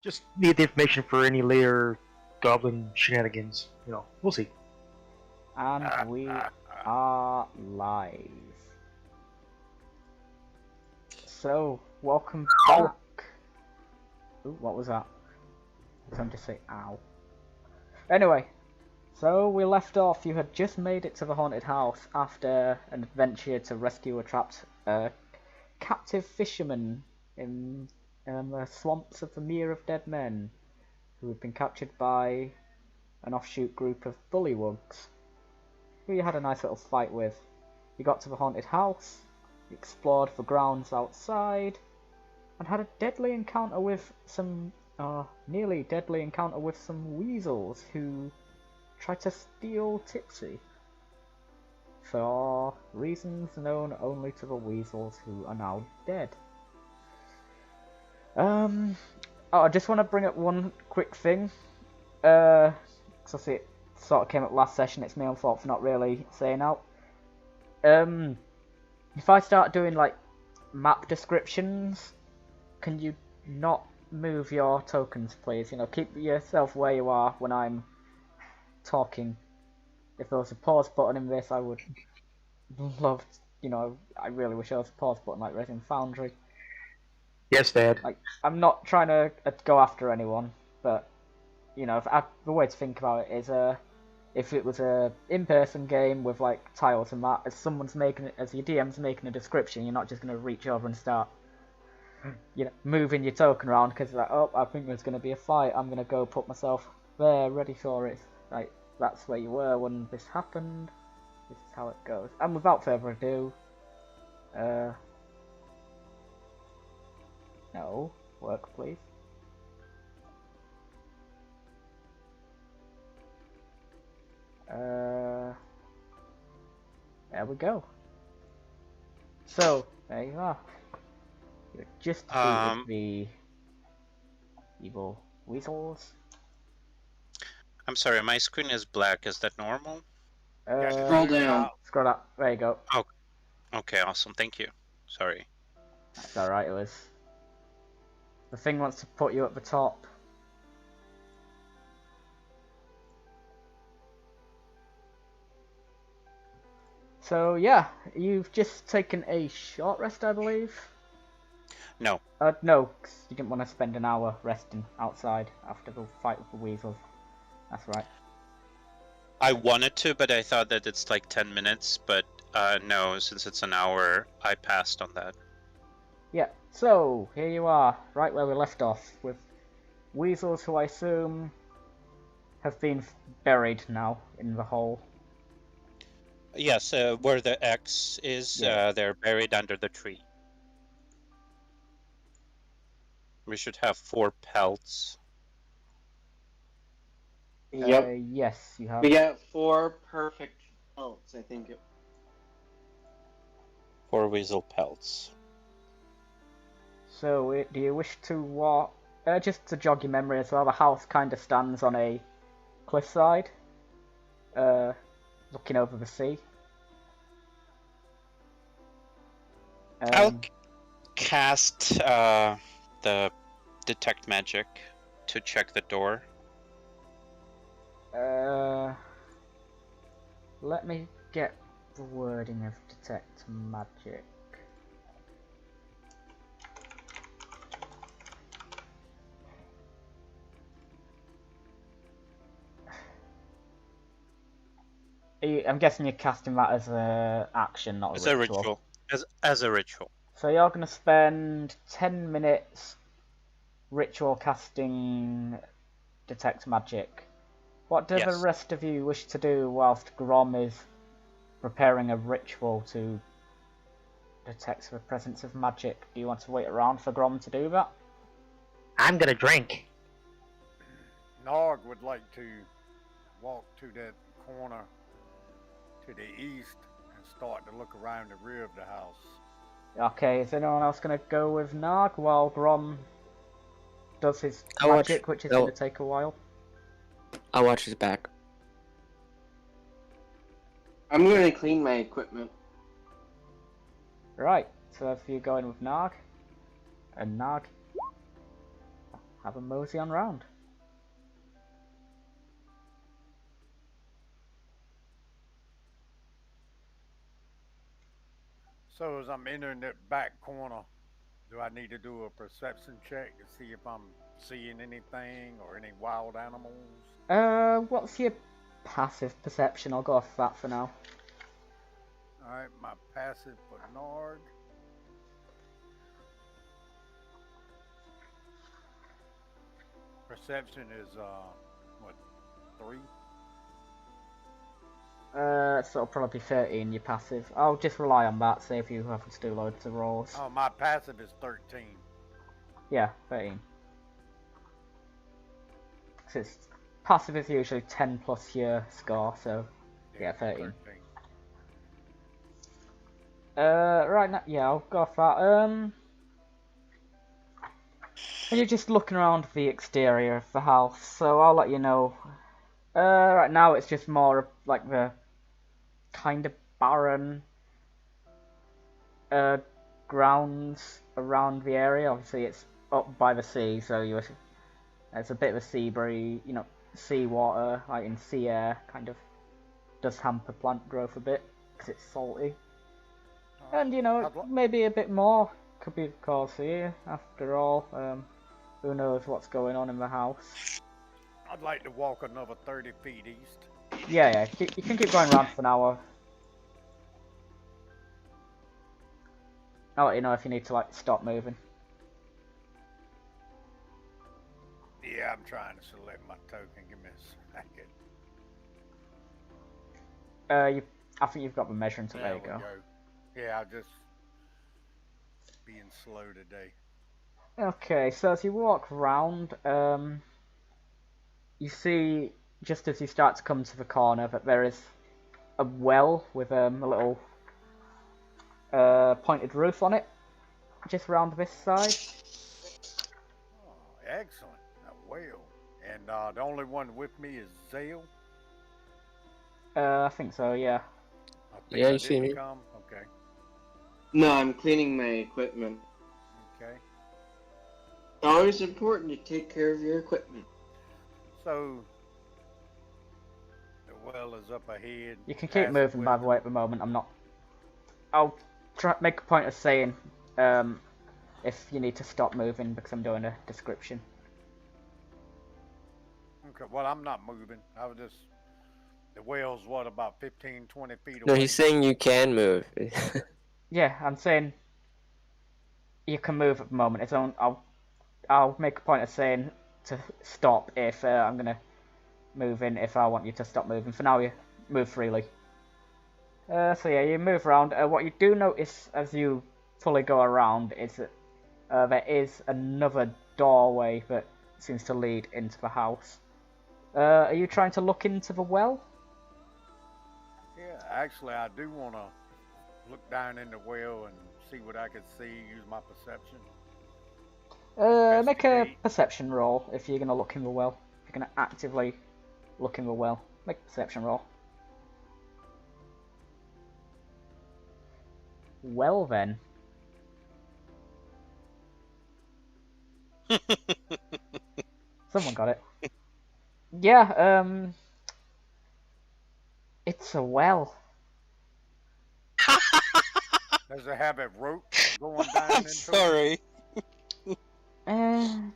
Just need the information for any later goblin shenanigans. You know, we'll see. And we are live. So, welcome back. Ooh, what was that? I was going to say ow. Anyway, so we left off. You had just made it to the haunted house after an adventure to rescue a trapped captive fisherman in the swamps of the Mere of Dead Men, who had been captured by an offshoot group of bullywugs, who you had a nice little fight with. You got to the haunted house, you explored the grounds outside, and had a deadly encounter with some, nearly deadly encounter with some weasels who tried to steal Tipsy. For reasons known only to the weasels who are now dead. I just want to bring up one quick thing. Because I see it sort of came up last session, it's my own fault for not really saying out. If I start doing like map descriptions, can you not move your tokens, please? You know, keep yourself where you are when I'm talking. If there was a pause button in this, I would love, you know, I really wish there was a pause button like Resin Foundry. Yes, Dad. Like, I'm not trying to go after anyone, but, you know, the way to think about it is, if it was a in-person game with, like, tiles and that, as your DM's making a description, you're not just going to reach over and start, you know, moving your token around, because, like, oh, I think there's going to be a fight, I'm going to go put myself there, ready for it. Like, that's where you were when this happened. This is how it goes. And without further ado, no, work please. There we go. So, there you are. You're just defeated the evil weasels. I'm sorry, my screen is black. Is that normal? Scroll down. Scroll up. There you go. Oh, okay, awesome. Thank you. Sorry. That's alright, it was. The thing wants to put you at the top. So, yeah, you've just taken a short rest, I believe? No. No, 'cause you didn't want to spend an hour resting outside after the fight with the weasels. That's right. I wanted to, but I thought that it's like 10 minutes, but no, since it's an hour, I passed on that. Yeah, so, here you are, right where we left off, with weasels who I assume have been buried now in the hole. Yes, where the X is, Yeah. they're buried under the tree. We should have 4 pelts. Yep. Yes, you have. We got 4 perfect pelts, I think. 4 weasel pelts. So, do you wish to walk... just to jog your memory as well, the house kind of stands on a cliffside, looking over the sea. I'll cast the detect magic to check the door. Let me get the wording of detect magic. I'm guessing you're casting that as an action, not a ritual. As a ritual. So you're going to spend 10 minutes ritual casting detect magic. What do the rest of you wish to do whilst Gromm is preparing a ritual to detect the presence of magic? Do you want to wait around for Gromm to do that? I'm gonna drink. Gnarg would like to walk to that corner to the east and start to look around the rear of the house. Okay, is anyone else going to go with Gnarg while Gromm does his magic, which is going to take a while? I'll watch his back. I'm going to clean my equipment. Right, so if you're going with Gnarg, and Gnarg have a mosey on round. So as I'm entering that back corner, do I need to do a perception check to see if I'm seeing anything or any wild animals? What's your passive perception? I'll go off that for now. Alright, my passive for Gnarg. Perception is, what, 3? So it'll probably be 13, your passive. I'll just rely on that, save you having to do loads of rolls. Oh, my passive is 13. Yeah, 13. 'Cause it's, passive is usually 10 plus your score, so yeah, 13. Right now, yeah, I'll go off that. And you're just looking around the exterior of the house, so I'll let you know. Right now it's just more of, like, the kind of barren grounds around the area. Obviously it's up by the sea, so it's a bit of a sea breeze, you know, sea water, like in sea air, kind of does hamper plant growth a bit, because it's salty. And, you know, maybe a bit more could be the cause here, after all. Who knows what's going on in the house. I'd like to walk another 30 feet east. Yeah, you can keep going around for an hour. I'll let you know if you need to, like, stop moving. Yeah, I'm trying to select my token. Give me a second. I think you've got the measuring, so there you go. Yeah, I'm just being slow today. Okay, so as you walk round, you see, just as you start to come to the corner, that there is a well with a little pointed roof on it, just round this side. Oh, excellent. A well. And the only one with me is Zale? I think so, yeah. Yeah, you see me. Come? Okay. No, I'm cleaning my equipment. Okay. Always important to take care of your equipment. So, the well is up ahead. You can keep moving, by the way, at the moment. I'll make a point of saying if you need to stop moving, because I'm doing a description. Okay, well, I'm not moving. I was just... The well's, what, about 15, 20 feet away? No, he's saying you can move. Yeah, I'm saying you can move at the moment. I'll make a point of saying to stop if I'm gonna move in, if I want you to stop moving. For now, you move freely. So yeah, you move around. What you do notice as you fully go around is that there is another doorway that seems to lead into the house. Are you trying to look into the well? Yeah, actually, I do want to look down in the well and see what I can see, use my perception. Make a perception roll if you're going to look in the well. If you're going to actively look in the well, make a perception roll. Well then. Someone got it. Yeah, it's a well. Does it have a rope going down I'm into sorry. it?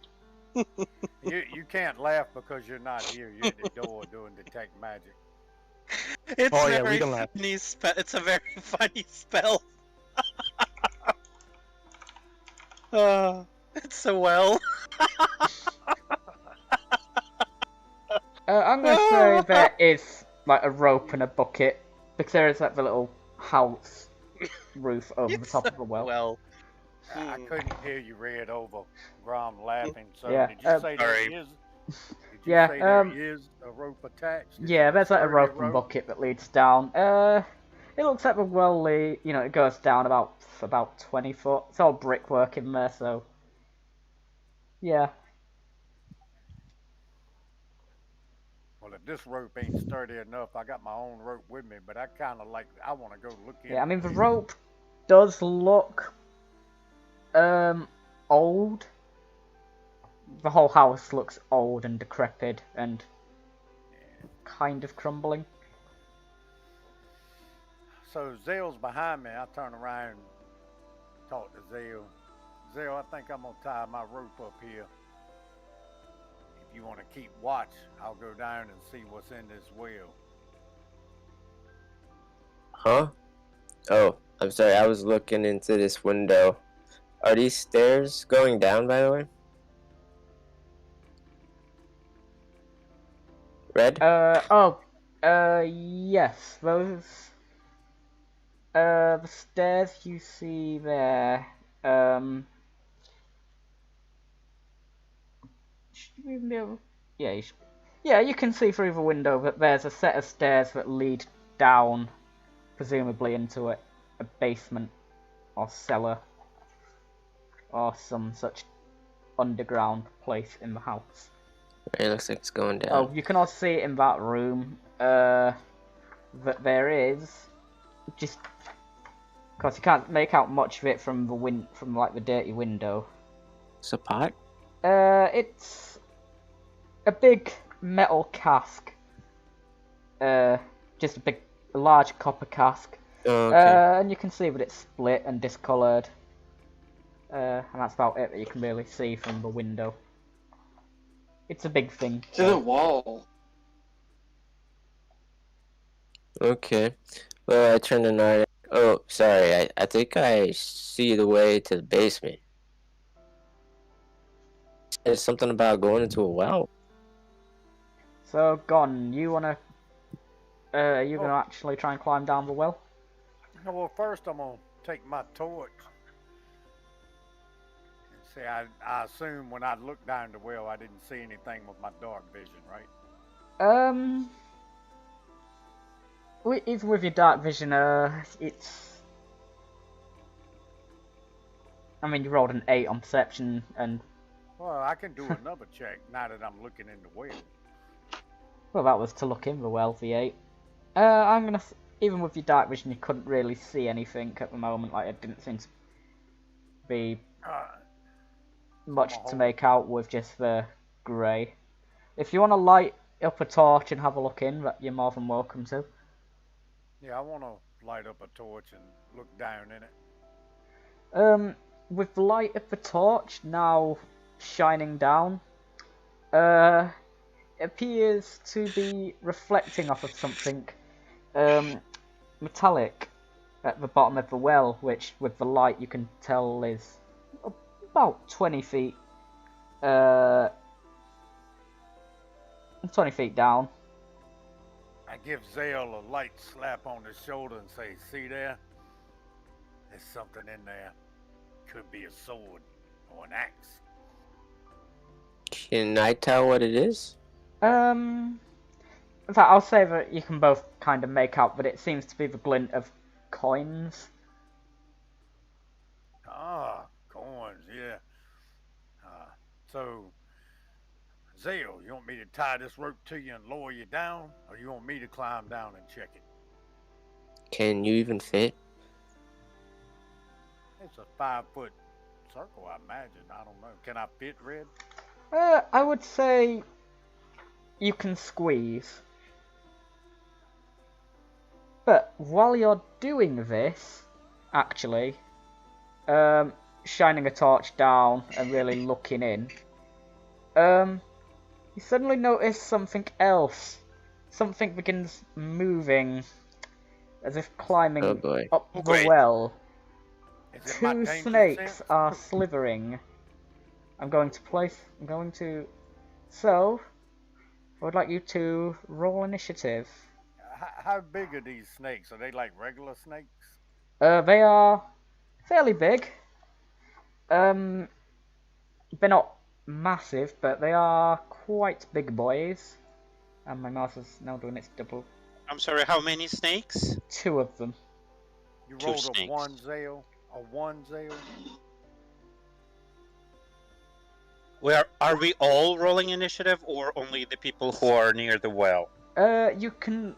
You can't laugh because you're not here. You're at the door doing detect magic. It's Oh, yeah, very we can laugh. funny it's a very funny spell. It's a well. I'm going to say there is like a rope and a bucket, because there is like the little house roof over the top of the well. I couldn't hear you read over Gromm laughing. So Yeah, did you say sorry. there is? Did you Yeah, say there is a rope attached? Is Yeah, it there's like a sturdy rope and bucket that leads down. It looks like the well, it goes down about 20 foot. It's all brickwork in there, so yeah. Well, if this rope ain't sturdy enough, I got my own rope with me, but I want to go look in. Yeah, I mean the rope does look old, the whole house looks old and decrepit and kind of crumbling. So Zale's behind me. I turn around, talk to Zale. Zale, I think I'm gonna tie my rope up here. If you want to keep watch, I'll go down and see what's in this well. Huh? Oh, I'm sorry. I was looking into this window. Are these stairs going down, by the way? Red? Yes, those, the stairs you see there, should you even be able, yeah, you can see through the window that there's a set of stairs that lead down, presumably into a basement, or cellar, or some such underground place in the house. It looks like it's going down. Oh, you can also see in that room that there is just because you can't make out much of it from the dirty window. It's a pot? It's a big metal cask. Just a large copper cask. Oh, okay. And you can see that it's split and discoloured. And that's about it that you can really see from the window. It's a big thing. To the wall. Okay. Well, I turned the night. Oh, sorry. I think I see the way to the basement. There's something about going into a well. So, Gonn, you wanna... you gonna actually try and climb down the well? Well, first I'm gonna take my torch. See, I assume when I looked down the well, I didn't see anything with my dark vision, right? Even with your dark vision, it's... I mean, you rolled an 8 on perception, and... Well, I can do another check now that I'm looking in the well. Well, that was to look in the well, the 8. I'm gonna... Even with your dark vision, you couldn't really see anything at the moment. Like, it didn't seem to be much to make out with just the grey. If you want to light up a torch and have a look in, you're more than welcome to. Yeah, I want to light up a torch and look down in it. With the light of the torch now shining down, it appears to be reflecting off of something metallic at the bottom of the well, which with the light you can tell is about 20 feet 20 feet down. I give Zale a light slap on the shoulder and say, see there? There's something in there. Could be a sword or an axe. Can I tell what it is? In fact, I'll say that you can both kind of make out, but it seems to be the glint of coins. Ah, coins, yeah. So, Zale, you want me to tie this rope to you and lower you down, or you want me to climb down and check it? Can you even fit? It's a 5-foot circle, I imagine. I don't know. Can I fit, Red? I would say you can squeeze. But while you're doing this, actually, shining a torch down and really looking in, you suddenly notice something else. Something begins moving, as if climbing up the well. Two snakes are slithering. So, I would like you to roll initiative. How big are these snakes? Are they like regular snakes? They are fairly big. They're not massive, but they are quite big boys. And my mouse is now doing its double. I'm sorry, how many snakes? 2 of them. You Two rolled snakes. a 1, Zale? A 1, Zale? Are we all rolling initiative, or only the people who are near the well? You can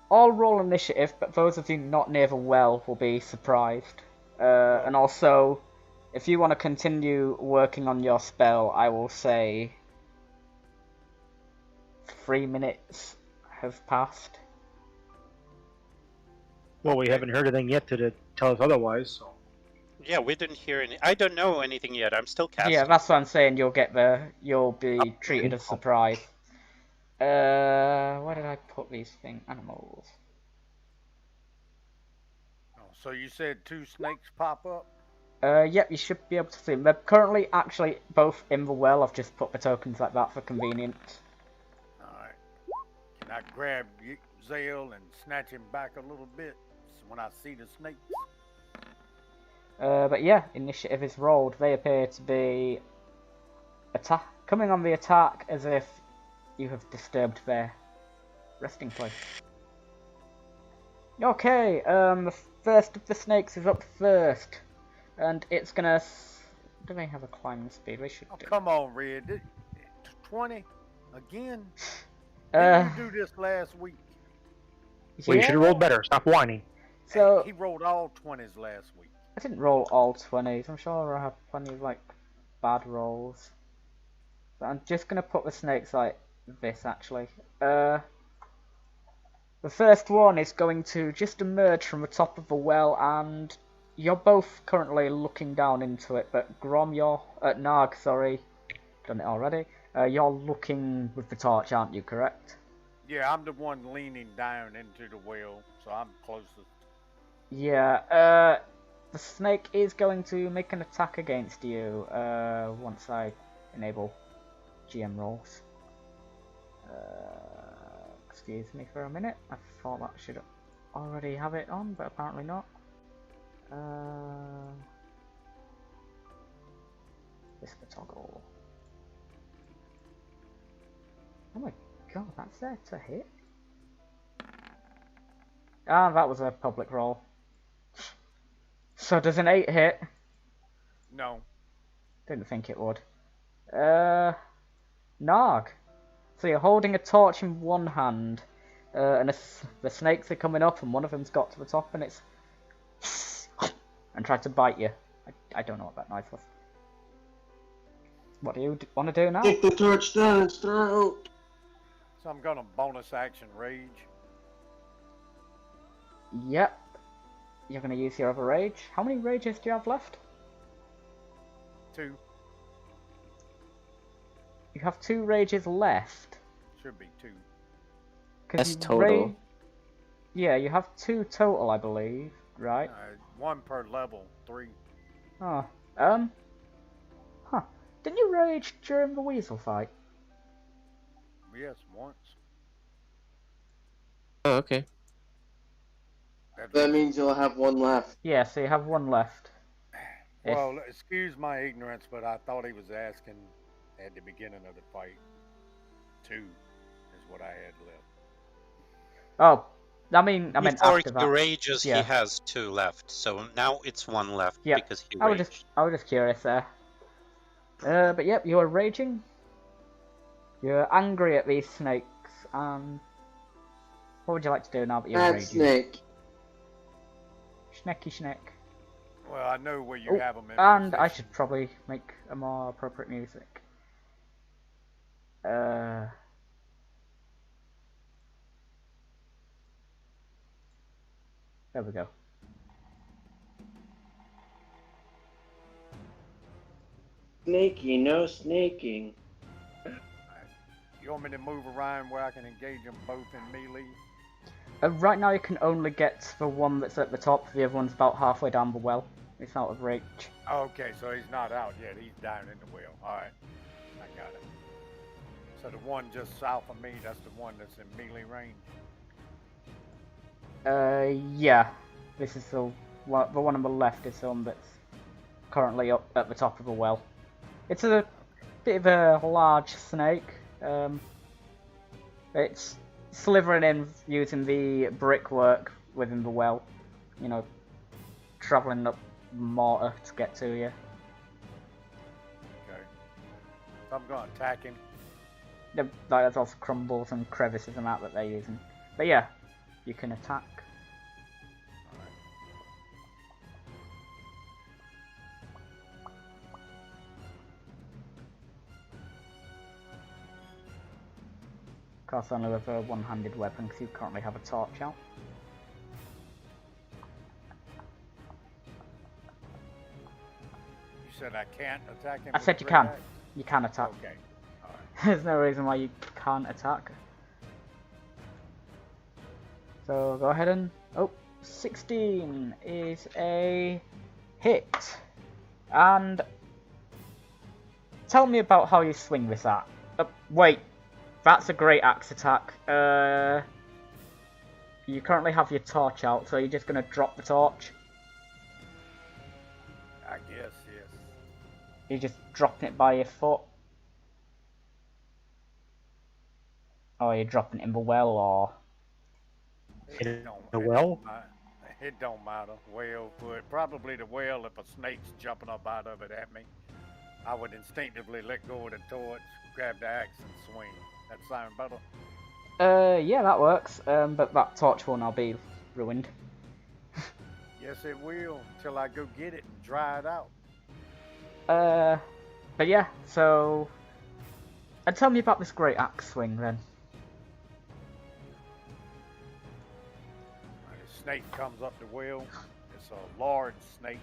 all roll initiative, but those of you not near the well will be surprised. And also, if you want to continue working on your spell, I will say 3 minutes have passed. Well, we haven't heard anything yet to tell us otherwise. So. Yeah, we didn't hear any. I don't know anything yet. I'm still casting. Yeah, that's what I'm saying. You'll be treated as surprise. Where did I put these things? Animals. Oh, so you said 2 snakes pop up? Yep, you should be able to see them. They're currently actually both in the well. I've just put the tokens like that for convenience. Alright. Can I grab Zale and snatch him back a little bit when I see the snakes? But yeah, initiative is rolled. They appear to be coming on the attack as if you have disturbed their resting place. Okay, the first of the snakes is up first, and it's gonna. Do they have a climbing speed? They should. Oh, do. come on, Red. 20 again? Didn't you do this last week? Well, you should have rolled better. Stop whining. So He rolled all 20s last week. I didn't roll all 20s. I'm sure I have plenty of like bad rolls. But I'm just gonna put the snakes like this actually. The first one is going to just emerge from the top of the well, and you're both currently looking down into it. But Gromm, you're Gnarg, sorry, done it already. You're looking with the torch, aren't you? Correct? Yeah, I'm the one leaning down into the well, so I'm closest. Yeah. The snake is going to make an attack against you. Once I enable GM rolls. Excuse me for a minute. I thought that should already have it on, but apparently not. This the toggle. Oh my god, that's there to hit. Ah, that was a public roll. So does an 8 hit? No. Didn't think it would. Gnarg. So you're holding a torch in one hand, and the snakes are coming up, and one of them's got to the top, and it's and tried to bite you. I don't know what that noise was. What do you want to do now? Take the torch down its throat. So I'm gonna bonus action rage. Yep. You're going to use your other rage. How many rages do you have left? 2. You have 2 rages left. Should be 2. That's total. Yeah, you have 2 total, I believe. Right? 1 per level. 3. Oh. Huh. Didn't you rage during the weasel fight? Yes, once. Oh, okay. That means you'll have 1 left. Yeah, so you have 1 left. Well, excuse my ignorance, but I thought he was asking at the beginning of the fight. 2 is what I had left. Oh, I mean Before after he that. rages, Yeah. he has 2 left. So now it's 1 left Yeah, because he I raged. was just curious there. But yep, you are raging. You're angry at these snakes, and what would you like to do now that you're Bad raging? snake. Schnecky schneck. Well, I know where you have them in. And I position. should probably make a more appropriate music. There we go. Snaky, no snaking. You want me to move around where I can engage them both in melee? Right now you can only get to the one that's at the top, the other one's about halfway down the well. It's out of reach. Okay, so he's not out yet. He's down in the well. Alright. I got it. So the one just south of me, that's the one that's in melee range? Yeah. This is the one on the left is the one that's currently up at the top of the well. It's a bit of a large snake. It's slithering in using the brickwork within the well. You know, travelling up mortar to get to you. Okay. So I'm going to attack him. There's also crumbles and crevices and that they're using. But yeah, you can attack. Of course, only with a one-handed weapon, because you currently have a torch out. You said I can't attack him. I with said a you great can. axe? You can attack. Okay. Alright. There's no reason why you can't attack. So go ahead and... Oh, 16 is a hit. And... Tell me about how you swing this at. Wait, that's a great axe attack. You currently have your torch out, so you're just going to drop the torch. I guess, yes. You're just dropping it by your foot. Or you're dropping it in the well, or... It don't, the it well? don't matter. It don't matter. Well, but probably the well if a snake's jumping up out of it at me. I would instinctively let go of the torch, grab the axe, and swing. That sound better? Yeah, that works. But that torch will now be ruined. Yes, it will, till I go get it and dry it out. But yeah, so... And tell me about this great axe swing, then. The snake comes up the well. It's a large snake.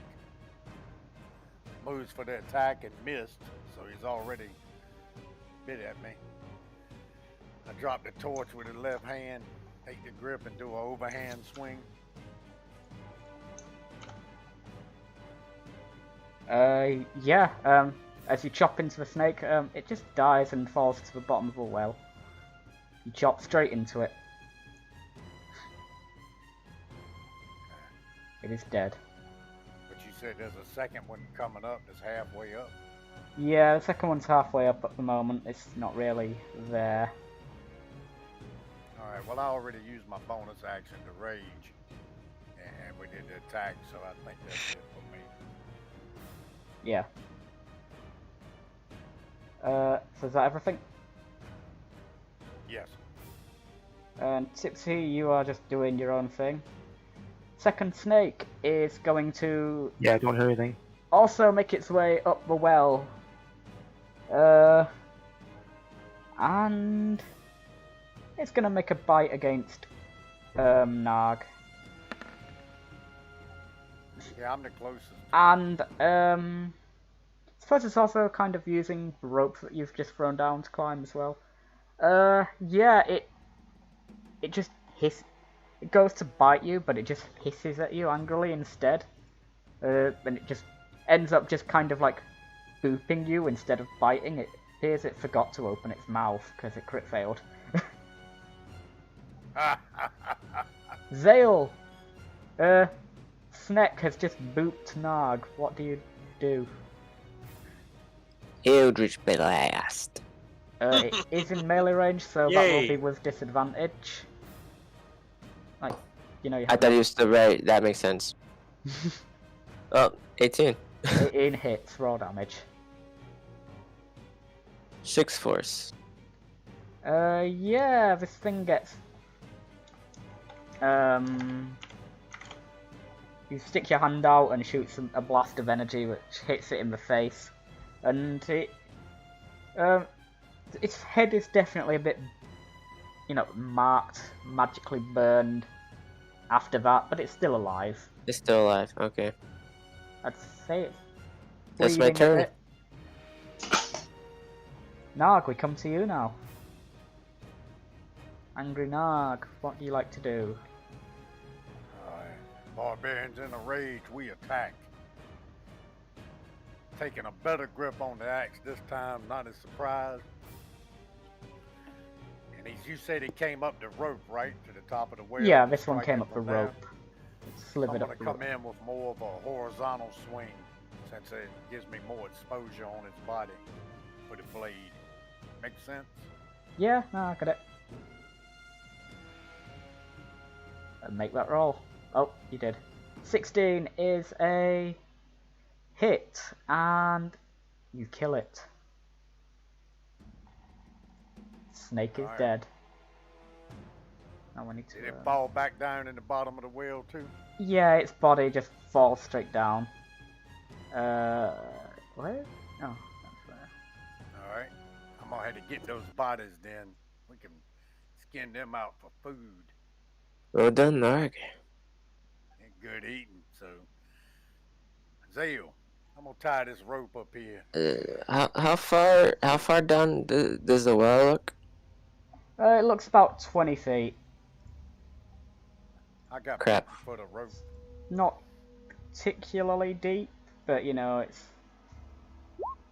Moves for the attack and missed, so he's already bit at me. I drop the torch with the left hand, take the grip and do an overhand swing. Yeah, as you chop into the snake, it just dies and falls to the bottom of the well. You chop straight into it. It is dead. But you said there's a second one coming up that's halfway up. Yeah, the second one's halfway up at the moment. It's not really there. Alright, well I already used my bonus action to rage. And we did the attack, so I think that's it for me. Yeah. So is that everything? Yes. And Tipsy, you are just doing your own thing. Second snake is going to Yeah, I don't hear anything. also make its way up the well. And it's gonna make a bite against Gnarg. Yeah, I'm the closest. And I suppose it's also kind of using the rope that you've just thrown down to climb as well. Yeah, it just it goes to bite you, but it just hisses at you angrily instead. And it just ends up just kind of like booping you instead of biting. It appears it forgot to open its mouth because it crit failed. Zale! Sneck has just booped Gnarg. What do you do? Eldritch Blast. It is in melee range, so that will be with disadvantage. Like, you know, you I have thought you used the right. That makes sense. Oh, 18. 18 hits, raw damage. 6 force. Yeah, this thing gets... You stick your hand out and shoots a blast of energy which hits it in the face. And it... its head is definitely a bit, you know, marked, magically burned after that, but it's still alive. It's still alive. Okay. I'd say it's That's my bleeding a turn. bit. Gnarg, we come to you now. Angry Gnarg, what do you like to do? Barbarians in a rage, we attack. Taking a better grip on the axe this time, not as surprised. And as you said, it came up the rope, right? To the top of the well. Yeah, this one striking came up the from there. rope. It I'm slivered going to up the come rope. in with more of a horizontal swing, since it gives me more exposure on its body for the blade. Make sense? Yeah, no, I got it. And make that roll. Oh, you did. 16 is a hit, and you kill it. Snake is Alright. dead. Now I need to... Did it fall back down in the bottom of the well too? Yeah, its body just falls straight down. Where? Oh, that's there. Alright. I'm gonna have to get those bodies then. We can skin them out for food. Well done, Gnarg. And good eating, so. Zale, I'm gonna tie this rope up here. How far down does the well look? It looks about 20 feet. I got Crap. 50 foot of rope. Not particularly deep, but you know, it's...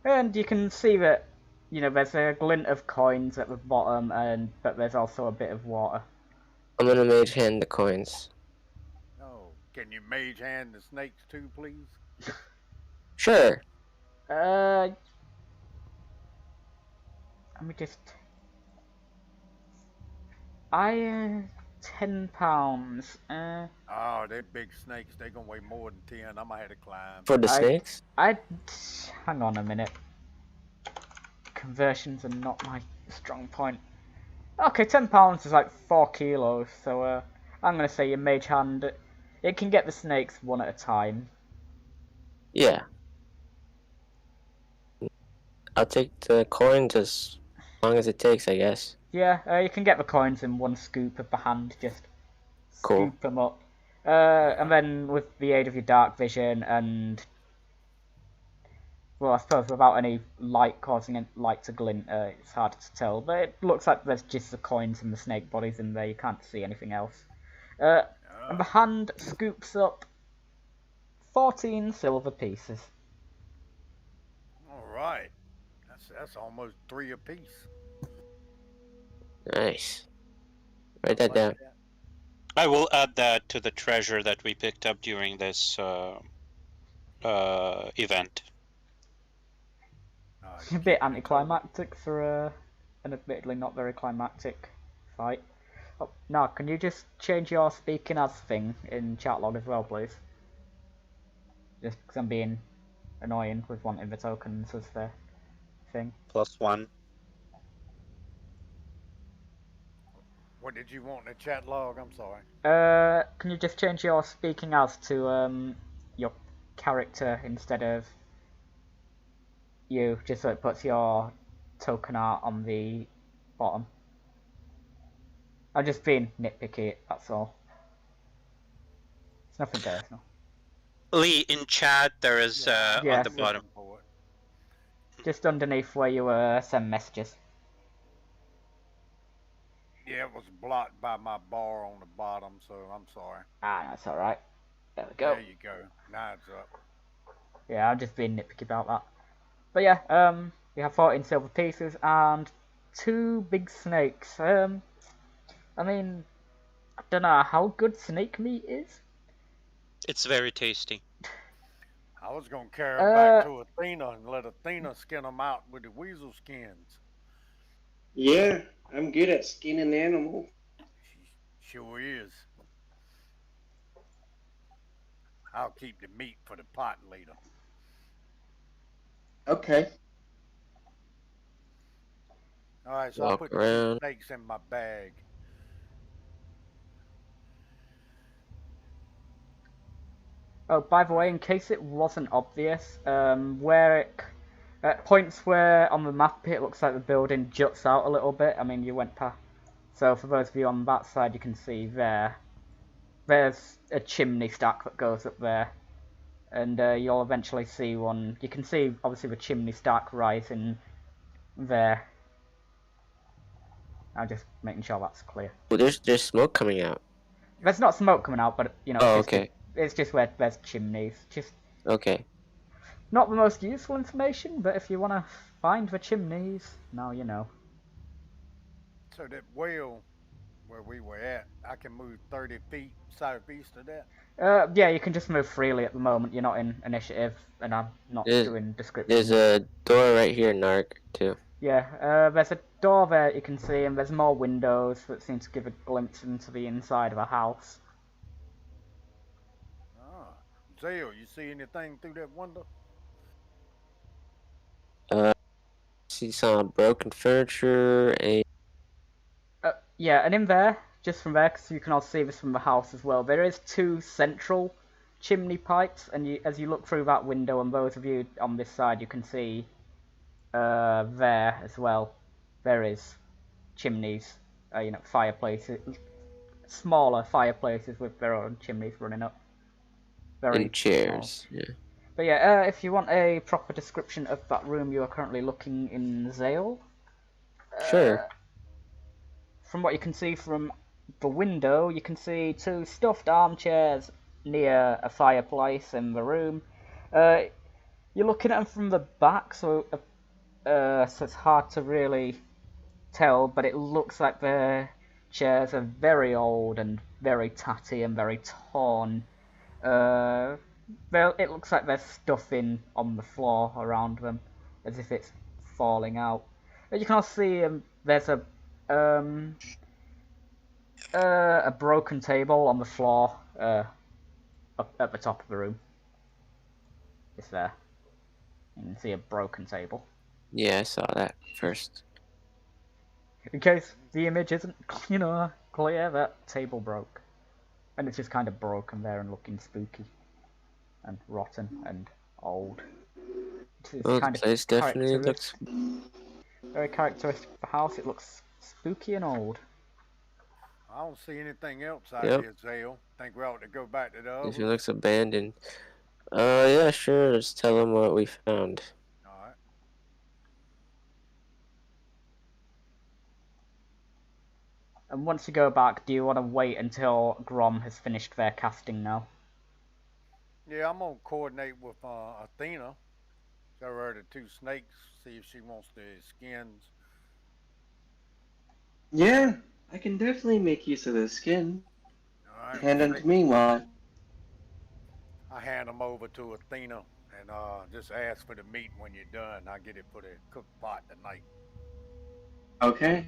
And you can see that, you know, there's a glint of coins at the bottom, but there's also a bit of water. I'm gonna mage hand the coins. Oh, can you mage hand the snakes too, please? Sure. Let me just... £10. Oh, they're big snakes. They're gonna weigh more than 10. I'm gonna have to climb. For the snakes? Hang on a minute. Conversions are not my strong point. Okay, £10 is like 4 kilos, so I'm gonna say your mage hand. It can get the snakes one at a time. Yeah. I'll take the coins as long as it takes, I guess. Yeah, you can get the coins in one scoop of the hand, just Cool. scoop them up. And then with the aid of your dark vision and... Well, I suppose without any light causing it light to glint, it's hard to tell. But it looks like there's just the coins and the snake bodies in there, you can't see anything else. And the hand scoops up 14 silver pieces. Alright. That's almost 3 apiece. Nice. Write that down. I will add that to the treasure that we picked up during this event. A bit anticlimactic for an admittedly not very climactic fight. Oh, now, can you just change your speaking as thing in chat log as well, please? Just because I'm being annoying with wanting the tokens as the thing. +1. What did you want in the chat log? I'm sorry. Can you just change your speaking as to your character instead of you, just so it puts your token art on the bottom? I'm just being nitpicky, that's all. It's nothing personal. Lee, in chat, there is on Yes. the bottom. Just underneath where you send messages. Yeah, it was blocked by my bar on the bottom, so I'm sorry. Ah, that's alright. There we go. There you go. Now it's up. Yeah, I'm just being nitpicky about that. But yeah, we have 14 silver pieces and 2 big snakes. I mean, I don't know how good snake meat is. It's very tasty. I was gonna carry them back to Athena and let Athena skin them out with the weasel skins. Yeah, I'm good at skinning animals. She sure is. I'll keep the meat for the pot later. Okay. Alright, so I'll put around. 2 snakes in my bag. Oh, by the way, in case it wasn't obvious, at points where on the map it looks like the building juts out a little bit. I mean, you went past. So for those of you on that side, you can see there's a chimney stack that goes up there. And you'll eventually see one. You can see, obviously, the chimney stack rising there. I'm just making sure that's clear. Well, there's smoke coming out. There's not smoke coming out, but, you know, Oh, it's just, okay. it's just where there's chimneys. Just Okay. not the most useful information, but if you want to find the chimneys, now you know. So that well where we were at, I can move 30 feet southeast of that? Yeah, you can just move freely at the moment. You're not in initiative, and I'm not doing description. There's a door right here, Gnarg, too. Yeah, there's a door there you can see, and there's more windows that seem to give a glimpse into the inside of a house. Ah, Zale, you see anything through that window? See some broken furniture and... Yeah, and in there, just from there, because you can all see this from the house as well, there is 2 central chimney pipes, and as you look through that window, and those of you on this side, you can see there as well, there is chimneys fireplaces, smaller fireplaces with their own chimneys running up. Very And chairs. small. Yeah. But yeah, if you want a proper description of that room, you are currently looking in Zale. Sure. From what you can see from the window, you can see 2 stuffed armchairs near a fireplace in the room. You're looking at them from the back, so it's hard to really tell, but it looks like the chairs are very old and very tatty and very torn. It looks like there's stuffing on the floor around them, as if it's falling out. But you can also see there's a broken table on the floor up at the top of the room. It's there. You can see a broken table. Yeah, I saw that first. In case the image isn't, clear, that table broke. And it's just kind of broken there and looking spooky. And rotten and old. Well, the place definitely looks... Very characteristic of the house. It looks spooky and old. I don't see anything else out Yep. here, Zale. Think we ought to go back to the other. If it looks abandoned. Yeah, sure. Just tell them what we found. Alright. And once you go back, do you want to wait until Gromm has finished their casting now? Yeah, I'm gonna coordinate with Athena. Show her the 2 snakes, see if she wants the skins. Yeah, I can definitely make use of the skin. Alright. Hand them to me while I hand them over to Athena and just ask for the meat when you're done. I get it for the cook pot tonight. Okay.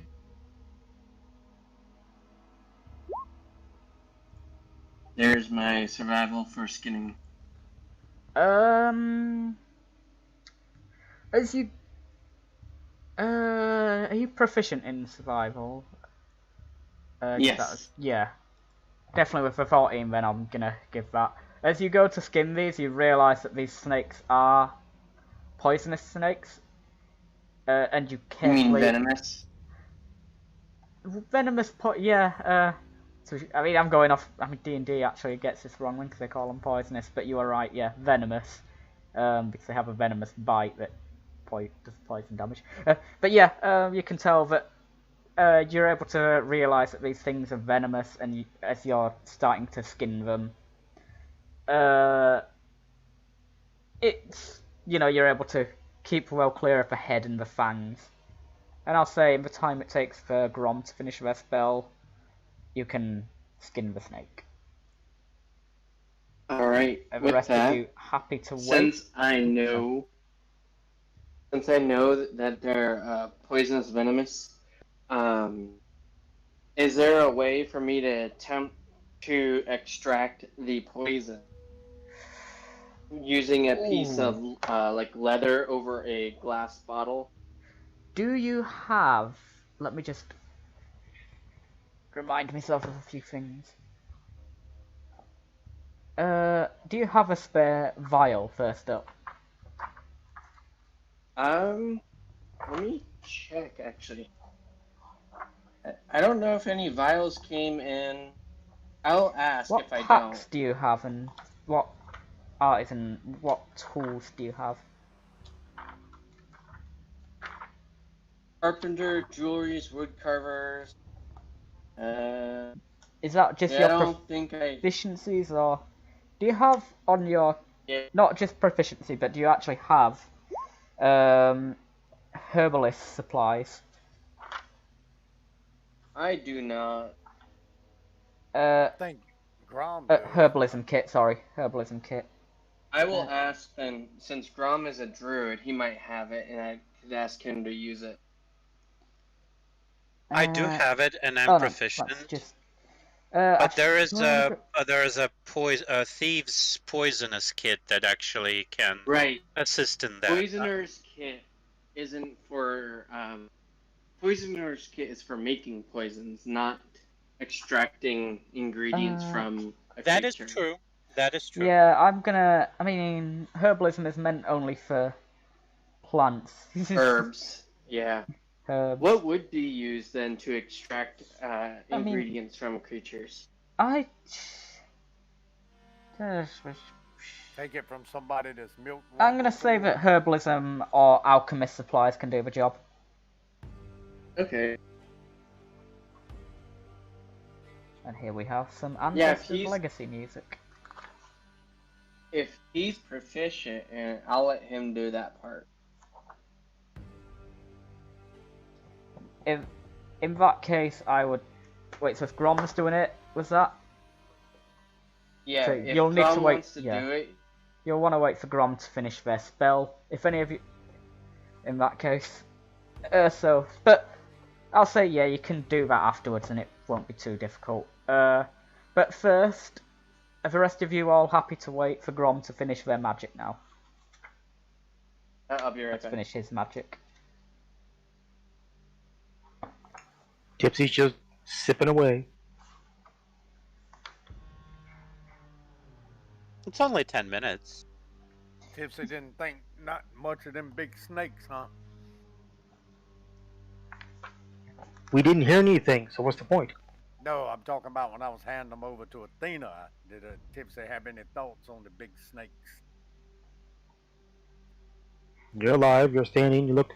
There's my survival for skinning. As you, are you proficient in survival? Yes. Yeah. Definitely with a 14 then I'm gonna give that. As you go to skin these, you realise that these snakes are poisonous snakes. And you carefully... You mean venomous? Venomous, yeah, so, I mean, I'm going off. I mean, D&D actually gets this wrong because they call them poisonous, but you are right. Yeah, venomous, because they have a venomous bite that does poison damage. But yeah, you can tell that you're able to realise that these things are venomous, and as you're starting to skin them, you're able to keep well clear of the head and the fangs. And I'll say, in the time it takes for Gromm to finish their spell, you can skin the snake. Alright, Are the with rest that, of you happy to wait? since I know that they're poisonous venomous, is there a way for me to attempt to extract the poison using a piece of like leather over a glass bottle? Do you have... Let me just remind myself of a few things. Do you have a spare vial first up? Let me check actually. I don't know if any vials came in. I'll ask What if I packs don't. do you have, and what artisan, what tools do you have? Carpenter, jewelries, wood carvers. Is that just I your don't think I. proficiencies, or do you have on your Yeah. not just proficiency, but do you actually have herbalist supplies? I do not. I think Gromm does. Herbalism kit. Sorry, herbalism kit. I will ask then, since Gromm is a druid, he might have it, and I could ask him to use it. I do have it, and I'm oh, no, proficient. that's just, But there is actually, a thieves poisonous kit that actually can Right. assist in that. Poisoner's kit isn't for Poisoner's kit is for making poisons, not extracting ingredients from a That is creature. true. That is true. Yeah, I mean, herbalism is meant only for plants. Herbs. Yeah. Herbs. What would you use then to extract mean- ingredients from creatures? I. Take it from somebody that's milked. I'm gonna say that herbalism or alchemist supplies can do the job. Okay. And here we have some Yeah, if Ancestors he's- Legacy music. If he's proficient, and I'll let him do that part. In that case, I would. Wait, so if Gromm's doing it, was that? Yeah, So if you'll need to Gromm wait- wants to yeah. do it, You'll want to wait for Gromm to finish their spell. If any of you. In that case. But I'll say, yeah, you can do that afterwards and it won't be too difficult. But first, are the rest of you all happy to wait for Gromm to finish their magic now? I'll be right Let's back. finish his magic. Tipsy's just sipping away. It's only 10 minutes. Tipsy didn't think not much of them big snakes, huh? We didn't hear anything, so what's the point? No, I'm talking about when I was handing them over to Athena. Did Tipsy have any thoughts on the big snakes? You're alive, you're standing, you look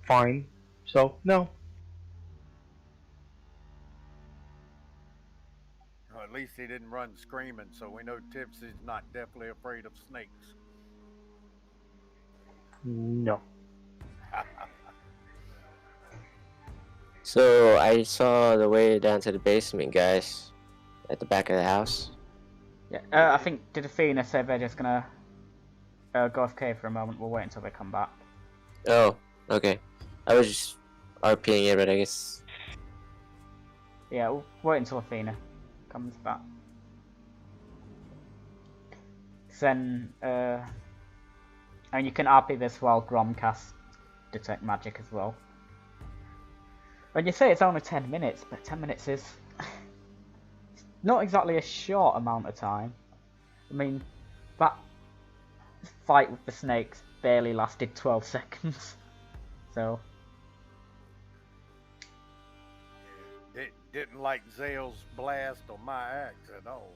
fine. So, no. Or at least he didn't run screaming, so we know Tipsy's not definitely afraid of snakes. No. So I saw the way down to the basement, guys, at the back of the house. Yeah, I think, did Athena say they're just gonna go AFK for a moment? We'll wait until they come back. Oh, okay. I was just RPing it, but I guess. Yeah, we'll wait until Athena comes back. Then, and you can RP this while Gromm casts Detect Magic as well. When you say it's only 10 minutes, but 10 minutes is not exactly a short amount of time. I mean, that fight with the snakes barely lasted 12 seconds. So, Didn't like Zale's blast or my axe at all.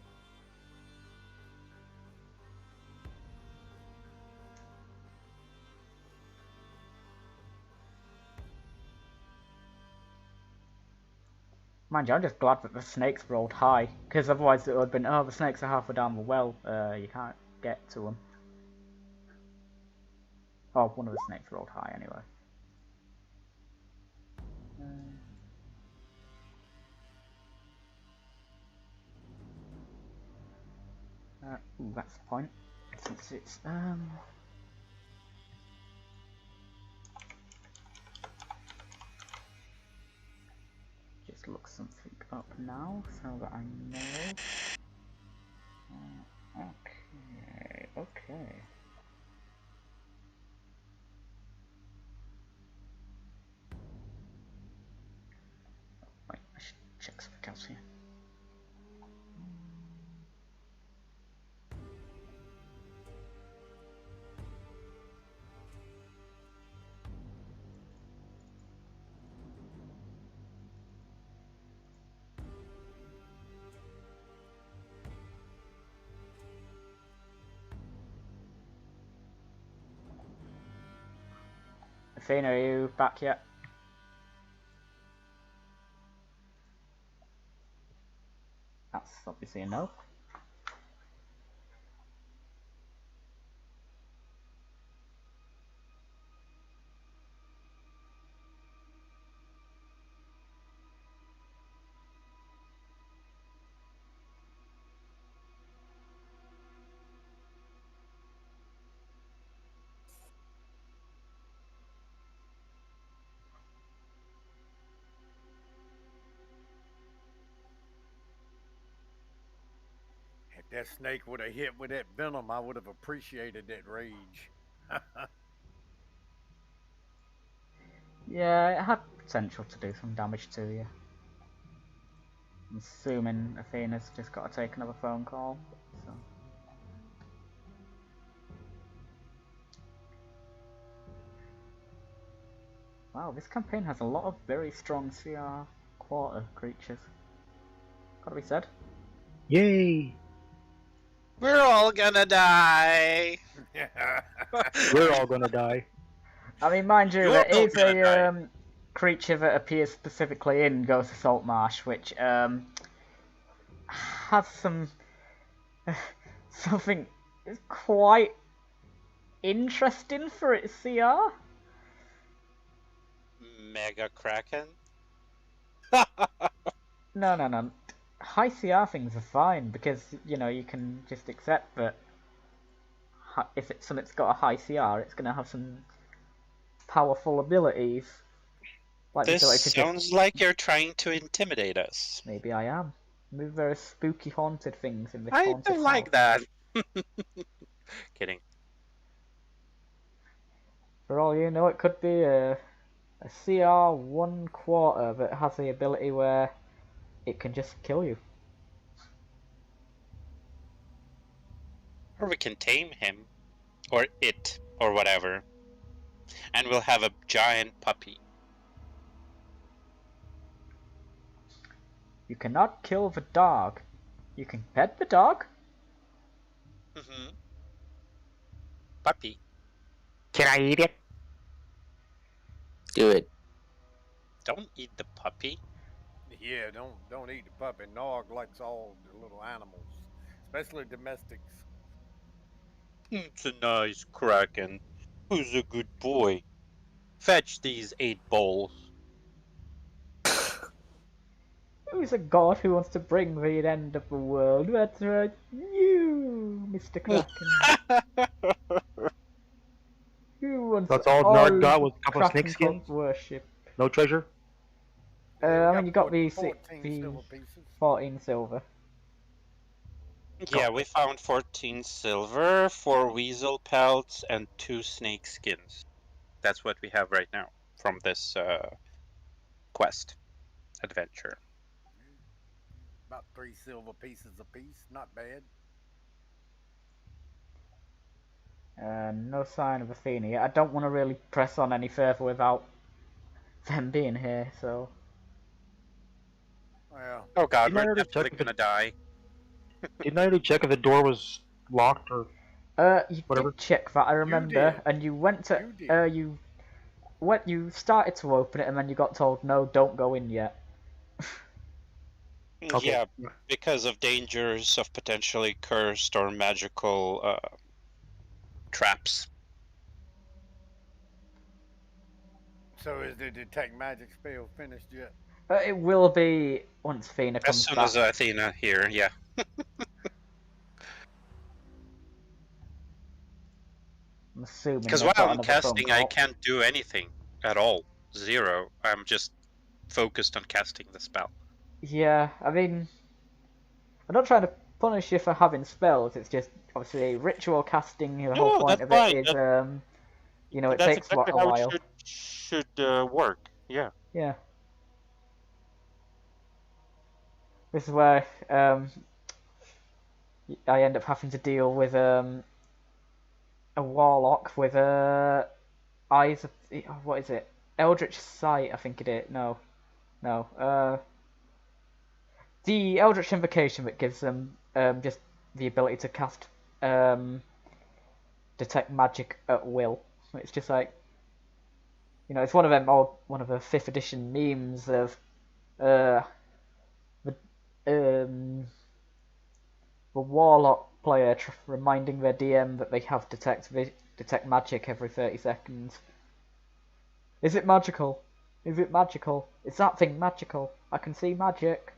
mind you, I'm just glad that the snakes rolled high, because otherwise it would have been, oh, the snakes are halfway down the well, you can't get to them. Oh, one of the snakes rolled high anyway. Ooh, that's the point. Since it's, just look something up now, so that I know. Okay. Wait, I should check something else here. Athena, are you back yet? That's obviously a no. If that snake would have hit with that venom, I would have appreciated that rage. Yeah, it had potential to do some damage to you. I'm assuming Athena's just got to take another phone call. So. Wow, this campaign has a lot of very strong CR quarter creatures. Gotta be said. Yay! We're all gonna die. We're all gonna die. I mean, mind you, You're there all is gonna die. a creature that appears specifically in Ghost of Saltmarsh, which has some something quite interesting for its CR. Mega Kraken. No. High CR things are fine because you can just accept that if something's got a high CR, it's gonna have some powerful abilities. Like This the ability to sounds like you're trying to intimidate us. Maybe I am. Maybe there are spooky haunted things in this I haunted don't like house. that. Kidding. For all you know, it could be a CR 1/4 that has the ability where it can just kill you. Or we can tame him. Or it. Or whatever. And we'll have a giant puppy. You cannot kill the dog. You can pet the dog. Mm-hmm. Puppy. Can I eat it? Do it. Don't eat the puppy. Yeah, don't eat the puppy. Gnarg likes all the little animals, especially domestics. It's a nice Kraken. Who's a good boy? Fetch these 8 bowls. Who's a god who wants to bring the end of the world? That's right, you, Mr. Kraken. Who wants That's all Gnarg got was a couple of Kraken snake skins? cult worship? No treasure? Yeah, I mean, you got the 14 the silver pieces. 14 silver. Yeah, we found 14 silver, 4 weasel pelts, and 2 snake skins. That's what we have right now from this quest adventure. About 3 silver pieces apiece. Not bad. No sign of Athena yet. I don't want to really press on any further without them being here, so... Well, Oh god, Didn't I we're already definitely check gonna die. Didn't I already check if the door was locked or You whatever? did check that, I remember, did. and you went to... You did. you started to open it and then you got told, no, don't go in yet. Okay. Yeah, because of dangers of potentially cursed or magical traps. so is the detect magic spell finished yet? It will be once Athena As comes soon back. as Athena here, yeah. I'm assuming Because they've while got I'm another phone casting, I call. can't do anything at all. 0. I'm just focused on casting the spell. Yeah, I mean... I'm not trying to punish you for having spells, it's just, obviously, ritual casting, the whole No, point that's of fine. it is, it That's takes exactly a how while. it should work. Yeah. Yeah. This is where I end up having to deal with a warlock with eyes of what is it? Eldritch Sight, I think it is. No. The Eldritch Invocation that gives them just the ability to cast detect magic at will. It's just like, it's one of them one of the 5th edition memes of the warlock player reminding their DM that they have detect magic every 30 seconds. Is it magical? Is it magical? Is that thing magical? I can see magic.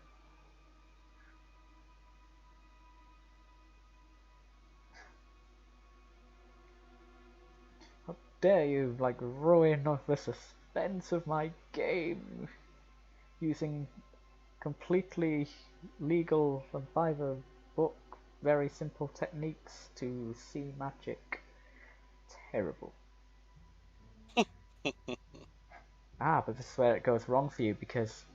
How dare you, ruin the suspense of my game using completely legal and by the book, very simple techniques to see magic. Terrible. But this is where it goes wrong for you because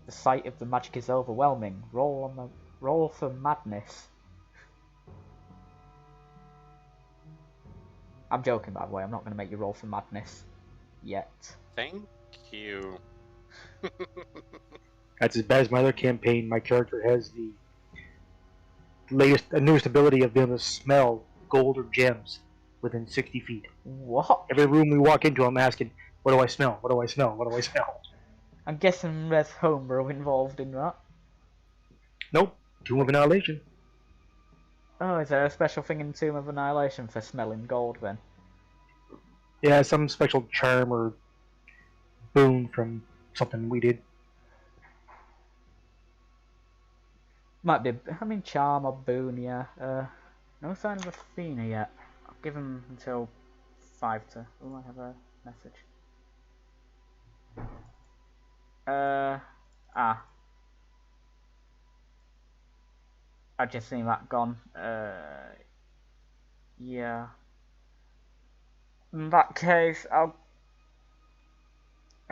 the sight of the magic is overwhelming. Roll for madness. I'm joking, by the way. I'm not going to make you roll for madness yet. Thing? you. That's as bad as my other campaign. My character has the newest ability of being able to smell gold or gems within 60 feet. What? Every room we walk into, I'm asking, what do I smell? What do I smell? What do I smell? I'm guessing there's homebrew involved in that. Nope. Tomb of Annihilation. Oh, is there a special thing in Tomb of Annihilation for smelling gold then? Yeah, some special charm or boon from something we did. Might be, I mean, charm or boon, yeah. No sign of Athena yet. I'll give him until 5 to... Oh, I have a message. I've just seen that Gonn. Yeah. In that case, I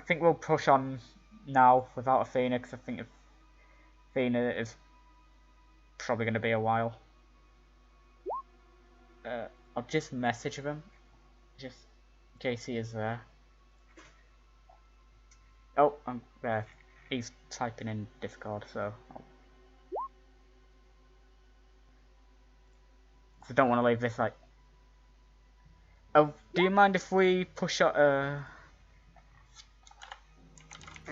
think we'll push on now without Athena, because I think Athena is probably going to be a while. I'll just message him, just in case he is there. Oh, I'm there. He's typing in Discord, so I don't want to leave this like. Oh, do you mind if we push up?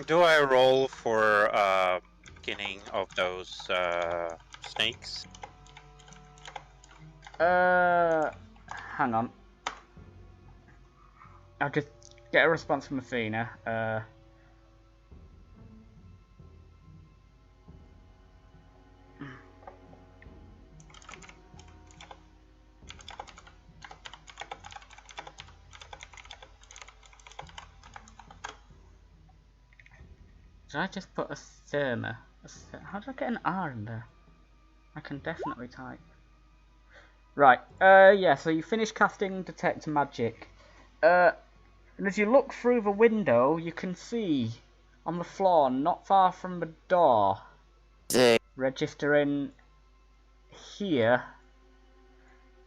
Do I roll for beginning of those snakes? Hang on. I'll just get a response from Athena. Did I just put a therma? How did I get an R in there? I can definitely type. Right, yeah, so you finish casting Detect Magic. And as you look through the window, you can see on the floor, not far from the door, registering here,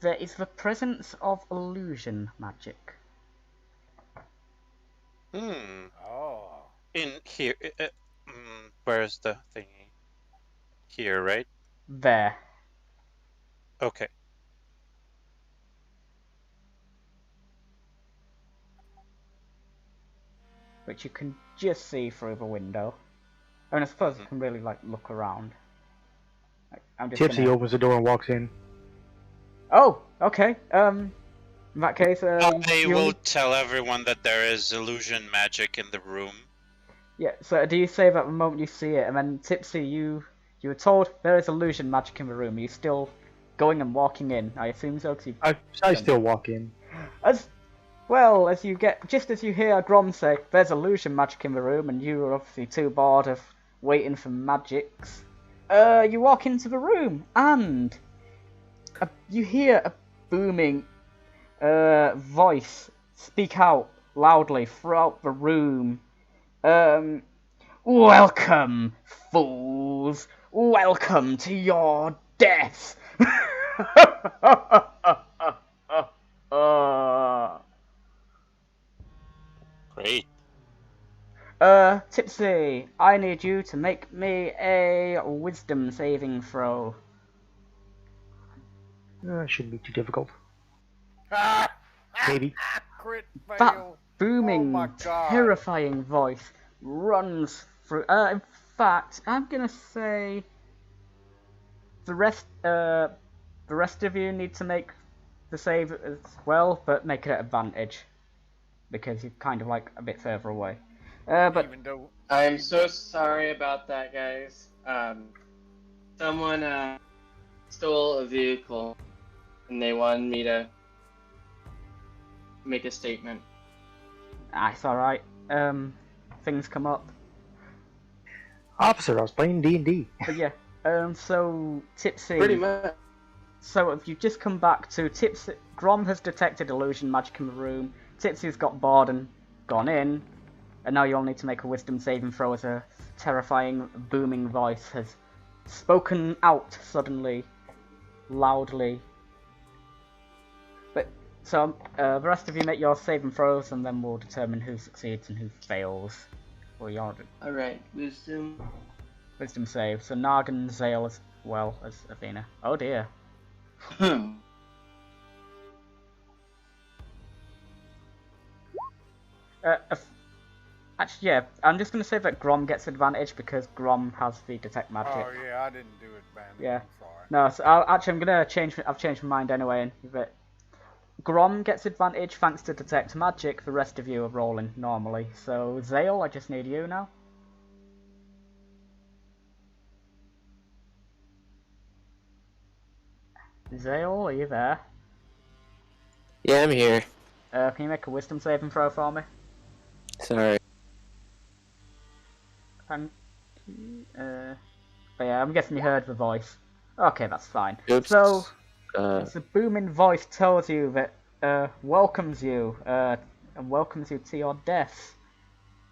there is the presence of illusion magic. Oh. In here, where's the thingy? Here, right? There. Okay. Which you can just see through the window. I mean, I suppose you can really, like, look around. I'm just Tipsy gonna... opens the door and walks in. Oh, okay. In that case, I will tell everyone that there is illusion magic in the room. Yeah, so do you save at the moment you see it, and then Tipsy, you were told there is illusion magic in the room. Are you still going and walking in? I assume so, because I still walk in. As you get, just as you hear Gromm say, there's illusion magic in the room, and you are obviously too bored of waiting for magics, you walk into the room, and you hear a booming voice speak out loudly throughout the room. Welcome, fools! Welcome to your death! Great. Tipsy, I need you to make me a wisdom saving throw. Shouldn't be too difficult. Maybe. Crit fail. That booming, Oh my God. terrifying voice runs through. In fact, I'm gonna say the rest of you need to make the save as well, but make it at advantage because you're kind of like a bit further away. But Even though I'm so sorry about that, guys. Someone stole a vehicle, and they wanted me to make a statement. it's alright. Things come up. Officer, I was playing D&D. But yeah, so Tipsy. Pretty much. So if you've just come back to Tipsy, Gromm has detected illusion magic in the room. Tipsy's got bored and gone in, and now you all need to make a wisdom saving throw as a terrifying, booming voice has spoken out suddenly, loudly. But So the rest of you make your saving throws, and then we'll determine who succeeds and who fails. Or your Alright, wisdom. wisdom save. So Gnarg and Zale as well as Athena. Oh dear. Actually, yeah, I'm just going to say that Gromm gets advantage because Gromm has the detect magic. Oh yeah, I didn't do it, man. Yeah. I'm sorry. No, so I'm gonna change. I've changed my mind anyway. And that Gromm gets advantage thanks to detect magic. The rest of you are rolling normally. So Zale, I just need you now. Zale, are you there? Yeah, I'm here. Can you make a wisdom saving throw for me? Sorry. Thank you. But yeah, I'm guessing you heard the voice. Okay, that's fine. Oops. So, Uh, the booming voice tells you that welcomes you and welcomes you to your death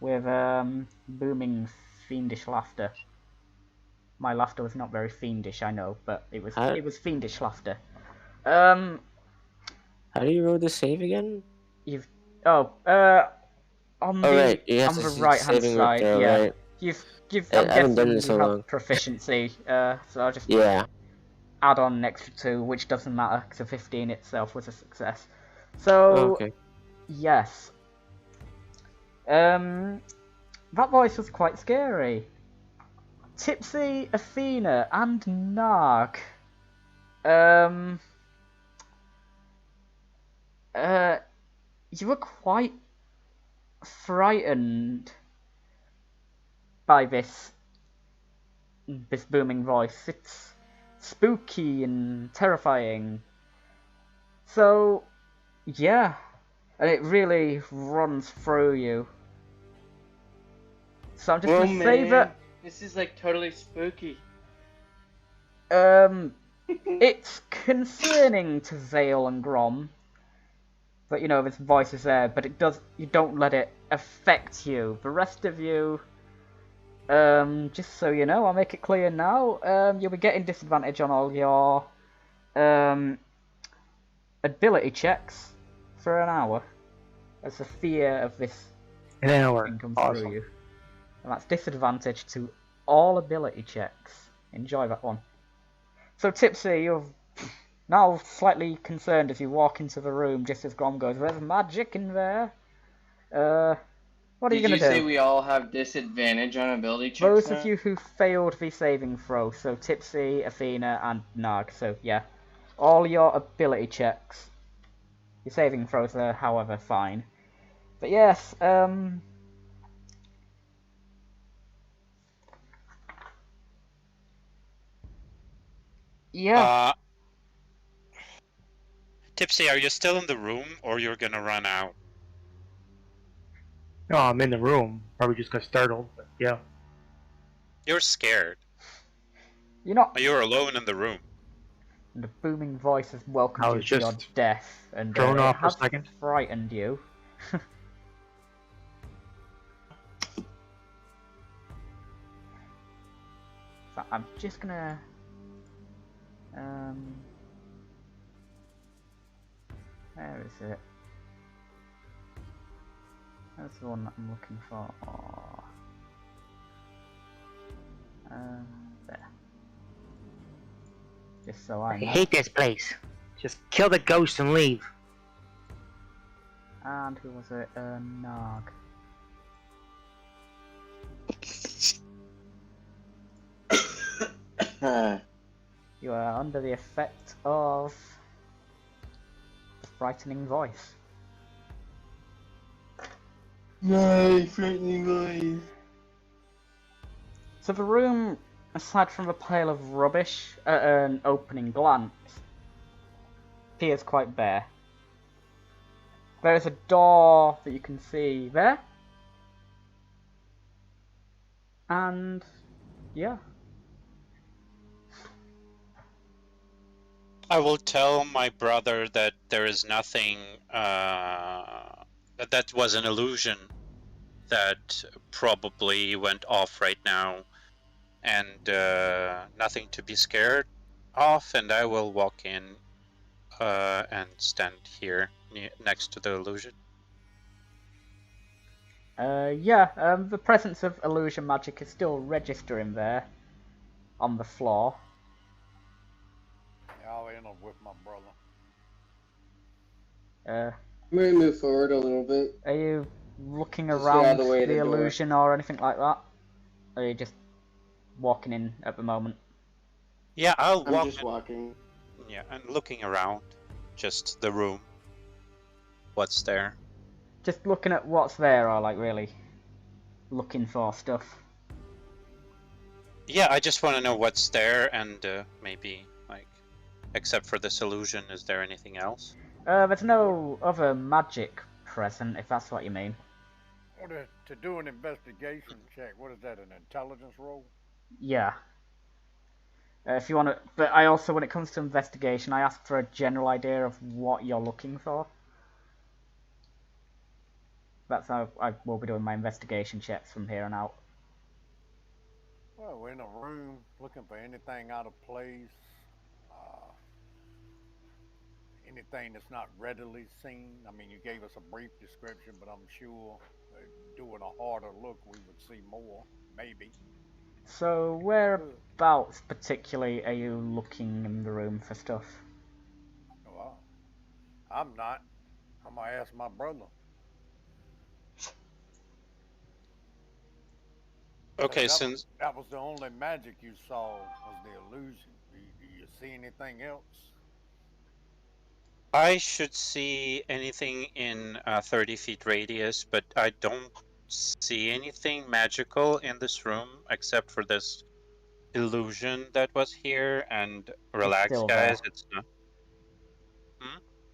with booming fiendish laughter. My laughter was not very fiendish, I know, but it was fiendish laughter. how do you roll the save again? On Oh, right. the Yes, right hand saving side, throw, yeah. right? I'm I haven't done guessing this you so have long. proficiency, so I'll just Yeah. add on an extra 2, which doesn't matter, because the 15 itself was a success. So, Okay. yes. That voice was quite scary. Tipsy, Athena, and Gnarg. You were quite frightened by this booming voice. It's spooky and terrifying. So, yeah, and it really runs through you. So I'm just gonna say that this is like totally spooky. it's concerning to Zale and Gromm that, you know, this voice is there, but you don't let it affect you. The rest of you, just so you know, I'll make it clear now, you'll be getting disadvantage on all your ability checks for an hour as the fear of this An hour. thing comes Awesome. through you. And that's disadvantage to all ability checks. Enjoy that one. So Tipsy, you're now slightly concerned as you walk into the room just as Gromm goes, "There's magic in there." What are you going to do? Did you say we all have disadvantage on ability checks? Those now? of you who failed the saving throw, so Tipsy, Athena, and Gnarg. So yeah, all your ability checks. Your saving throws are, however, fine. But yes, yeah. Tipsy, are you still in the room, or you're gonna run out? No, I'm in the room. Probably just got startled, but yeah. You're scared. You're not. You're alone in the room. And the booming voice has welcomed I you was to your just death, and thrown it off for a has second. frightened you. So I'm just gonna where is it? That's the one that I'm looking for. There. Just so I I know. hate this place. Just kill the ghost and leave. And who was it? Gnarg. You are under the effect of frightening voice. No, frightening voice. So the room, aside from a pile of rubbish at an opening glance, appears quite bare. There is a door that you can see there. And yeah. I will tell my brother that there is nothing, that was an illusion that probably went off right now, and nothing to be scared of, and I will walk in and stand here next to the illusion? Yeah, the presence of illusion magic is still registering there on the floor. Yeah, I'll end up with my brother. I'm gonna move forward a little bit. Are you looking Just get out around of the way of the the door. illusion or anything like that? Or are you just walking in at the moment? Yeah, I'll I'm walk. just walking. Yeah, and looking around, just the room. What's there? Just looking at what's there, or like really looking for stuff? Yeah, I just want to know what's there, and maybe like, except for this illusion, is there anything else? There's no other magic present, if that's what you mean. To do an investigation check, what is that, an intelligence roll? Yeah. If you want to, but I also, when it comes to investigation, I ask for a general idea of what you're looking for. That's how I will be doing my investigation checks from here on out. Well, we're in a room looking for anything out of place, anything that's not readily seen. I mean, you gave us a brief description, but I'm sure doing a harder look, we would see more, maybe. So, whereabouts particularly are you looking in the room for stuff? Well, I'm not. I'm gonna ask my brother. Okay, That since that was the only magic you saw was the illusion. Do you see anything else? I should see anything in 30 feet radius, but I don't see anything magical in this room except for this illusion that was here. And relax, still guys. there. It's not.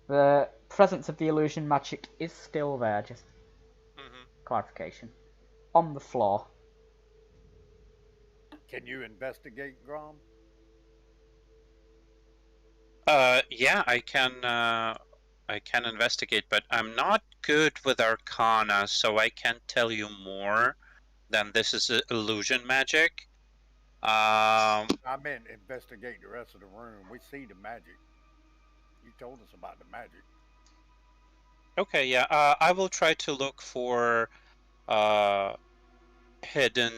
The presence of the illusion magic is still there, just clarification. On the floor. Can you investigate, Gromm? Yeah, I can investigate, but I'm not good with Arcana, so I can't tell you more than this is illusion magic. I meant investigate the rest of the room. We see the magic. You told us about the magic. Okay, yeah. I will try to look for hidden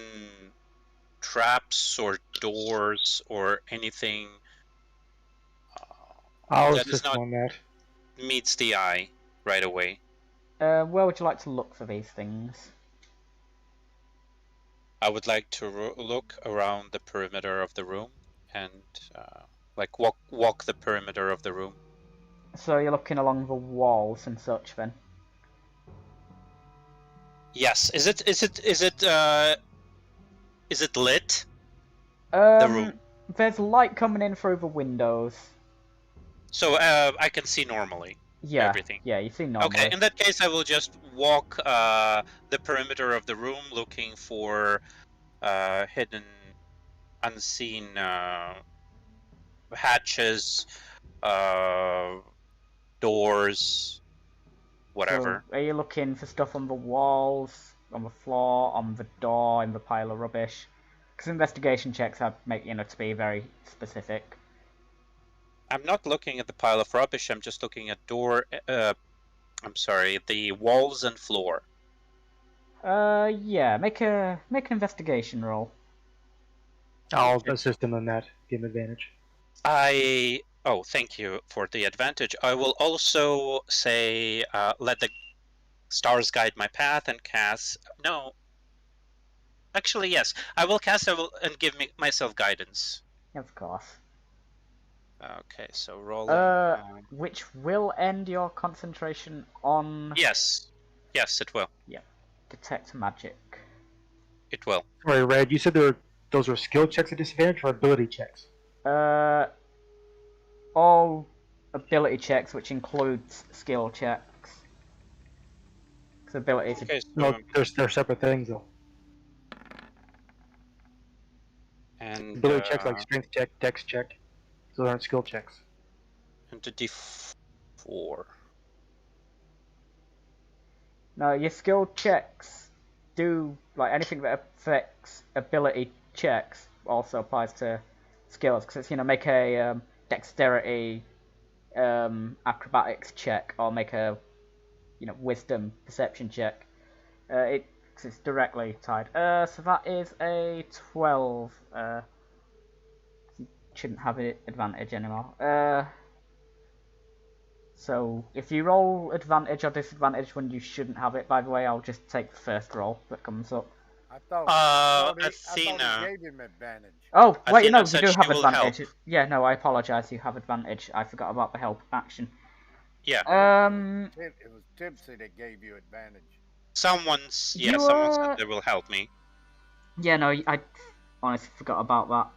traps or doors or anything I'll that is assist not on that. meets the eye right away. Where would you like to look for these things? I would like to look around the perimeter of the room and like walk the perimeter of the room. So you're looking along the walls and such, then? Yes. Is it lit? The room. There's light coming in through the windows. So I can see normally. Yeah. Everything. Yeah, you see normally. Okay. In that case, I will just walk the perimeter of the room, looking for hidden, unseen hatches, doors, whatever. So, are you looking for stuff on the walls, on the floor, on the door, in the pile of rubbish? Because investigation checks I'd make to be very specific. I'm not looking at the pile of rubbish. I'm just looking at I'm sorry, the walls and floor. Yeah. Make an investigation roll. I'll assist him on that. Give him advantage. Oh, thank you for the advantage. I will also say, let the stars guide my path and cast. No. Actually, yes. I will cast and give myself guidance. Of course. Okay, so rolling. Which will end your concentration on. Yes. Yes, it will. Yeah. Detect magic. It will. Sorry, Red, you said those were skill checks at disadvantage or ability checks? All ability checks, which includes skill checks. Because abilities Okay, so, No, they're separate things, though. and Ability checks like strength check, dex check. Those aren't skill checks. and the D4. No, your skill checks do, like, anything that affects ability checks also applies to skills. Because it's, make a dexterity acrobatics check or make a wisdom perception check. It's directly tied. So that is a 12. You shouldn't have an advantage anymore. So if you roll advantage or disadvantage when you shouldn't have it, by the way, I'll just take the first roll that comes up. I thought Athena. he gave him advantage. Oh, wait, Athena no, you said do she have will advantage. help. Yeah, no, I apologise, you have advantage. I forgot about the help action. Yeah. It was Tipsy that gave you advantage. Someone You, said they will help me. Yeah, no, I honestly forgot about that.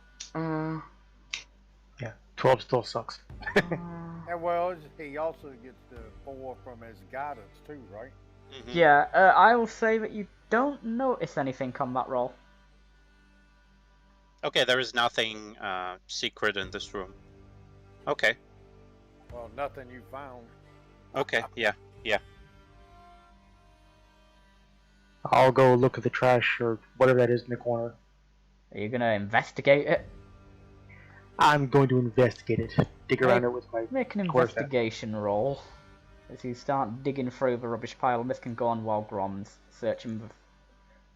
Yeah, 12 still sucks. And well, he also gets the 4 from his guidance too, right? Mm-hmm. Yeah, I will say that you don't notice anything on that roll. Okay, there is nothing secret in this room. Okay. Well, nothing you found. Okay, yeah. I'll go look at the trash or whatever that is in the corner. Are you gonna investigate it? I'm going to investigate it. Dig around it with my... Make an Of course, investigation roll. As you start digging through the rubbish pile, and this can go on while Gromm's searching the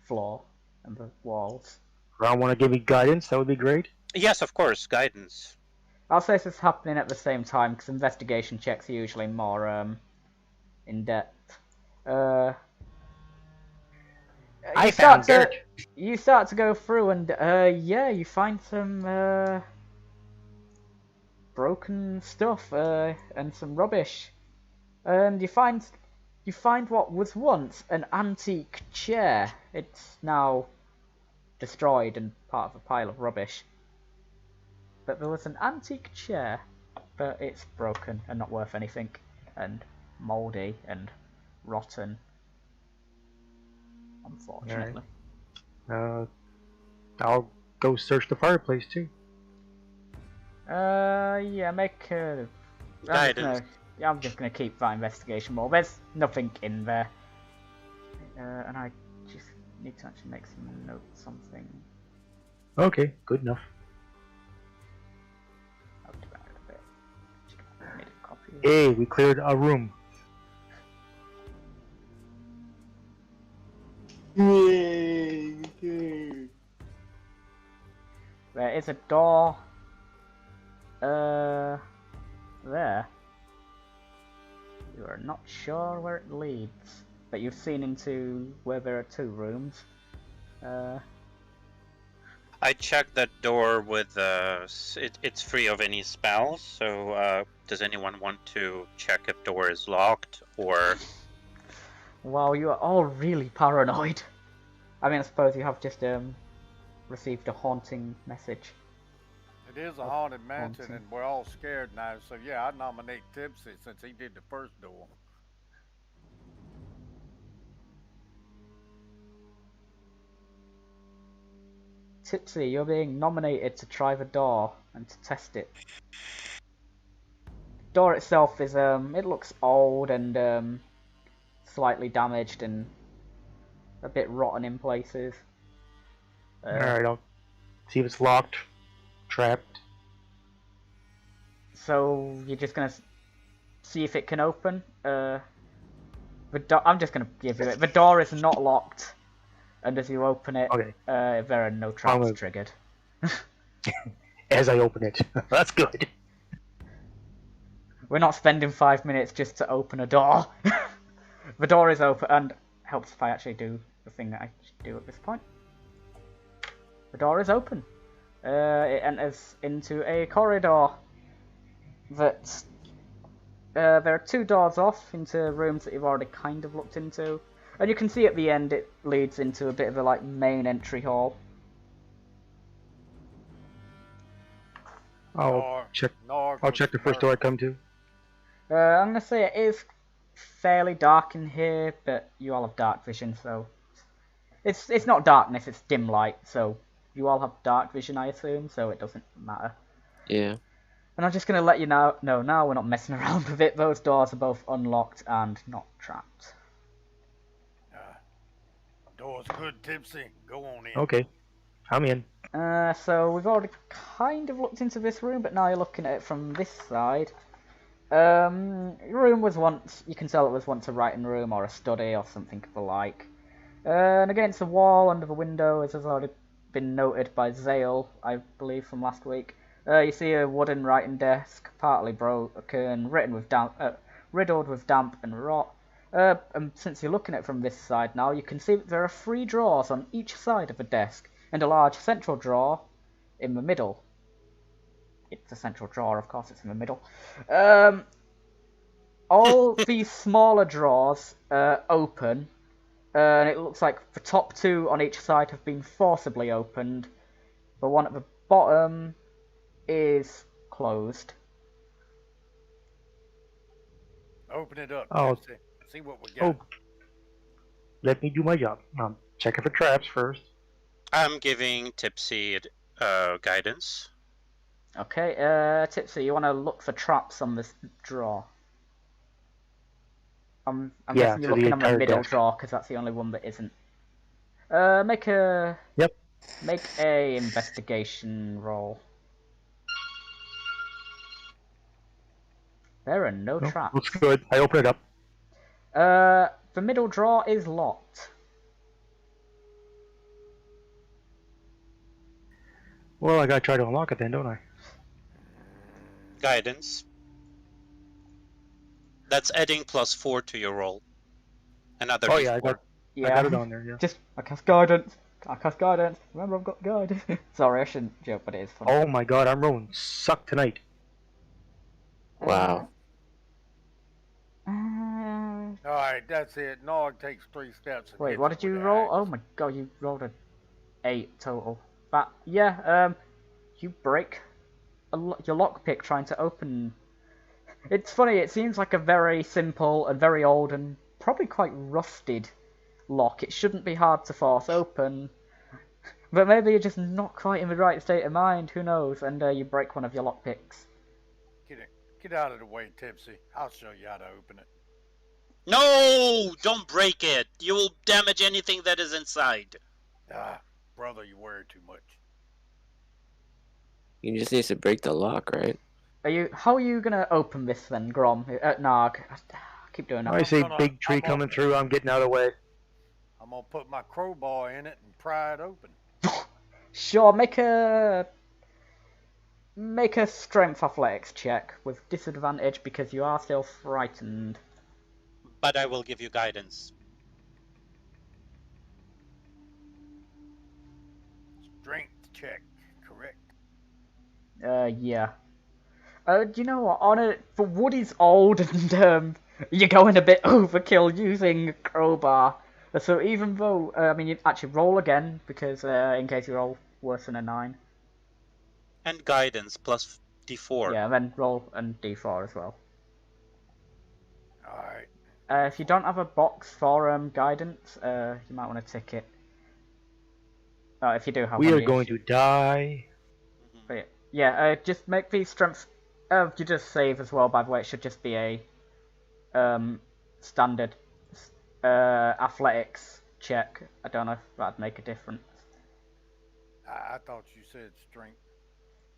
floor and the walls. Ron, want to give me guidance? That would be great. Yes, of course, guidance. I'll say this is happening at the same time, because investigation checks are usually more in depth. I found dirt. You start to go through, and yeah, you find some broken stuff and some rubbish, and you find what was once an antique chair. It's now destroyed and part of a pile of rubbish. But there was an antique chair, but it's broken and not worth anything, and mouldy and rotten, unfortunately. I'll go search the fireplace too. Yeah, make Guidance. I'm just gonna keep that investigation roll. There's nothing in there. And I just need to actually make some notes, something. Okay, good enough. I'll do that a bit. Just made a copy. Hey, we cleared a room. There is a door. There. You are not sure where it leads, but you've seen into where there are 2 rooms. I checked that door with it's free of any spells, so does anyone want to check if door is locked or... Wow, you are all really paranoid. I mean, I suppose you have just received a haunting message. It is a haunted mansion, Haunting. and we're all scared now. So yeah, I nominate Tipsy since he did the first door. Tipsy, you're being nominated to try the door and to test it. The door itself is it looks old and slightly damaged and a bit rotten in places. Alright, I'll see if it's locked, trapped. So you're just gonna see if it can open. I'm just gonna give you it. The door is not locked, and as you open it, Okay. there are no traps gonna- triggered. As I open it. That's good. We're not spending 5 minutes just to open a door. The door is open, and helps if I actually do the thing that I should do at this point. The door is open. It enters into a corridor that there are 2 doors off into rooms that you've already kind of looked into, and you can see at the end it leads into a bit of a main entry hall. I'll check Gnarg the first door I come to. I'm gonna say it is fairly dark in here, but you all have dark vision, so it's not darkness, it's dim light, so you all have dark vision, I assume, so it doesn't matter. Yeah. And I'm just gonna let you know, no, now we're not messing around with it. Those doors are both unlocked and not trapped. Door's good, Tipsy. Go on in. Okay, I'm in. So we've already kind of looked into this room, but now you're looking at it from this side. Room was once, you can tell it was once a writing room or a study or something of the like. And against the wall under the window, as has already been noted by Zale, I believe from last week, you see a wooden writing desk, partly broken, riddled with damp and rot. And since you're looking at it from this side now, you can see that there are 3 drawers on each side of the desk, and a large central drawer in the middle. It's a central drawer, of course, it's in the middle. All these smaller drawers open, and it looks like the top 2 on each side have been forcibly opened. The one at the bottom is closed. Open it up. Oh. Tipsy. See what we got. Oh, let me do my job. I'm checking for traps first. I'm giving Tipsy guidance. Okay, Tipsy, you want to look for traps on this drawer? I'm Yeah, guessing you're to the looking on the entire middle desk. drawer, because that's the only one that isn't. Make a investigation roll. There are no No, traps. looks good. I open it up. The middle drawer is locked. Well, I gotta try to unlock it then, don't I? Guidance. That's adding +4 to your roll. Another Oh D4. yeah, I got it on there. Yeah. Just, I cast guidance. Remember, I've got guidance. Sorry, I shouldn't joke, but it is funny. Oh my god, I'm rolling suck tonight. Wow. Alright, that's it. Gnarg takes 3 steps. and Wait, hits what it did you with the roll? axe. Oh my god, you rolled a 8 total. But yeah, you break your lockpick trying to open. It's funny. It seems like a very simple and very old and probably quite rusted lock. It shouldn't be hard to force open, but maybe you're just not quite in the right state of mind. Who knows? And you break one of your lockpicks. Get out of the way, Tipsy. I'll show you how to open it. No! Don't break it! You will damage anything that is inside. Ah, brother, you worry too much. You just need to break the lock, right? How are you gonna open this then, Gromm? Gnarg. I keep doing that. I say gonna- big tree I'm coming gonna- through. I'm getting out of the way. I'm gonna put my crowbar in it and pry it open. Sure, make a strength athletics check with disadvantage because you are still frightened. But I will give you guidance. Strength check, correct. Yeah. Do you know what? For wood is old and you're going a bit overkill using a crowbar. So even though, I mean, you actually roll again because in case you roll worse than a 9. And guidance plus D4. Yeah, and then roll and D4 as well. Alright. If you don't have a box for guidance, you might want to tick it. If you do have We one, are you going to die. But yeah, just make these strengths. You just save as well. By the way, it should just be a standard athletics check. I don't know if that'd make a difference. I thought you said strength.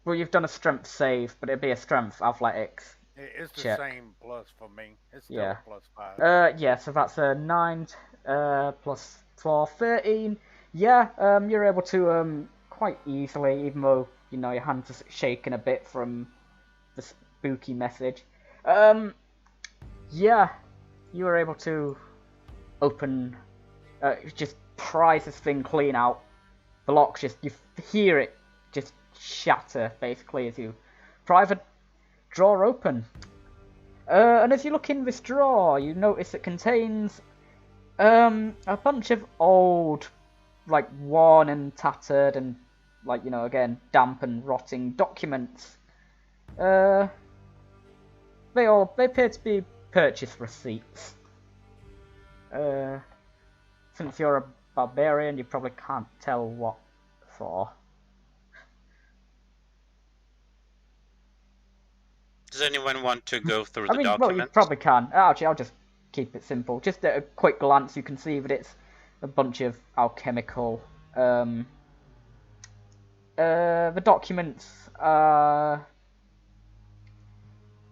Well, you've done a strength save, but it'd be a strength athletics. It's the Check. same plus for me. It's still Yeah. a +5. Yeah, so that's a 9 plus 4, 13. Yeah, you're able to quite easily, even though you know your hands are shaking a bit from the spooky message. Yeah, you were able to open, just prise this thing clean out. The lock you hear it just shatter basically as you pry the drawer open. And as you look in this drawer, you notice it contains a bunch of old, like worn and tattered and like, you know, again, damp and rotting documents. They appear to be purchase receipts. Since you're a barbarian, you probably can't tell what for. Does anyone want to go through the Well, you documents? probably can. Actually, I'll just keep it simple. Just at a quick glance, you can see that it's a bunch of alchemical. The documents are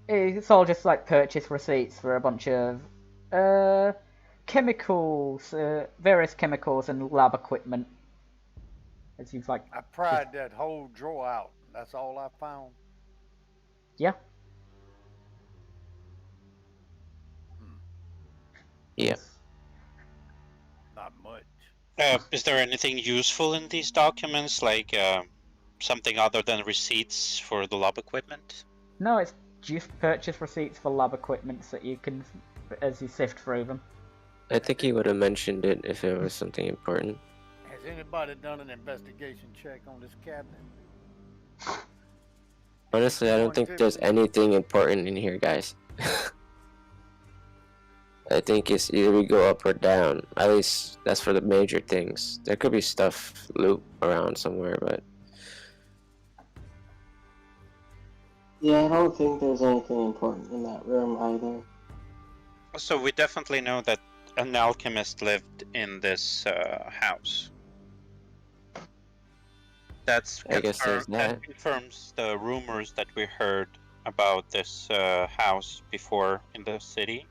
It's all just like purchase receipts for a bunch of chemicals, various chemicals and lab equipment. As you've like, I pried that whole drawer out. That's all I found. yeah. Yeah. Not much. Is there anything useful in these documents, like something other than receipts for the lab equipment? No, it's just purchase receipts for lab equipment that you can, as you sift through them. I think he would have mentioned it if it was something important. Has anybody done an investigation check on this cabinet? Honestly, I don't think there's anything important in here, guys. I think it's either we go up or down. At least that's for the major things. There could be stuff loot around somewhere, but Yeah, I don't think there's anything important in that room either. So we definitely know that an alchemist lived in this house. I guess there's that confirms the rumors that we heard about this house before in the city.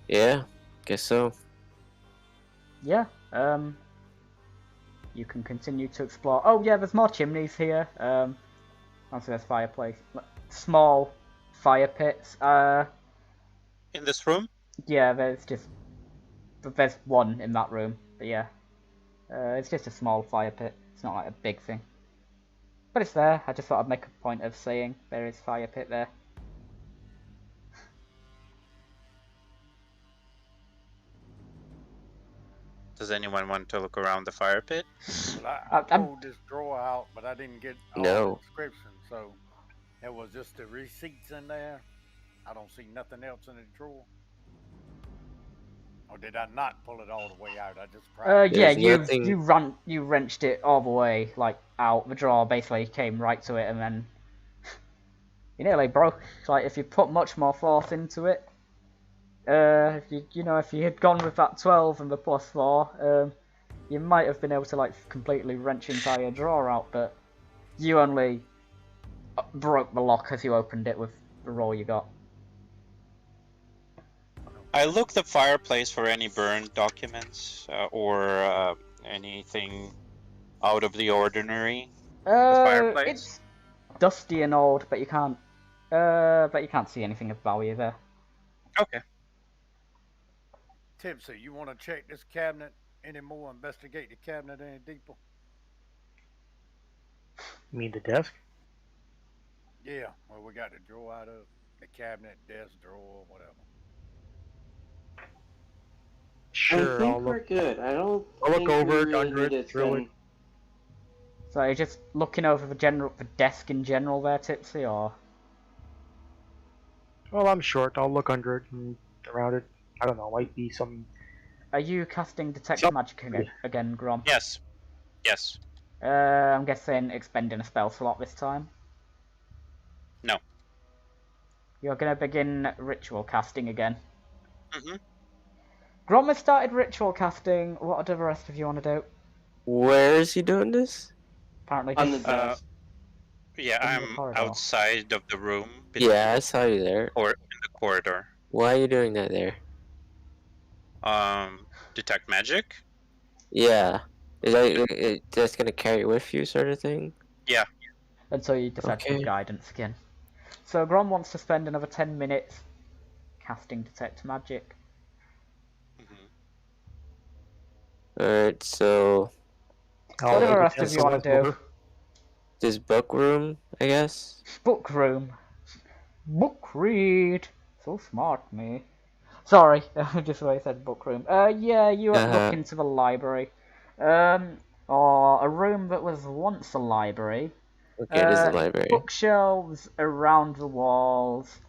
yeah, guess so. Yeah. You can continue to explore. Oh yeah, there's more chimneys here. Also there's fireplace, small fire pits. In this room? Yeah, there's one in that room. But yeah, it's just a small fire pit. It's not like a big thing. But it's there. I just thought I'd make a point of saying there is fire pit there. Does anyone want to look around the fire pit? Well, I pulled this drawer out, but I didn't get all the description, so it was just the receipts in there. I don't see nothing else in the drawer. Or did I not pull it all the way out? I just pried Yeah, There's you wrenched it all the way like out. The drawer basically came right to it, and then you nearly broke. Like if you put much more force into it, if you had gone with that 12 and the +4, you might have been able to like completely wrench entire drawer out, but you only broke the lock as you opened it with the roll you got. I looked the fireplace for any burned documents or anything out of the ordinary. The fireplace. It's dusty and old, but you can't see anything of value there. Okay. Tipsy, you want to check this cabinet any more? Investigate the cabinet any deeper? You mean the desk? Yeah, well, we got the drawer out of the cabinet, desk, drawer, whatever. Sure, I think I'll we're look. good. I don't. I'll look think over we it, really under it, need to through it. spend- So you're just looking over the desk in general there, Tipsy, or? Well, I'm short. I'll look under it and around it. I don't know. Might be some. Are you casting Detect Yep. Magic again, Gromm? Yes. Yes. I'm guessing expending a spell slot this time. No. You're gonna begin ritual casting again. Mhm. Gromm has started ritual casting. What do the rest of you want to do? Where is he doing this? Apparently, On the just desk. Yeah, In the I'm corridor. outside of the room. Yeah, I saw you there. Or in the corridor. Why are you doing that there? Detect magic? Yeah. Is that that's gonna carry with you, sort of thing? Yeah. until you decide to Okay. do guidance again. So Gromm wants to spend another 10 minutes casting Detect Magic. Alright, so What do the rest of you want to do? this book room, I guess? Book room. Book read. So smart, me. Sorry, just the way I said book room. Yeah, you have to look into the library. Or a room that was once a library. Okay, it is the library. Bookshelves around the walls.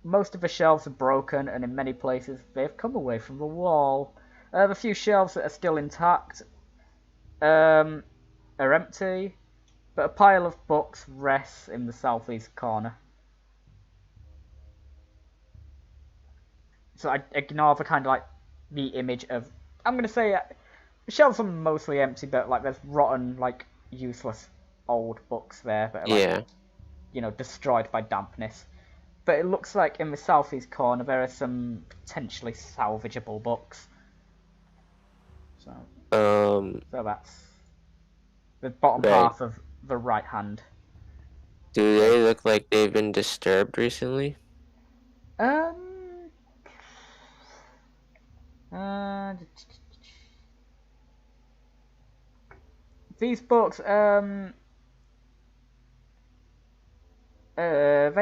Most of the shelves are broken, and in many places they've come away from the wall. The few shelves that are still intact are empty, but a pile of books rests in the southeast corner. So I ignore the kind of like the image of. I'm gonna say the shelves are mostly empty, but like there's rotten, like useless old books there that are like, Yeah. you know, destroyed by dampness. But it looks like in the southeast corner there are some potentially salvageable books. So that's the bottom Right. half of the right hand. Do they look like they've been disturbed recently? These books, they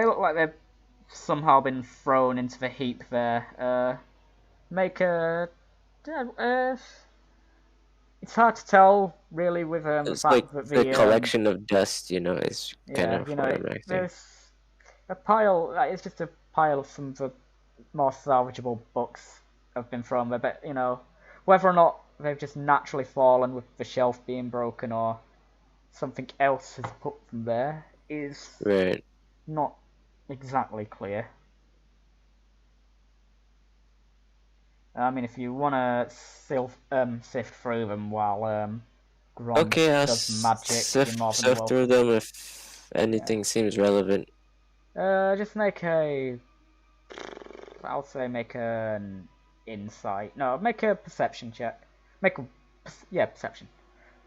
look like they've somehow been thrown into the heap there. Make a, it's hard to tell really with the It's fact like that the collection of dust, you know, is kind of you know, what I'm acting. there's a pile. It's just a pile of some of the more salvageable books have been thrown there, but you know, whether or not they've just naturally fallen with the shelf being broken or something else has put them there is Right. not exactly clear. I mean, if you want to sift through them while Gromm Okay, I'll does magic, you're more than sift welcome. through them if anything seems relevant. Just make I'll say make an insight. No, make a perception check. Perception.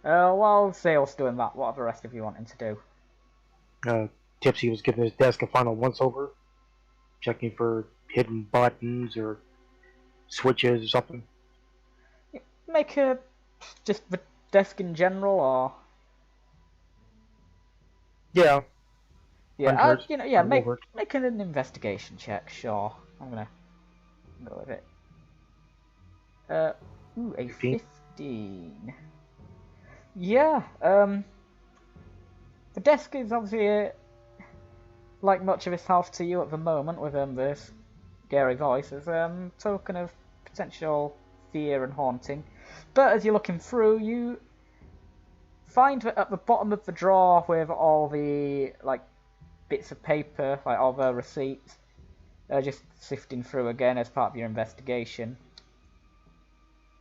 While Zale's doing that, what are the rest of you wanting to do? Tipsy was giving his desk a final once-over, checking for hidden buttons or switches or something. Make just the desk in general, or Yeah. make an investigation check. Sure, I'm gonna go with it. A 15. Yeah. The desk is obviously like much of his house to you at the moment, with this scary voice as token of potential fear and haunting. But as you're looking through, you find that at the bottom of the drawer with all the like bits of paper, like all the receipts, just sifting through again as part of your investigation.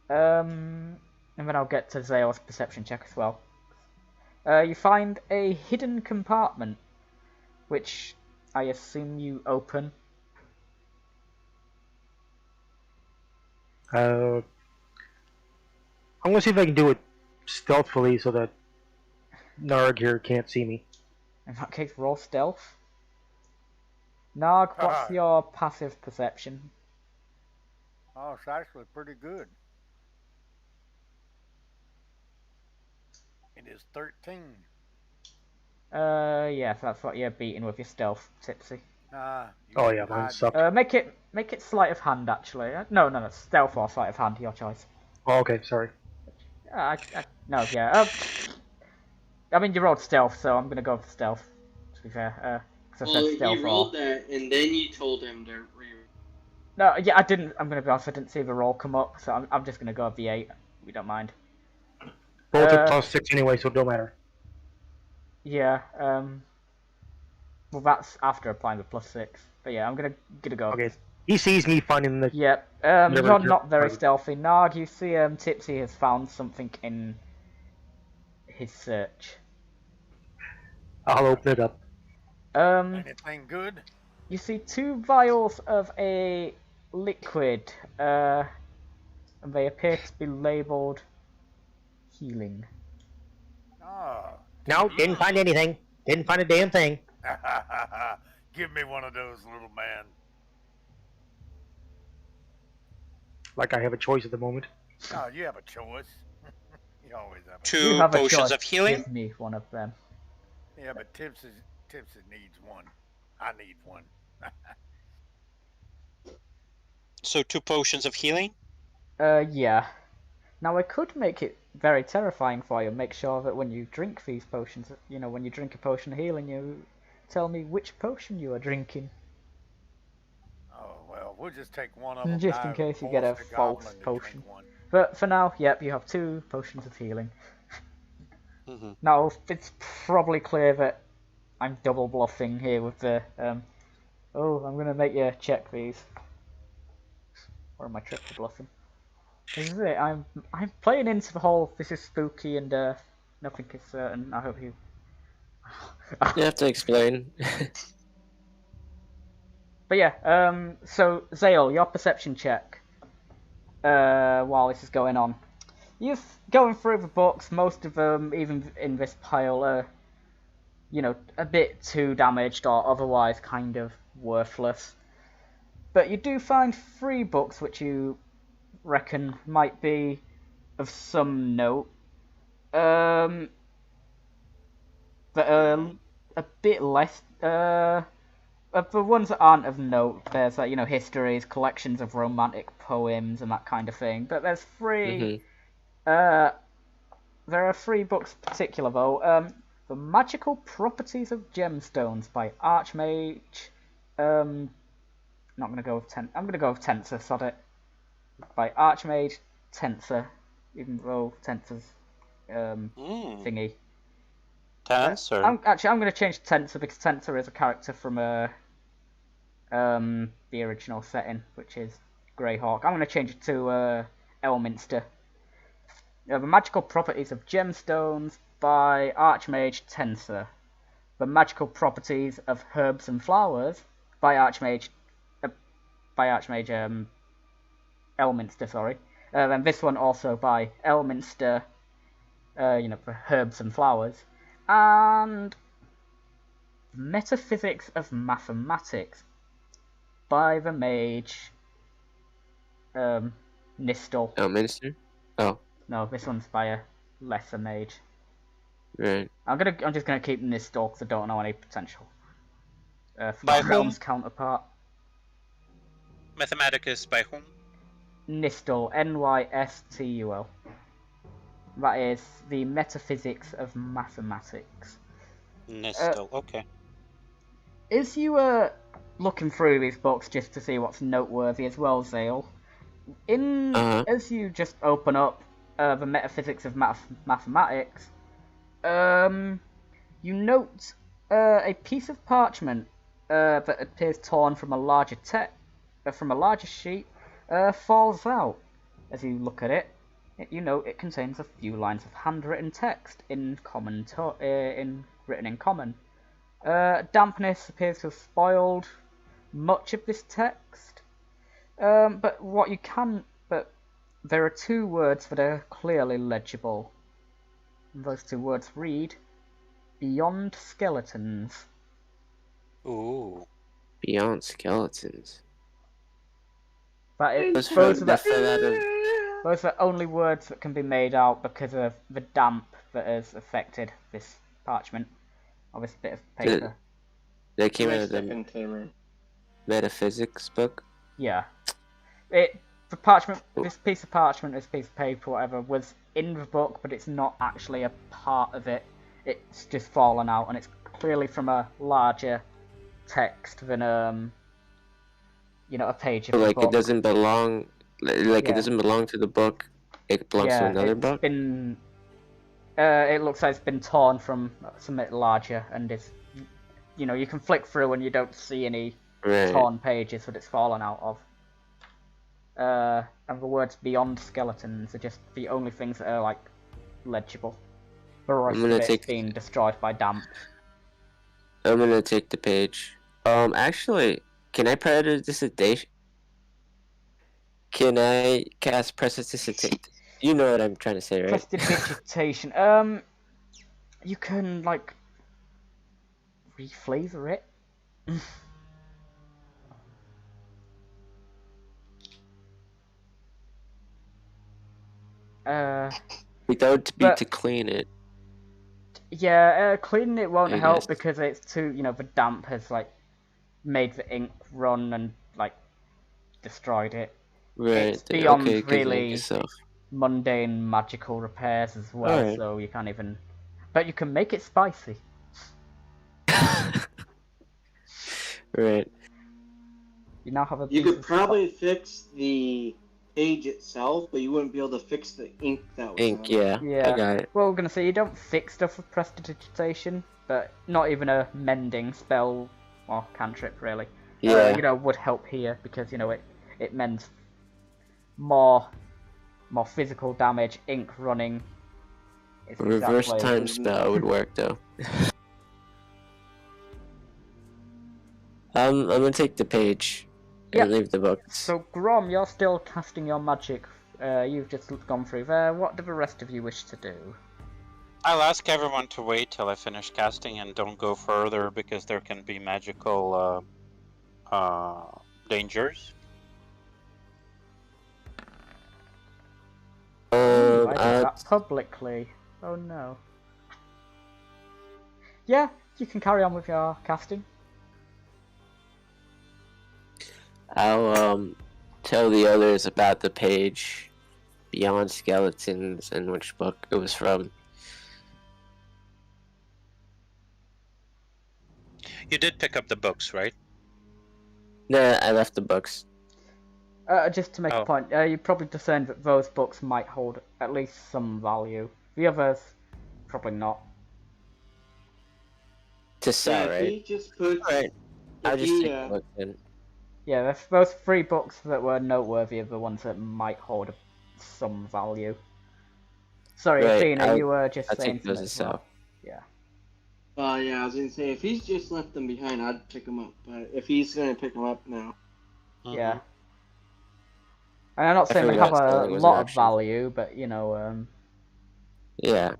And then I'll get to Zale's perception check as well. You find a hidden compartment, which I assume you open. I'm gonna see if I can do it stealthily so that Gnarg here can't see me. In that case, roll stealth. Gnarg, what's your passive perception? Oh, it's actually pretty good. It is 13. Yes, that's what you're beating with your stealth, Tipsy. Oh yeah, mine sucked. Make it sleight of hand actually. No, stealth or sleight of hand, your choice. Oh, okay, sorry. No, yeah. I mean, you rolled stealth, so I'm gonna go for stealth. To be fair, because I said stealth. You rolled that, and then you told him to No, yeah, I didn't. I'm gonna be honest. I didn't see the roll come up, so I'm just gonna go with the 8. We don't mind. Both are +6 anyway, so it don't matter. Yeah. Well, that's after applying the +6. But yeah, I'm gonna go. Okay. He sees me finding the. Yep. You're not very stealthy. Gnarg, you see, Tipsy has found something in his search. I'll open it up. Anything good? You see 2 vials of a liquid, and they appear to be labelled healing. Oh. No, didn't find anything. Didn't find a damn thing. Give me one of those, little man. Like I have a choice at the moment. Oh, you have a choice. You always have a choice. 2 potions of healing. Give me one of them. Yeah, but Tipsy needs one. I need one. So 2 potions of healing? Yeah. Now I could make it very terrifying for you. Make sure that when you drink these potions, you know, when you drink a potion of healing, you tell me which potion you are drinking. Oh, well, we'll just take one of them. Just in case you get a false potion. But for now, yep, you have 2 potions of healing. Now, it's probably clear that I'm double bluffing here with the, oh, I'm gonna make you check these. Or am I triple bluffing? This is it, I'm playing into the whole, this is spooky and, nothing is certain. I hope you You have to explain. But yeah, so Zale, your perception check. While this is going on, you're going through the books. Most of them, even in this pile, are, a bit too damaged or otherwise kind of worthless. But you do find 3 books which you reckon might be of some note. That are a bit less. Of the ones that aren't of note, there's histories, collections of romantic poems, and that kind of thing. But there's 3. There are 3 books in particular though. The Magical Properties of Gemstones by Archmage. Not gonna go with I'm gonna go with Tensor. Sod it. By Archmage Tensor, even though Tensor's thingy. Tensor. I'm going to change to Tensor because Tensor is a character from the original setting, which is Greyhawk. I'm going to change it to Elminster. The Magical Properties of Gemstones by Archmage Tensor. The Magical Properties of Herbs and Flowers by Archmage Elminster. Sorry. And this one also by Elminster. For herbs and flowers. And Metaphysics of Mathematics by the mage Nistel. Elminster? Oh. No, this one's by a lesser mage. Right. I'm just gonna keep Nistel because I don't know any potential. By my realm's counterpart. Mathematicus by whom? Nistel, Nystul. That is the Metaphysics of Mathematics. Nistel, okay. As you were looking through these books just to see what's noteworthy as well, Zale, as you just open up the Metaphysics of Mathematics, you note a piece of parchment that appears torn from a larger sheet falls out. As you look at it, you note it contains a few lines of handwritten text written in common. Dampness appears to have spoiled much of this text, but there are 2 words that are clearly legible. Those 2 words read, "Beyond Skeletons." Ooh. Beyond Skeletons. Those are only words that can be made out because of the damp that has affected this parchment, or this bit of paper. They came out of the Metaphysics book? Yeah. The parchment, this piece of parchment, this piece of paper, whatever, was in the book, but it's not actually a part of it. It's just fallen out, and it's clearly from a larger text than a page of the book. It doesn't belong. It doesn't belong to the book. It belongs to another book. It looks like it's been torn from something larger, and it's, you can flick through and you don't see any torn pages that it's fallen out of. And the words "beyond skeletons" are just the only things that are legible. The rest of it's been destroyed by damp. I'm gonna take the page. Actually, can I prestidigitation? Can I cast prestidigitation? You know what I'm trying to say, right? Prestidigitation. You can reflavor it. Without to clean it. Yeah, cleaning it won't help because it's too, the damp has made the ink run and destroyed it. Right. It's beyond really mundane magical repairs as well, so you can't even. But you can make it spicy. Right. You now have a. You could probably fix the page itself, but you wouldn't be able to fix the ink that was on it. Yeah, I got it. Well, we're gonna say you don't fix stuff with prestidigitation, but not even a mending spell or cantrip really. Yeah. Would help here because it mends more physical damage, ink running. Reverse time spell would work though. I'm gonna take the page and Yep. leave the books. So, Gromm, you're still casting your magic. You've just gone through there. What do the rest of you wish to do? I'll ask everyone to wait till I finish casting and don't go further because there can be magical dangers. I did that publicly. Oh no. Yeah, you can carry on with your casting. I'll tell the others about the page Beyond Skeletons and which book it was from. You did pick up the books, right? Nah, I left the books. Just to make a point, you probably discerned that those books might hold at least some value. The others, probably not. To sell, Yeah, right? he just puts. Alright, I'll just take the book then. Yeah, there's those 3 books that were noteworthy are the ones that might hold some value. Sorry, Right, Athena, you were just I'll saying take those something as as well. well. Yeah. Yeah, I was gonna say if he's just left them behind, I'd pick them up. But if he's gonna pick them up now, Yeah. And I'm not saying they have a lot of value, but you know, yeah,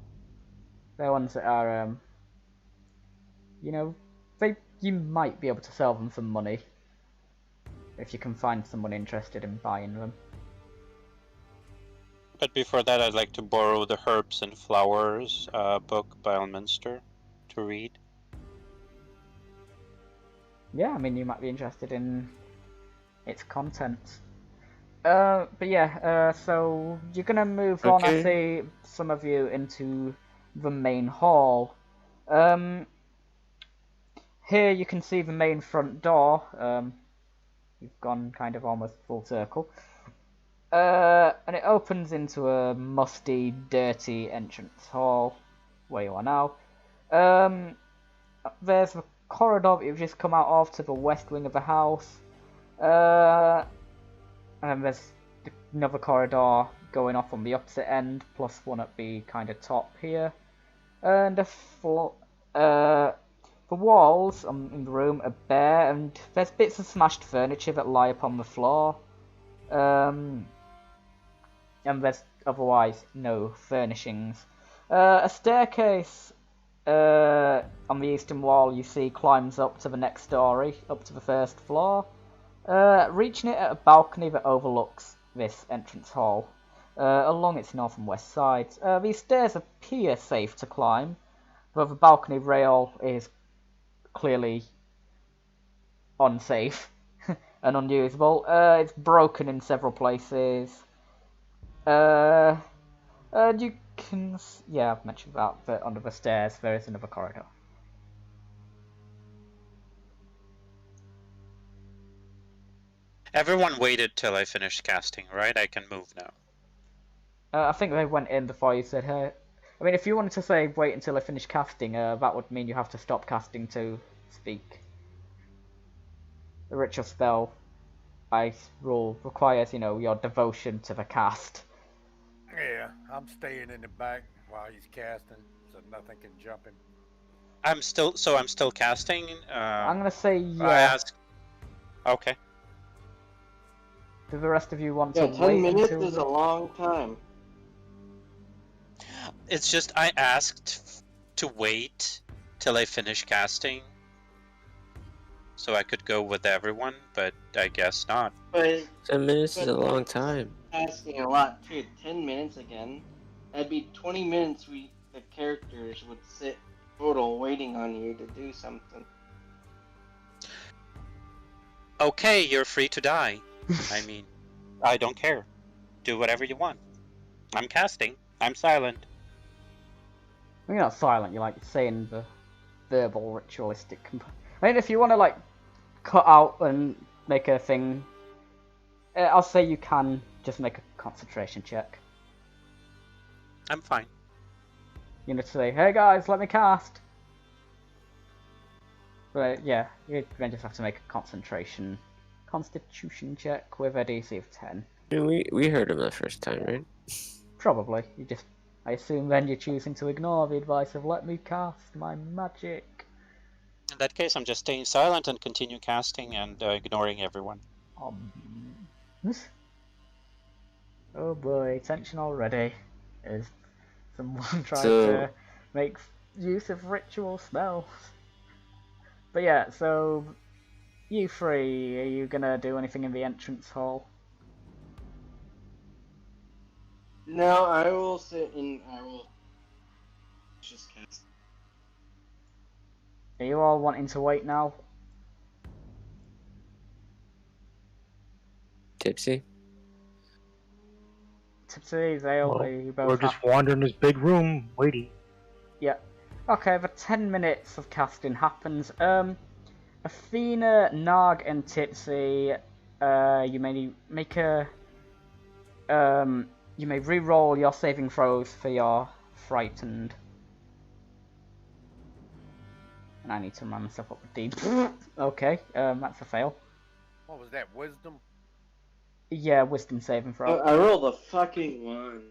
they're ones that are, you know, you might be able to sell them for money if you can find someone interested in buying them. But before that, I'd like to borrow the Herbs and Flowers book by Elminster to read. Yeah, I mean, you might be interested in its contents. But yeah, so you're gonna move on, I see, some of you into the main hall. Here you can see the main front door. You've gone kind of almost full circle. And it opens into a musty, dirty entrance hall, where you are now. There's the corridor that you've just come out of to the west wing of the house. And there's another corridor going off on the opposite end, plus one at the kind of top here. And the walls in the room are bare, and there's bits of smashed furniture that lie upon the floor. And there's otherwise no furnishings. A staircase on the eastern wall you see climbs up to the next story, up to the first floor, reaching it at a balcony that overlooks this entrance hall along its north and west sides. These stairs appear safe to climb, but the balcony rail is clearly unsafe and unusable. It's broken in several places. You can... Yeah, I've mentioned that, but under the stairs there is another corridor. Everyone waited till I finished casting, right? I can move now. I think they went in before you said, hey... I mean, if you wanted to say, wait until I finish casting, that would mean you have to stop casting to speak. The ritual spell, by rule, requires, you know, your devotion to the cast. Yeah, I'm staying in the back while he's casting, so nothing can jump him. I'm still casting. I'm gonna say yeah. I asked. Okay. Do the rest of you want to wait 10 minutes until... is a long time. It's just I asked to wait till I finish casting, so I could go with everyone, but I guess not. But 10 minutes is a long time. Asking a lot too. 10 minutes again. That'd be 20 minutes. The characters would sit total waiting on you to do something. Okay, you're free to die. I mean, I don't care. Do whatever you want. I'm casting. I'm silent. You're not silent, you're like saying the verbal ritualistic I mean, if you want to like cut out and make a thing, I'll say you can just make a concentration check. I'm fine. You know, to say, hey guys, let me cast. But yeah, you then just have to make a constitution check with a DC of 10. We heard him the first time, right? Probably. I assume then you're choosing to ignore the advice of let me cast my magic. that case, I'm just staying silent and continue casting and ignoring everyone. Oh boy, tension already. Is someone trying So- to make use of ritual spells? But yeah, so you three, are you gonna do anything in the entrance hall? No, I will sit and I will just cast. Are you all wanting to wait now? Tipsy? Tipsy, Zale, Well, are you both we're just wandering this big room, waiting. Yeah. Okay, the 10 minutes of casting happens. Athena, Gnarg, and Tipsy, you may make a... you may re-roll your saving throws for your frightened. And I need to run myself up with D. Okay, that's a fail. What was that? Wisdom? Yeah, wisdom saving throw. I rolled a fucking 1.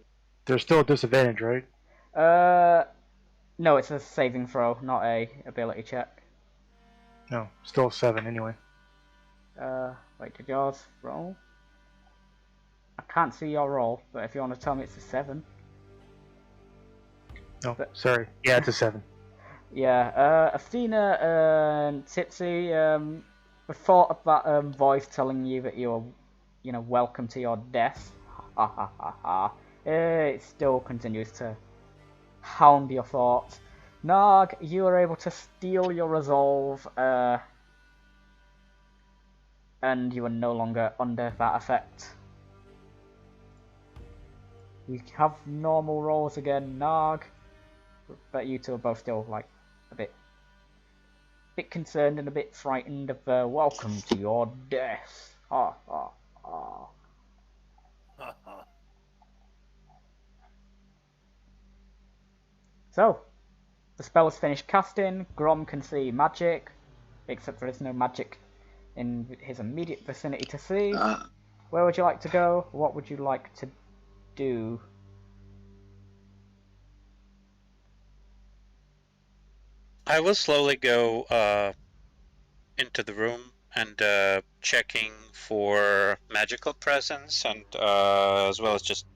There's still a disadvantage, right? No, it's a saving throw, not a ability check. No, still 7 anyway. Wait, did yours roll? I can't see your roll, but if you want to tell me it's a 7. No, But- sorry. Yeah, it's a 7. Yeah, Athena and Tipsy, the thought of that voice telling you that you're, welcome to your death, ha ha ha ha, it still continues to hound your thoughts. Gnarg, you are able to steal your resolve, and you are no longer under that effect. You have normal rolls again, Gnarg, but you two are both still, a bit concerned and a bit frightened of welcome to your death. Ha ha ha. So, the spell is finished casting. Gromm can see magic, except there is no magic in his immediate vicinity to see. Where would you like to go? What would you like to do? I will slowly go into the room and checking for magical presence and as well as just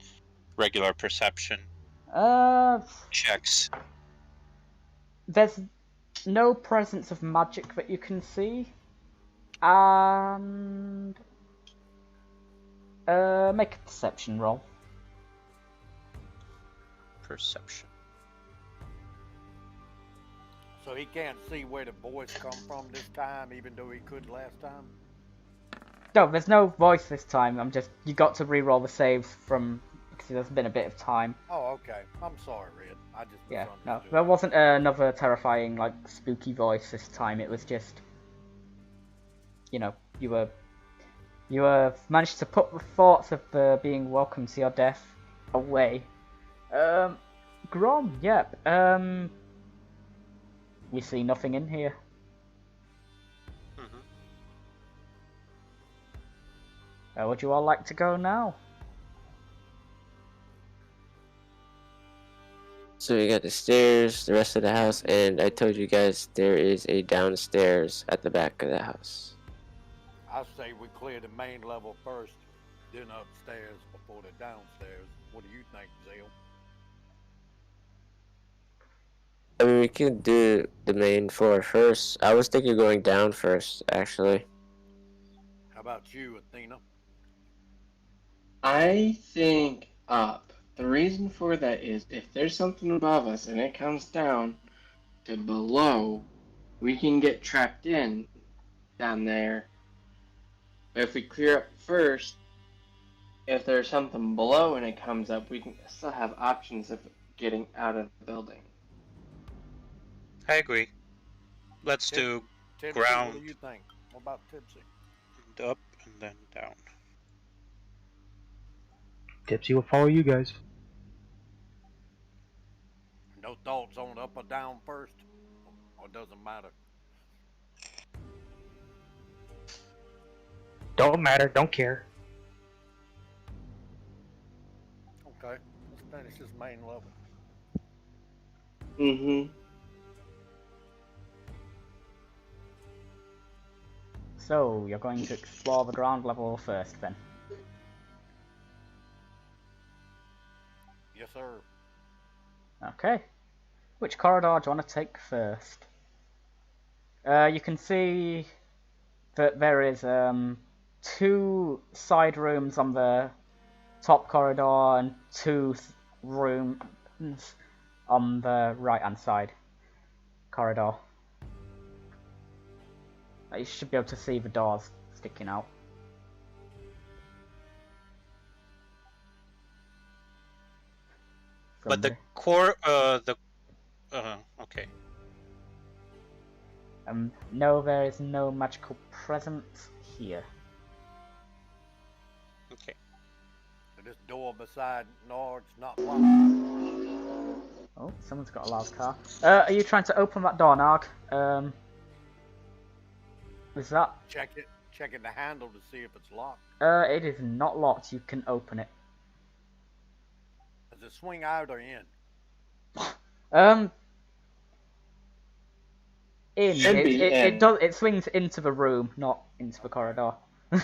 regular perception checks. There's no presence of magic that you can see. And make a perception roll. Perception. So he can't see where the voice come from this time, even though he could last time? No, there's no voice this time. You got to re-roll the saves because there's been a bit of time. Oh, okay. I'm sorry, Red. I just Yeah, no, misunderstood. there wasn't another terrifying, spooky voice this time. It was just, you were managed to put the thoughts of being welcome to your death away. Gromm, yep. We see nothing in here. Mm-hmm. Where would you all like to go now? So we got the stairs, the rest of the house, and I told you guys there is a downstairs at the back of the house. I say we clear the main level first, then upstairs before the downstairs. What do you think, Zale? I mean, we could do the main floor first. I was thinking going down first, actually. How about you, Athena? I think up. The reason for that is if there's something above us and it comes down to below, we can get trapped in down there. But if we clear up first, if there's something below and it comes up, we can still have options of getting out of the building. I agree. Let's do Tipsy, ground. what do you think? What about Tipsy? Up and then down. Tipsy will follow you guys. No thoughts on up or down first? Or it doesn't matter? Don't matter, don't care. Okay, let's finish this main level. Mm-hmm. So, you're going to explore the ground level first, then? Yes, sir. Okay. Which corridor do you want to take first? You can see that there is 2 side rooms on the top corridor and 2 rooms on the right-hand side corridor. You should be able to see the doors sticking out. But the core, okay. No, there is no magical presence here. Okay. So this door beside Gnarg's not locked. Oh, someone's got a loud car. Are you trying to open that door, Gnarg? Is that? Checking the handle to see if it's locked. It is not locked. You can open it. Does it swing out or in? It does. It swings into the room, not into the corridor. Yeah,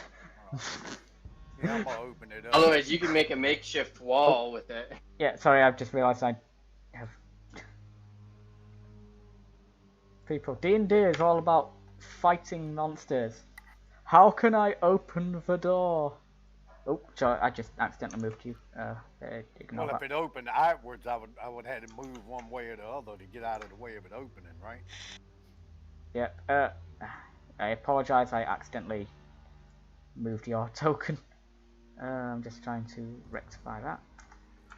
I'm gonna open it up. Otherwise, you can make a makeshift wall with it. Yeah, sorry, I've just realised I have... People, D&D is all about fighting monsters. How can I open the door? Oh, sorry, I just accidentally moved you. Ignore Well, that. if it opened outwards, I would have to move one way or the other to get out of the way of it opening, right? Yeah, I apologise, I accidentally moved your token. I'm just trying to rectify that.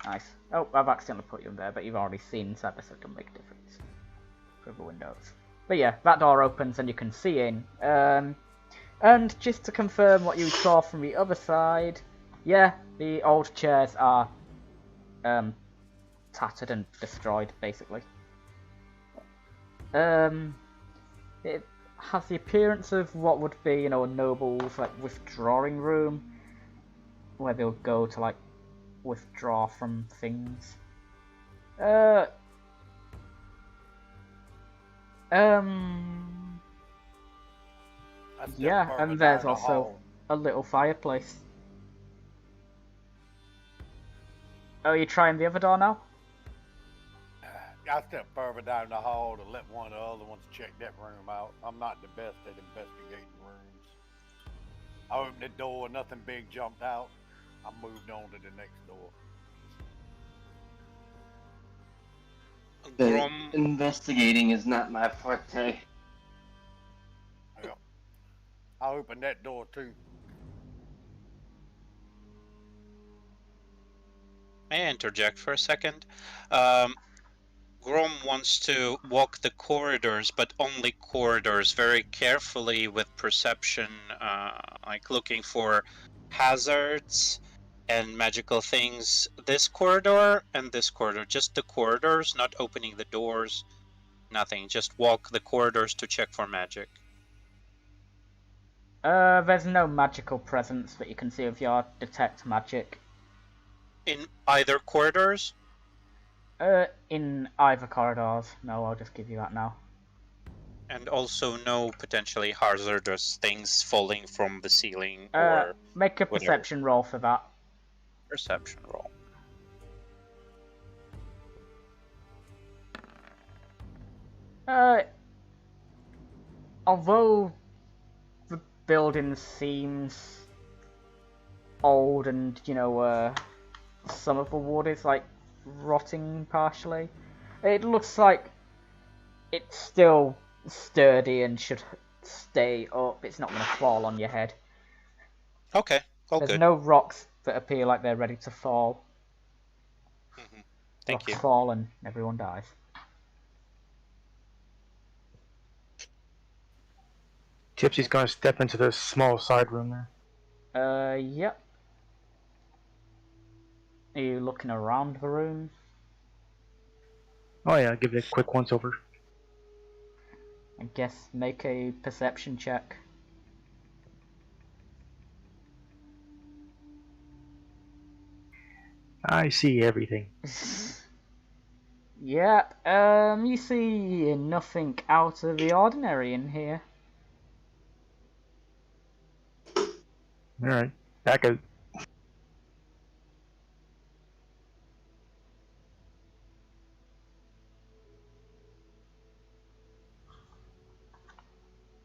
Nice. Oh, I've accidentally put you in there, but you've already seen, so that doesn't make a difference for the windows. But yeah, that door opens and you can see in. And just to confirm what you saw from the other side, yeah, the old chairs are tattered and destroyed, basically. It has the appearance of what would be, you know, a noble's like withdrawing room, where they'll go to like withdraw from things. Yeah, and there's also a little fireplace. Oh, you trying the other door now? I step further down the hall to let one of the other ones check that room out. I'm not the best at investigating rooms. I opened the door, nothing big jumped out. I moved on to the next door. Gromm, Investigating is not my forte. Yeah. I opened that door too. may I interject for a second? Gromm wants to walk the corridors, but only corridors, very carefully with perception, like looking for hazards and magical things. This corridor and this corridor, just the corridors, not opening the doors, nothing. Just walk the corridors to check for magic. There's no magical presence that you can see with your detect magic. In either corridors? In either corridors. No, I'll just give you that now. And also no potentially hazardous things falling from the ceiling or Make a whatever. perception roll for that. Perception roll. Although the building seems old and, you know, some of the wood is like rotting partially, it looks like it's still sturdy and should stay up. It's not going to fall on your head. Okay, all There's good. no rocks that appear like they're ready to fall. Thank Rocks you. fall and everyone dies. Tipsy's gonna step into the small side room there. Yep. Are you looking around the room? Oh yeah, give it a quick once over. I guess make a perception check. I see everything. Yep, you see nothing out of the ordinary in here. Alright. Back out.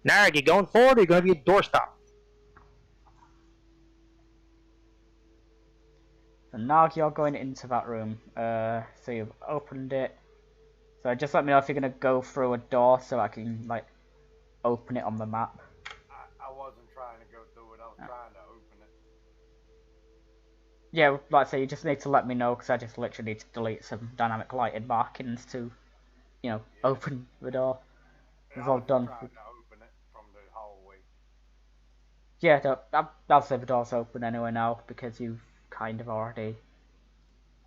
Gnarg, you going forward or you gonna be a doorstop? So Gnarg, you're going into that room. So you've opened it. So just let me know if you're gonna go through a door so I can like open it on the map. I wasn't trying to go through it. I was trying to open it. Yeah, like I say, you just need to let me know because I just literally need to delete some dynamic lighted markings to, you know, open the door. Yeah, It's I all was done. trying to open it from the hallway. Yeah, I'll say the door's open anyway now because you've kind of already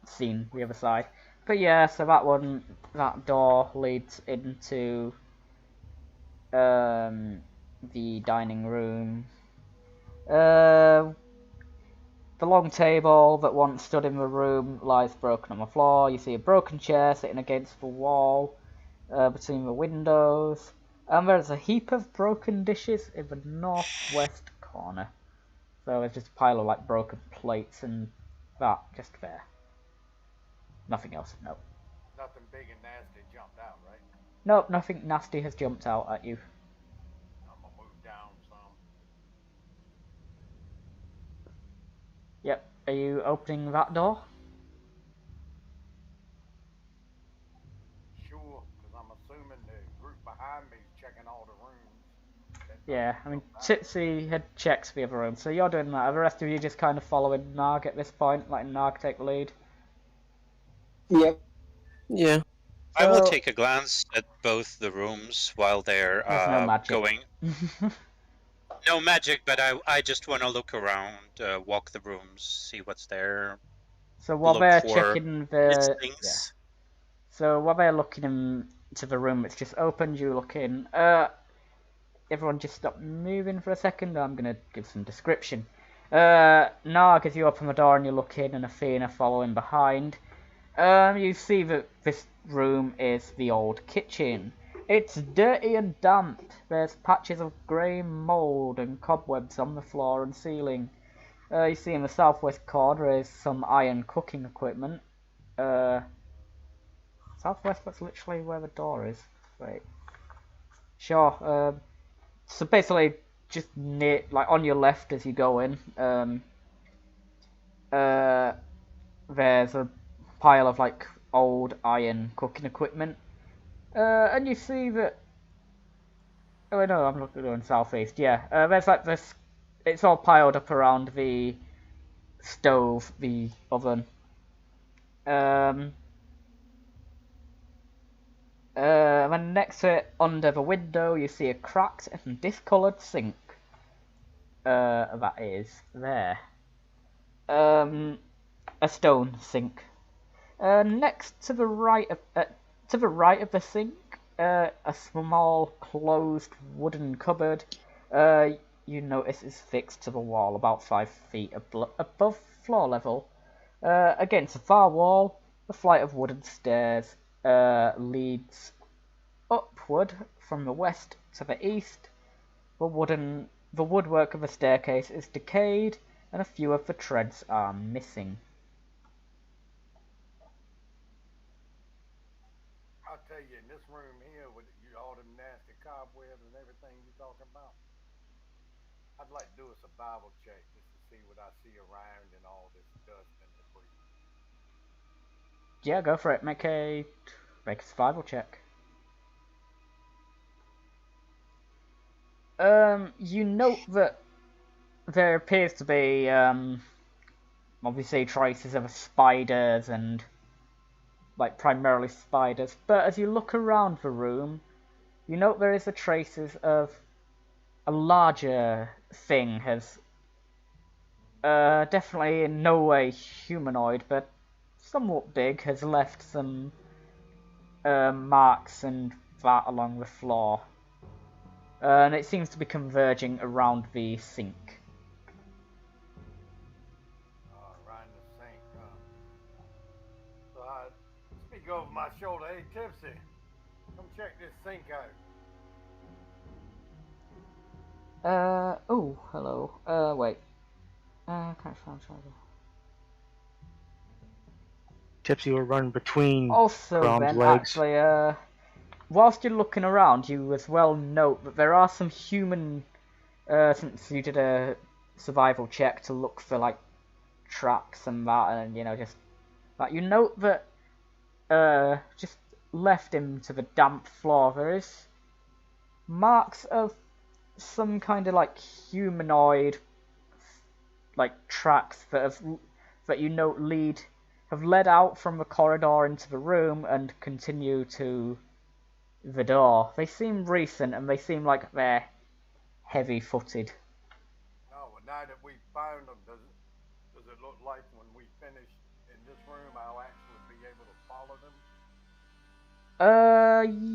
seen the other side. But yeah, so that door leads into the dining room. The long table that once stood in the room lies broken on the floor. You see a broken chair sitting against the wall between the windows. And there's a heap of broken dishes in the northwest corner. So there's just a pile of like broken plates and that just there. Nothing else, no. Nothing big and nasty jumped out, right? Nope, nothing nasty has jumped out at you. I'm gonna move down some. Yep, are you opening that door? Sure, because I'm assuming the group behind me is checking all the rooms. Yeah, I mean, Tipsy had checked the other room, so you're doing that. Are the rest of you just kind of following Gnarg at this point, letting Gnarg take the lead? Yep. Yeah. I will So, take a glance at both the rooms while they're there's no magic. going. No magic, but I just want to look around, walk the rooms, see what's there, So while look they're for checking the... things. Yeah. So while they're looking into the room that's just opened, you look in. Everyone just stop moving for a second. I'm going to give some description. Gnarg, as you open the door and you look in, and Athena following behind, you see that this room is the old kitchen. It's dirty and damp. There's patches of grey mould and cobwebs on the floor and ceiling. You see in the southwest corner is some iron cooking equipment. Southwest, that's literally where the door is. Wait. Sure, so basically, just near, like on your left as you go in, there's a pile of like old iron cooking equipment, and you see that. Oh no, I'm looking in southeast. Yeah, there's like this. It's all piled up around the stove, the oven. And next to it, under the window, you see a cracked and discoloured sink. That is there. A stone sink. Next to the right of the sink, a small closed wooden cupboard. You notice is fixed to the wall, about 5 feet above floor level. Against the far wall, a flight of wooden stairs leads upward from the west to the east. The woodwork of the staircase is decayed, and a few of the treads are missing. I'll tell you, in this room here, with all them nasty cobwebs and everything you're talking about, I'd like to do a survival check just to see what I see around and all this dust and debris. Yeah, go for it. Make a survival check. You note that there appears to be obviously traces of spiders and like primarily spiders, but as you look around the room, you note there is the traces of a larger thing has definitely in no way humanoid, but somewhat big, has left some marks and that along the floor. And it seems to be converging around the sink. Right in the sink, huh? So I speak over my shoulder, hey Tipsy, come check this sink out. Oh, hello. Wait. Can't find charger. Tipsy will run between Also, Gromm's Ben, legs. actually, whilst you're looking around, you as well note that there are some human. Since you did a survival check to look for like tracks and that, and you know, just like you note that just left him to the damp floor, there is marks of some kind of like humanoid like tracks that you note have led out from the corridor into the room and continue to the door. They seem recent and they seem like they're heavy-footed. No, well, now that we found them, does it look like when we finish in this room, I'll actually be able to follow them?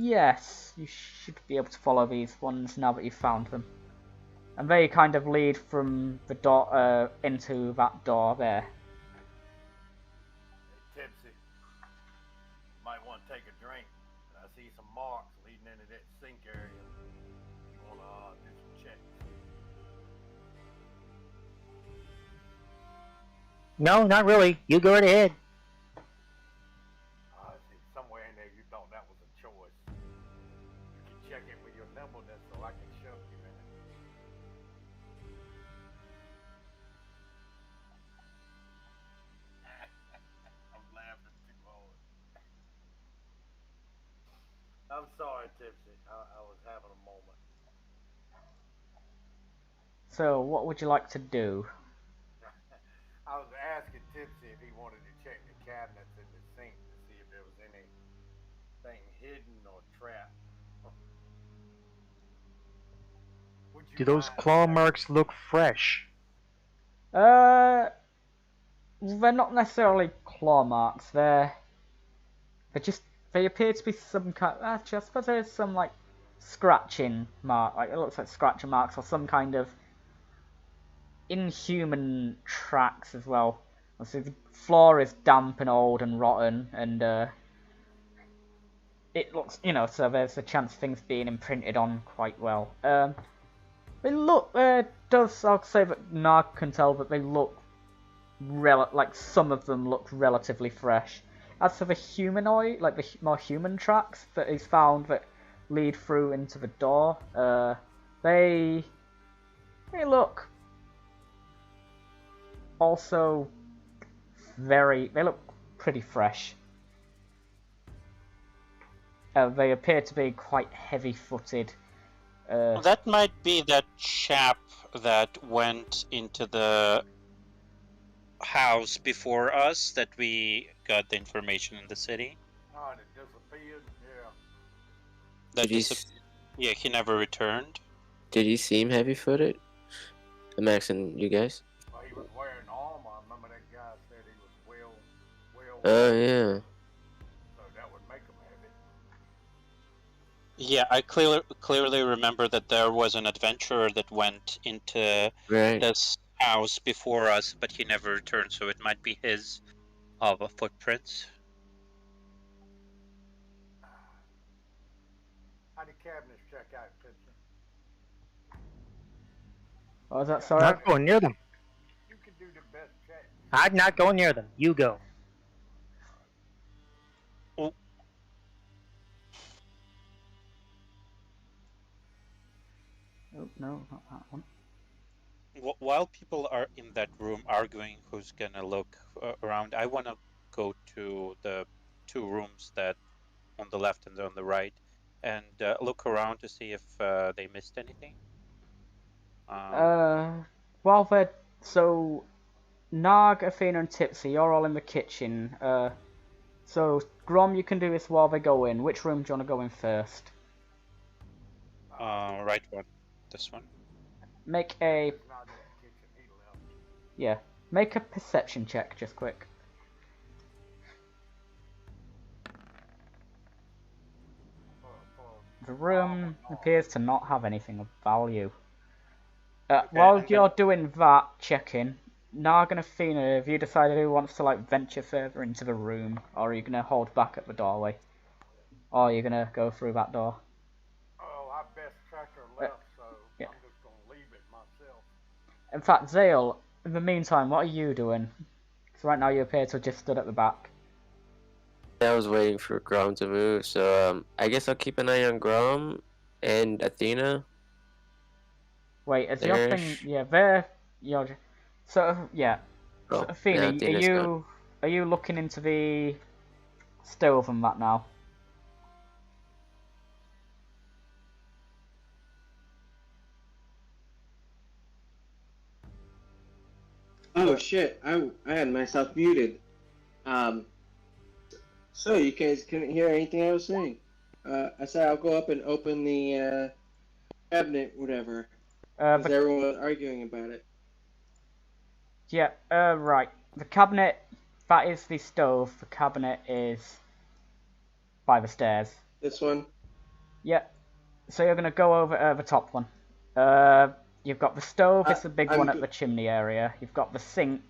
Yes, you should be able to follow these ones now that you've found them. And they kind of lead from the door, into that door there. Hey, Tipsy, you might want to take a drink. I see some marks leading into that sink area. You want to do some checks? No, not really. You go right ahead. I see somewhere in there you thought that was a choice. You can check it with your nimbleness so I can shove you in it. I'm laughing too hard. I'm sorry, Tipsy. I was having a moment. So, what would you like to do? I was asking Tipsy if he wanted to check the cabinets in the sink to see if there was anything hidden or trapped. Do those claw marks look fresh? They're not necessarily claw marks. They appear to be some kind. Actually, I suppose there's some like scratching mark. Like it looks like scratching marks or some kind of inhuman tracks as well. So the floor is damp and old and rotten, and it looks, you know, so there's a chance of things being imprinted on quite well. They look, I'll say that Gnarg can tell that they look, like some of them look relatively fresh. As for the humanoid, like the more human tracks that he's found that lead through into the door, they look also they look pretty fresh. They appear to be quite heavy-footed. That might be that chap that went into the house before us that we got the information in the city. Oh, and it disappeared? Yeah. Yeah, he never returned. Did he seem heavy-footed? I'm asking you guys. Well, he was wearing armor. I remember that guy said he was well. Oh, yeah. So that would make him heavy. Yeah, I clearly remember that there was an adventurer that went into this house before us, but he never returned, so it might be his footprints. How do cabinets check out, Tipsy? What was that, sorry? Not going near them. You can do the best check. I'm not going near them. You go. Oh. Oh, no, not that one. While people are in that room arguing who's gonna look around, I want to go to the two rooms that on the left and on the right and look around to see if they missed anything. So Gnarg, Athena, and Tipsy, you're all in the kitchen. So Gromm, you can do this while they go in. Which room do you want to go in first? Right one. This one. Make a perception check, just quick. The room appears to not have anything of value. While you're doing that checking, Gnarg and Athena, have you decided who wants to like venture further into the room, or are you gonna hold back at the doorway, or are you gonna go through that door? Oh, I best tracker left, so I'm just gonna leave it myself. In fact, Zale, in the meantime, what are you doing? Because right now you appear to have just stood at the back. I was waiting for Gromm to move, so I guess I'll keep an eye on Gromm and Athena. Wait, is your thing? There's... Yeah, there. You're. So yeah. So, Oh, Athena, now Athena's gone. are you looking into the stove and that now? Oh shit! I had myself muted. So you guys couldn't hear anything I was saying. I said I'll go up and open the cabinet, whatever. Because everyone was arguing about it. Yeah. Right. The cabinet. That is the stove. The cabinet is by the stairs. This one. Yeah. So you're gonna go over the top one. You've got the stove. It's the big one at the chimney area. You've got the sink,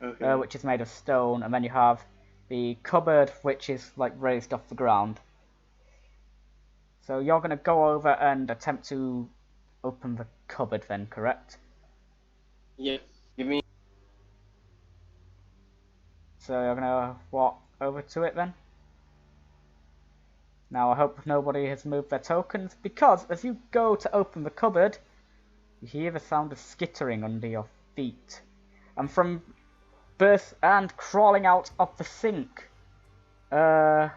Okay. which is made of stone, and then you have the cupboard, which is like raised off the ground. So you're gonna go over and attempt to open the cupboard, then, correct? Yeah. Give me. So you're gonna walk over to it then. Now I hope nobody has moved their tokens, because as you go to open the cupboard, you hear the sound of skittering under your feet. And from birth and crawling out of the sink, the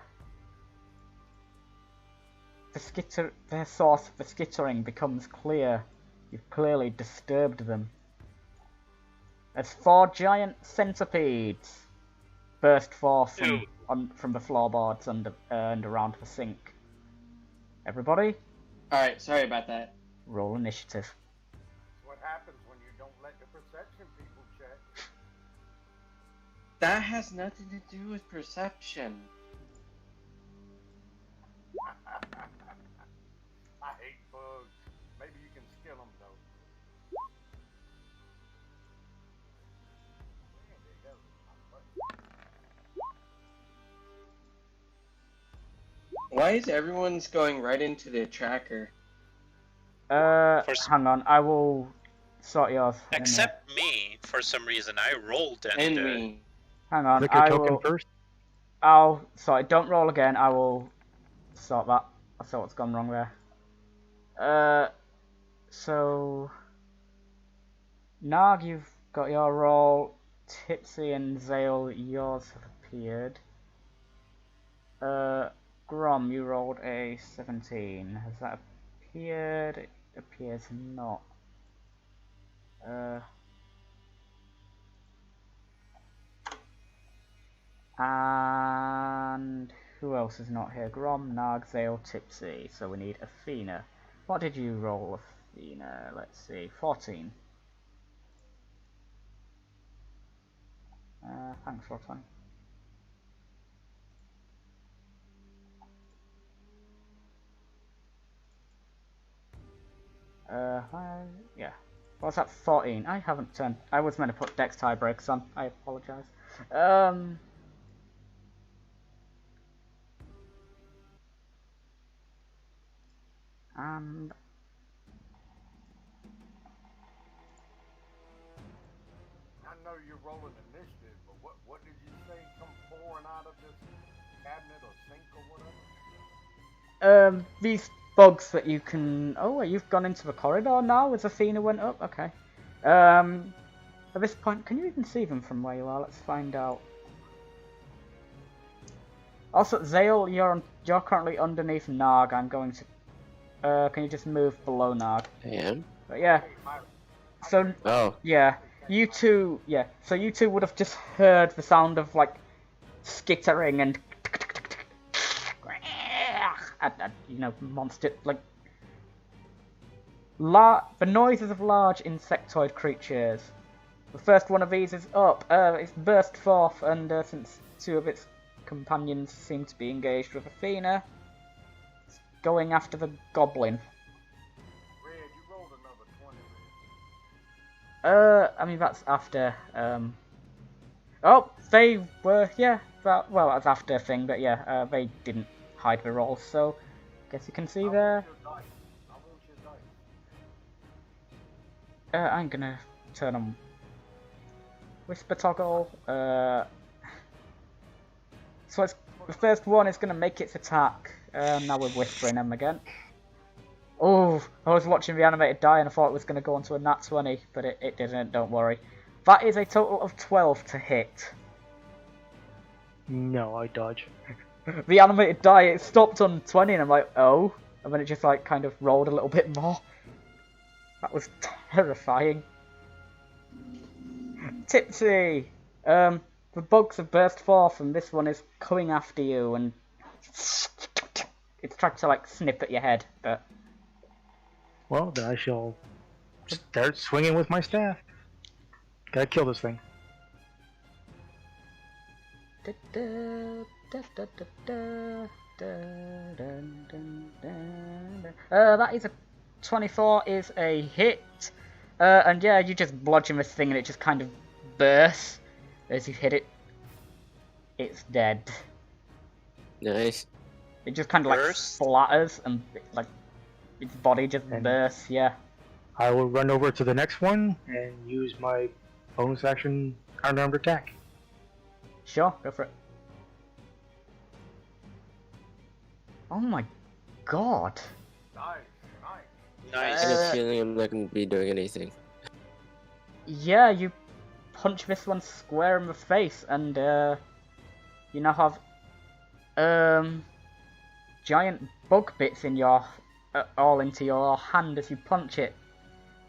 source of the skittering becomes clear. You've clearly disturbed them. As 4 giant centipedes burst forth from the floorboards and around the sink. Everybody, Alright, sorry about that. roll initiative. What happens when you don't let the perception people check? That has nothing to do with perception. I hate bugs. Maybe you can skill them though. There you go. Why is everyone's going right into the tracker? Hang on, I will sort yours. Except me, for some reason, I rolled And and me. Hang on, Click your token first. Sorry, don't roll again. I will sort that. I saw what's gone wrong there. So Gnarg, you've got your roll. Tipsy and Zale, yours have appeared. Gromm, you rolled a 17. Has that appeared? It appears not. And who else is not here? Gromm, Gnarg, Zale, Tipsy. So we need Athena. What did you roll, Athena? Let's see, 14. Thanks, Vulcan. Yeah. What's that? 14. I haven't turned. I was meant to put Dex tiebreaks on. I apologise. And I know you're rolling initiative, but what did you say come pouring out of this cabinet or sink or whatever? These bugs that you can. Oh, you've gone into the corridor now as Athena went up. Okay. At this point, can you even see them from where you are? Let's find out. Also, Zale, you're currently underneath Gnarg. I'm going to. Can you just move below Gnarg? I am? But yeah. So. Oh. Yeah. You two. Yeah. So you two would have just heard the sound of like skittering and. You know, monster like. The noises of large insectoid creatures. The first one of these is up. It's burst forth, and since 2 of its companions seem to be engaged with Athena, it's going after the goblin. Red, you rolled another 20, Red. I mean that's after. Oh, they were well, that's after a thing, but yeah, they didn't hide the rolls, so guess you can see there. I want your dice. I'm gonna turn on. Whisper toggle. So the first one is going to make its attack. Now we're whispering him again. Oh, I was watching the animated die and I thought it was going to go onto a nat 20, but it didn't, don't worry. That is a total of 12 to hit. No, I dodge. The animated die, it stopped on 20 and I'm like, oh. And then it just like kind of rolled a little bit more. That was terrifying. Tipsy! The bugs have burst forth and this one is coming after you and it's trying to like snip at your head, but... Well, then I shall start swinging with my staff. Gotta kill this thing. That is a 24 is a hit. And yeah, you just bludgeon this thing and it just kind of bursts as you hit it. It's dead. Nice. It just kind of like splatters and like its body just bursts, yeah. I will run over to the next one and use my bonus action unarmed attack. Sure, go for it. Oh my god. I have a feeling I'm not going to be doing anything. Yeah, you punch this one square in the face and you now have giant bug bits in your all into your hand as you punch it,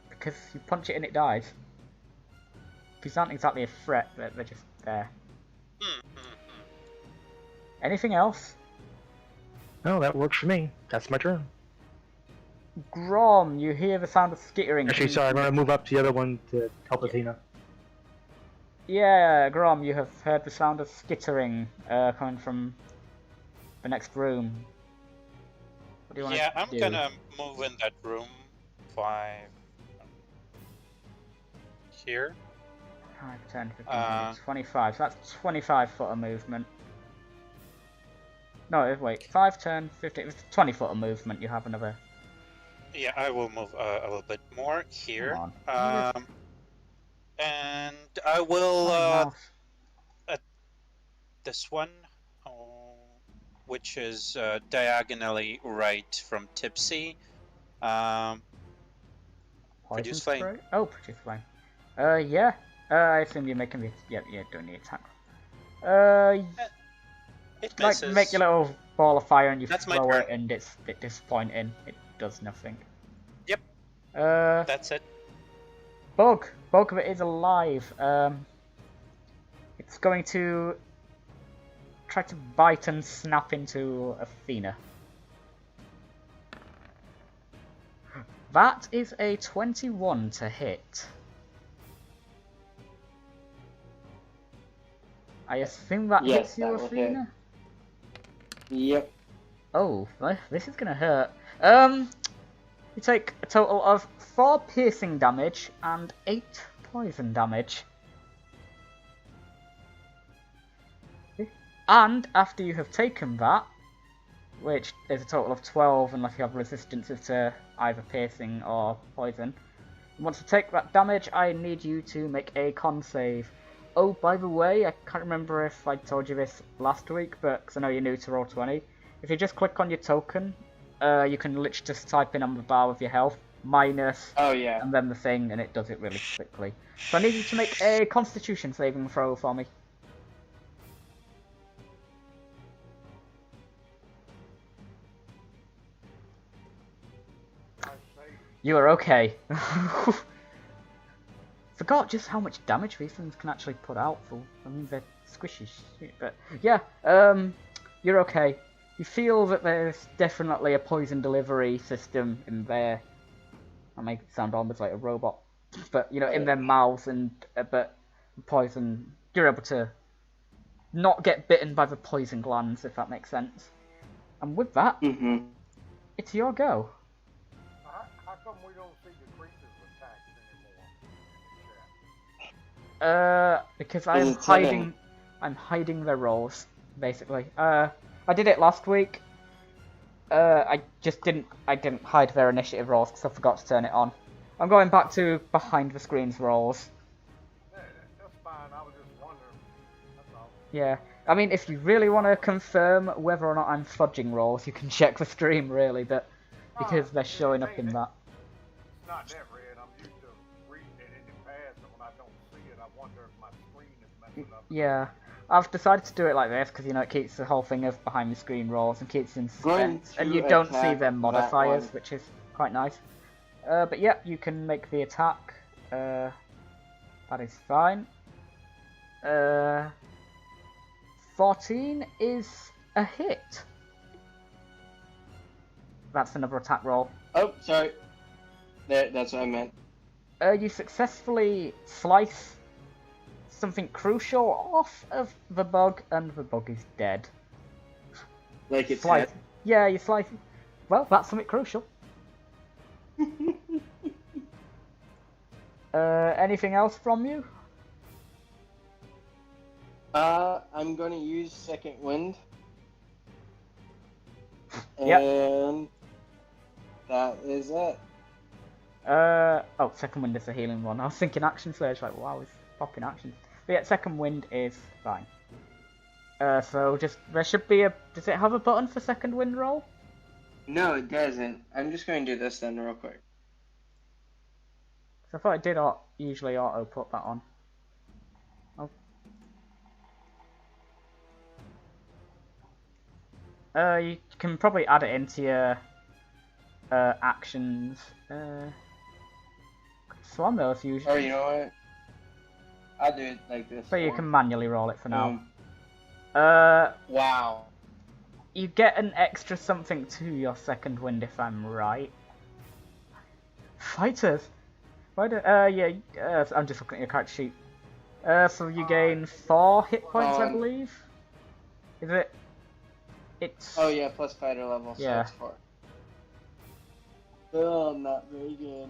because you punch it and it dies. These aren't exactly a threat, but they're just there. Anything else? No, that works for me. That's my turn. Gromm, you hear the sound of skittering. Actually, sorry, I'm going to move up to the other one to help Athena. Yeah, Gromm, you have heard the sound of skittering coming from the next room. What do you want to do? I'm gonna move in that room. 5 here. 5, 10, 15, 25. So that's 25 foot of movement. No, wait. 5, 10, 15. It's 20 foot of movement. You have another. Yeah, I will move a little bit more here. Come on. And I will at this one, which is diagonally right from Tipsy. Produce flame. Spray? Oh, produce flame. Yeah. I assume you're making the. Yeah, don't need attack. It like misses. make your little ball of fire and you That's throw my it, turn. and it's a bit disappointing. It does nothing. Yep. That's it. Bug of it is alive. It's going to try to bite and snap into Athena. That is a 21 to hit. I assume that hits you, Athena? Yep. Oh, this is gonna hurt. You take a total of 4 piercing damage and 8 poison damage. And after you have taken that, which is a total of 12 unless you have resistances to either piercing or poison, once you take that damage, I need you to make a con save. Oh, by the way, I can't remember if I told you this last week, but because I know you're new to Roll20, if you just click on your token, you can literally just type in on the bar with your health, minus, and then the thing, and it does it really quickly. So I need you to make a Constitution saving throw for me. You are okay. Forgot just how much damage these things can actually put out for. I mean, they're squishy shit, but yeah, you're okay. You feel that there's definitely a poison delivery system in there. I make it sound almost like a robot, but you know, in their mouths, and but poison. You're able to not get bitten by the poison glands, if that makes sense. And with that, it's your go. How come we don't see the creatures attacks anymore? Because I'm hiding their roles, basically. I did it last week. I didn't hide their initiative rolls because I forgot to turn it on. I'm going back to behind the screens rolls. Yeah, that's fine. Yeah. I mean, if you really want to confirm whether or not I'm fudging rolls, you can check the stream, really, but because they're showing up in that. It's not that red. I'm used to reading it in the past, and when I don't see it, I wonder if my screen is messing up. Yeah. I've decided to do it like this because, you know, it keeps the whole thing of behind the screen rolls and keeps in suspense. And you don't see their modifiers, which is quite nice. But yeah, you can make the attack. That is fine. 14 is a hit. That's another attack roll. Oh, sorry. That's what I meant. You successfully slice something crucial off of the bug, and the bug is dead. Like it's Slice. Yeah, you slice. Well, that's something crucial. Anything else from you? I'm gonna use second wind. Yep. And that is it. Oh, second wind is a healing one. I was thinking action surge, like, wow, it's popping actions. But yeah, second wind is fine. So there should be does it have a button for second wind roll? No, it doesn't. I'm just going to do this then real quick. So I thought it did usually auto put that on. Oh. You can probably add it into your actions. Swan those usually. Or you know what? I'll do it like this. So you can manually roll it for now. Wow. You get an extra something to your second wind if I'm right. Fighters. Yeah. I'm just looking at your character sheet. So you gain 4 hit points, I believe. Is it? It's. Oh yeah, plus fighter level. So Yeah. it's 4. Oh, not very good.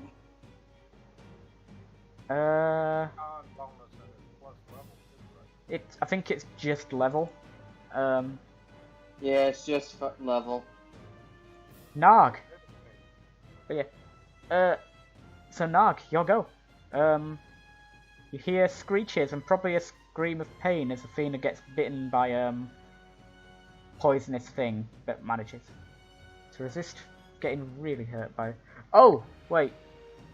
I think it's just level. Yeah, it's just level. Gnarg. But yeah. So Gnarg, your go. You hear screeches and probably a scream of pain as Athena gets bitten by poisonous thing, but manages to resist getting really hurt by it. Oh, wait.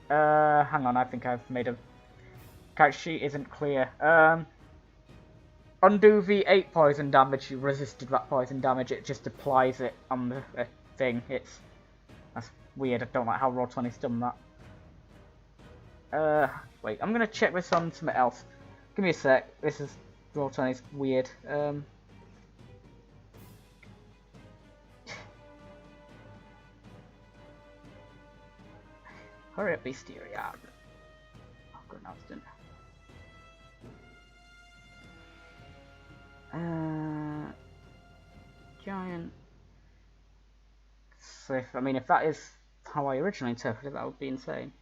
Hang on, I think I've made a... Character sheet isn't clear. Undo the 8 poison damage. You resisted that poison damage. It just applies it on the thing. That's weird. I don't like how Roll20's done that. Wait. I'm gonna check this on something else. Give me a sec. This is Roll20's weird. Hurry up, Beasteria. Oh, good, now it's done. Giant. So I mean, if that is how I originally interpreted it, that would be insane.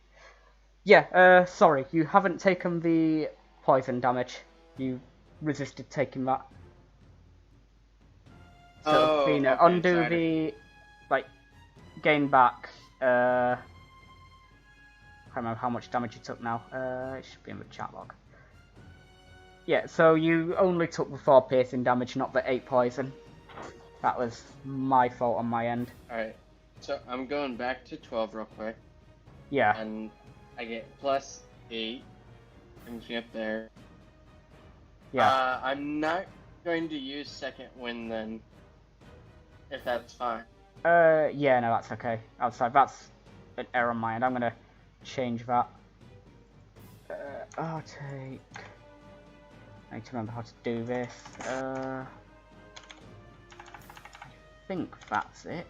Yeah, sorry, you haven't taken the poison damage. You resisted taking that. So, Athena, okay, undo sorry. the, like, gain back, I can't remember how much damage you took now. It should be in the chat log. Yeah, so you only took the 4 piercing damage, not the 8 poison. That was my fault on my end. Alright, so I'm going back to 12 real quick. Yeah. And I get plus 8. Brings me up there. Yeah. I'm not going to use second wind then. If that's fine. Yeah, no, that's okay. Outside, that's an error on my end. I'm gonna change that. I'll take... I need to remember how to do this. I think that's it.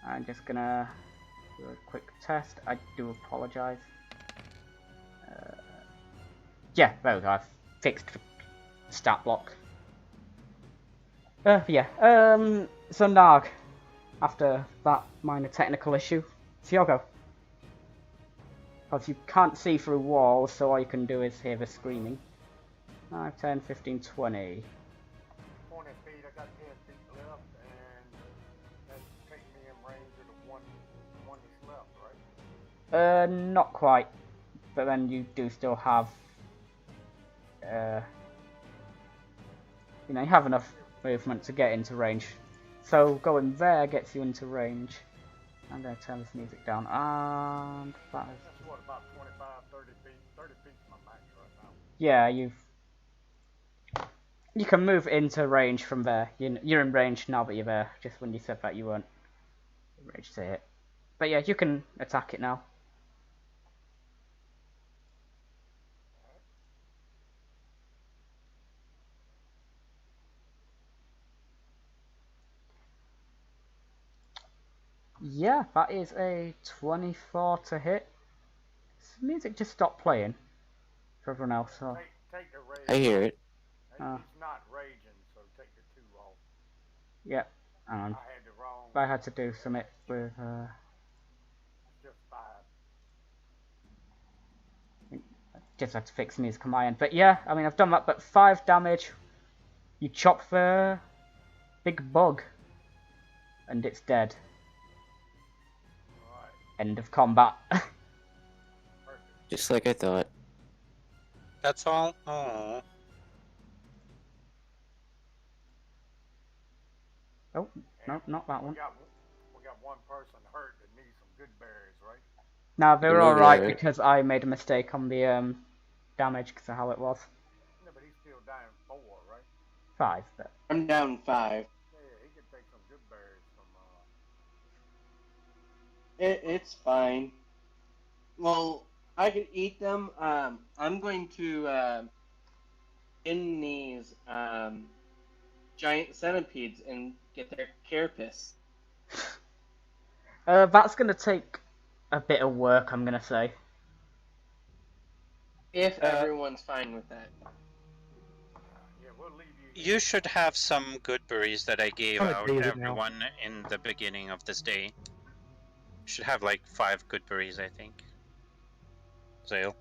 I'm just gonna do a quick test. I do apologise. Yeah, there we go. I've fixed the stat block. Yeah. So Gnarg, after that minor technical issue, it's your go. Because you can't see through walls, so all you can do is hear the screaming. 5, 10, 15, 20. 20 feet, I got 10 feet left, and that takes me in range of the one that's left, right? Not quite. But then you do still have you know, you have enough movement to get into range. So going there gets you into range. I'm going to turn this music down, and that is... That's what, about 25, 30 feet? 30 feet's my max right now. Yeah, you can move into range from there. You're in range now that you're there. Just when you said that you weren't in range to hit. But yeah, you can attack it now. Yeah, that is a 24 to hit. The music just stopped playing for everyone else. So. Take the rage. I hear it. He's not raging, so take the 2 off. Yeah, hang on. I had the wrong. I had to do something with. Just 5. Just had to fix music on my end. But yeah, I mean, I've done that, but 5 damage. You chop the big bug, and it's dead. Alright. End of combat. Perfect. Just like I thought. That's all? Oh. Oh, no, not that one. We got one person hurt that needs some good berries, right? No, they were Yeah, alright yeah. because I made a mistake on the damage because of how it was. No, but he's still down 4, right? 5, but... I'm down 5. Yeah, he can take some good berries from, It's fine. Well, I can eat them. I'm going to in these giant centipedes and get their carapace. That's gonna take a bit of work, I'm gonna say. If everyone's fine with that. yeah, we'll leave you. You should have some good berries that I gave I'm out gonna to do it now. everyone in the beginning of this day. You should have like 5 good berries, I think. Zale?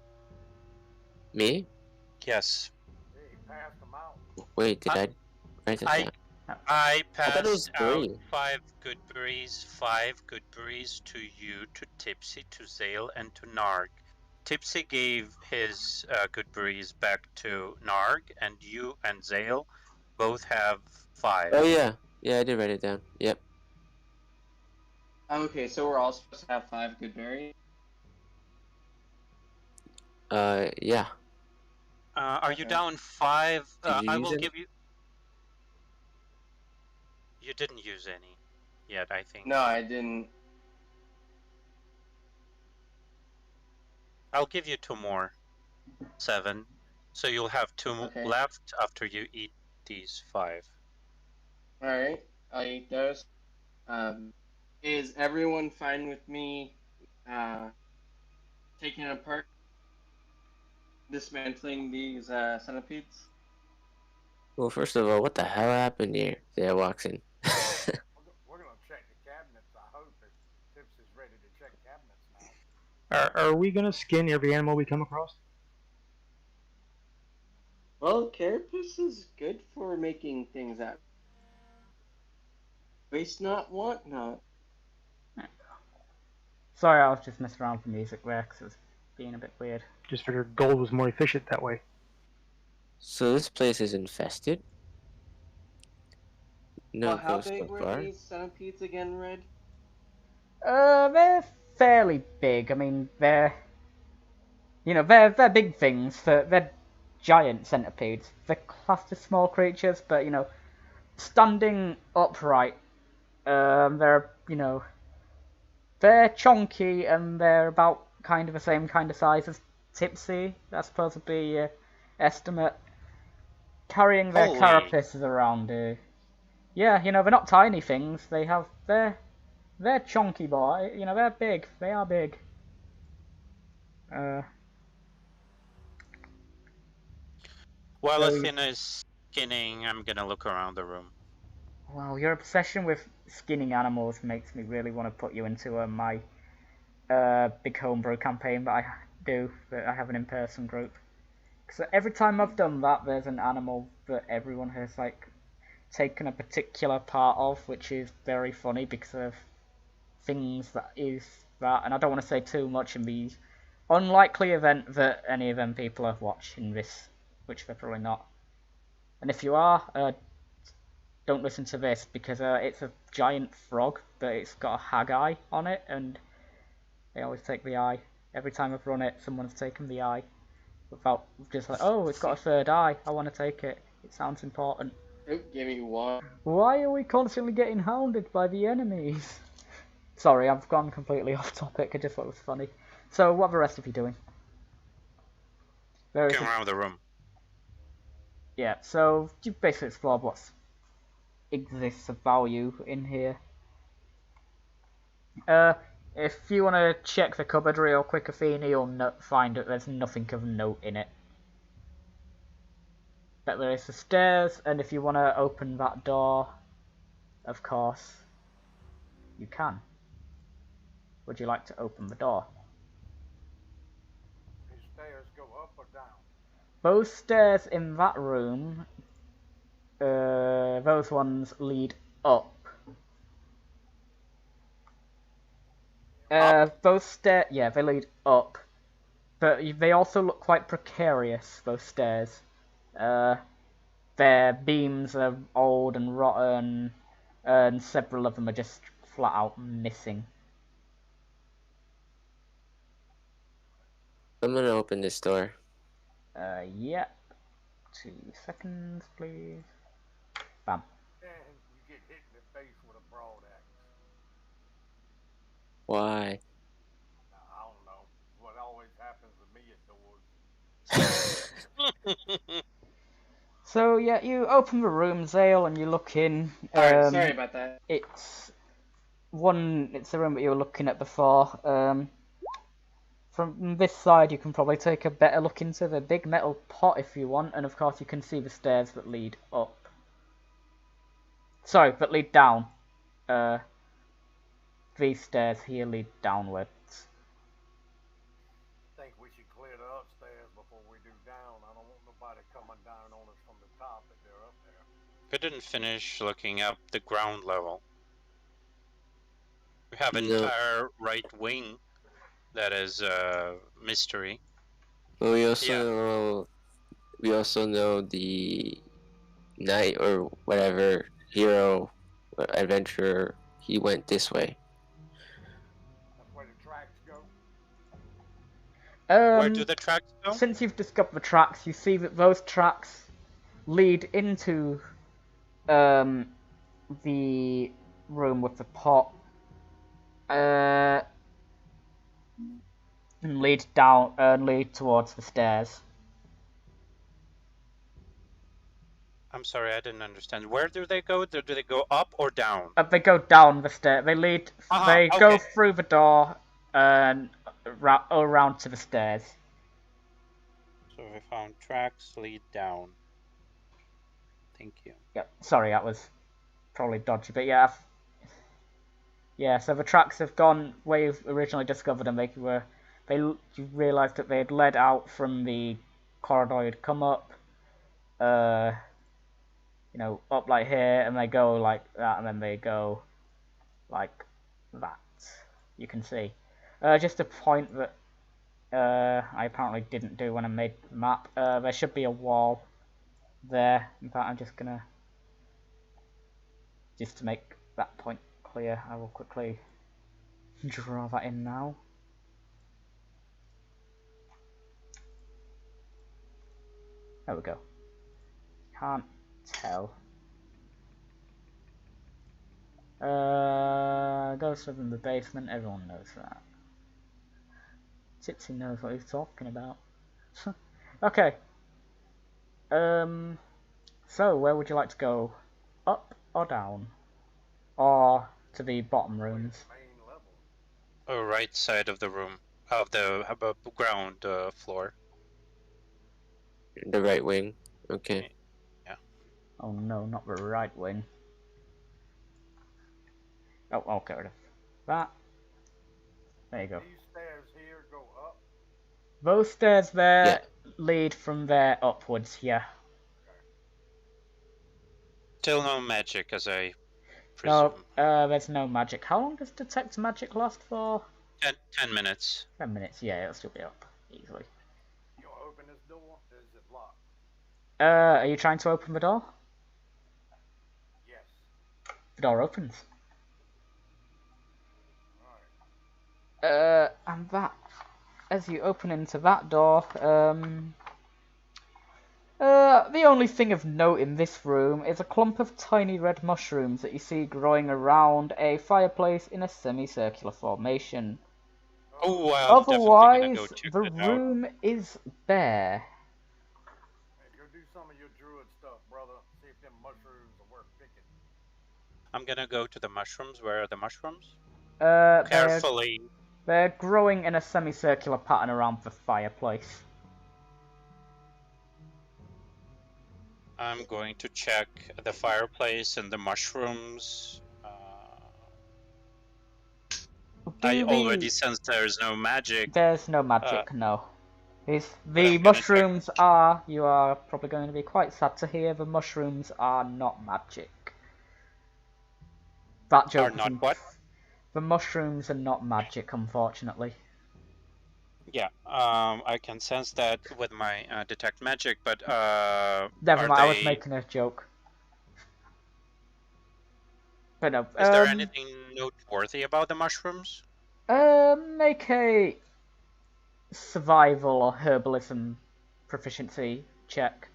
Me? Yes. Yeah, he passed them out. Wait, did I write that down? I thought it was passed out 3. 5 good berries, 5 good berries to you, to Tipsy, to Zale, and to Gnarg. Tipsy gave his good berries back to Gnarg, and you and Zale both have 5. Oh yeah. Yeah, I did write it down. Yep. Okay, so we're all supposed to have 5 good berries? Yeah. Are you Okay. down 5? Did you I use will any? give you... You didn't use any yet, I think. No, I didn't. I'll give you 2 more. 7. So you'll have 2 Okay. left after you eat these 5. Alright, I'll eat those. Is everyone fine with me taking apart, dismantling these centipedes? Oh, Well, first of all, what the hell happened here? Zale walks in. We're gonna check the cabinets. I hope if Tips is ready to check cabinets now. Are we gonna skin every animal we come across? Well, carapace is good for making things out. Waste not, want not. Sorry, I was just messing around with the music there because it was being a bit weird. Just figured gold was more efficient that way. So this place is infested? No Well, how ghosts big so were far. these centipedes again, Red? They're fairly big. I mean, they're they're big things. They're giant centipedes. They're classed as small creatures, but standing upright, they're they're chunky and they're about kind of the same kind of size as Tipsy. That's supposed to be estimate. Carrying their Holy. carapaces around. Yeah, they're not tiny things. They're chunky, boy. They're big. They are big. While So Athena is skinning, I'm gonna look around the room. Well, your obsession with skinning animals makes me really want to put you into my big homebrew campaign that I do. That I have an in-person group. Because every time I've done that, there's an animal that everyone has taken a particular part of, which is very funny because of things that is that. And I don't want to say too much in the unlikely event that any of them people are watching this which they're probably not. And if you are, don't listen to this, because it's a giant frog, but it's got a hag eye on it, and they always take the eye. Every time I've run it, someone's taken the eye. Without just like, oh, it's got a third eye, I want to take it. It sounds important. Give me one. Why are we constantly getting hounded by the enemies? Sorry, I've gone completely off topic, I just thought it was funny. So, what are the rest of you doing? Going around the room. Yeah, so you basically explored what exists of value in here. If you want to check the cupboard real quick, Athena, you'll find that there's nothing of note in it. But there is the stairs, and if you want to open that door, of course, you can. Would you like to open the door? These stairs go up or down? Those stairs in that room, those ones lead up. Those stairs, yeah, they lead up. But they also look quite precarious, those stairs. Their beams are old and rotten, and several of them are just flat out missing. I'm gonna open this door. Yeah. 2 seconds, please. Bam. And you get hit in the face with a broadaxe. Why? I don't know. What always happens to me at doors. So yeah, you open the room, Zale, and you look in. Alright, sorry about that. It's the room that you were looking at before. From this side, you can probably take a better look into the big metal pot if you want, and of course you can see the stairs that lead up. Sorry, that lead down. These stairs here lead downwards. I think we should clear the upstairs before we do down. I don't want nobody coming down on us from the top if they're up there. We didn't finish looking up the ground level. We have an No. entire right wing that is mystery. Well, we also know the knight or whatever hero or adventurer, he went this way. That's where the tracks go. Where do the tracks go? Since you've discovered the tracks, you see that those tracks lead into the room with the pot. And lead towards the stairs. I'm sorry, I didn't understand. Where do they go? Do they go up or down? They go down the stair. They lead. They go okay. through the door and around to the stairs. So we found tracks lead down. Thank you. Yep. Sorry, that was probably dodgy, but yeah. Yeah. So the tracks have gone where you originally discovered them. You realised that they had led out from the corridor you'd come up. Up like here, and they go like that, and then they go like that. You can see. Just a point that I apparently didn't do when I made the map. There should be a wall there. In fact, I'm just gonna, just to make that point clear, I will quickly draw that in now. There we go. Can't tell. Ghosts live in the basement, everyone knows that. Tipsy knows what he's talking about. Okay. So where would you like to go? Up or down? Or to the bottom rooms? Main level. Oh, right side of the room. Of the ground floor. The right wing. Okay. Oh no, not the right wing. Oh, I'll get rid of that. There you go. These stairs here go up. Those stairs there lead from there upwards, yeah. Still no magic, as I presume. No, there's no magic. How long does detect magic last for? 10 minutes. 10 minutes, yeah, it'll still be up easily. You open this door, is it locked? Are you trying to open the door? Yes. The door opens. Alright. And that, as you open into that door, the only thing of note in this room is a clump of tiny red mushrooms that you see growing around a fireplace in a semicircular formation. Oh, I'm definitely gonna go Otherwise, check the that out. room is bare. Hey, go do some of your druid stuff, brother. See if them mushrooms are worth picking. I'm gonna go to the mushrooms. Where are the mushrooms? They're Carefully. growing in a semicircular pattern around the fireplace. I'm going to check the fireplace and the mushrooms. I already sense there's no magic. There's no magic, no. But The I'm gonna check. mushrooms are, you are probably going to be quite sad to hear, the mushrooms are not magic. That joke Are not what? The mushrooms are not magic, unfortunately. Yeah, I can sense that with my detect magic, but Never are mind, I was they? making a joke. But no. Is there anything noteworthy about the mushrooms? Make a survival or herbalism proficiency check.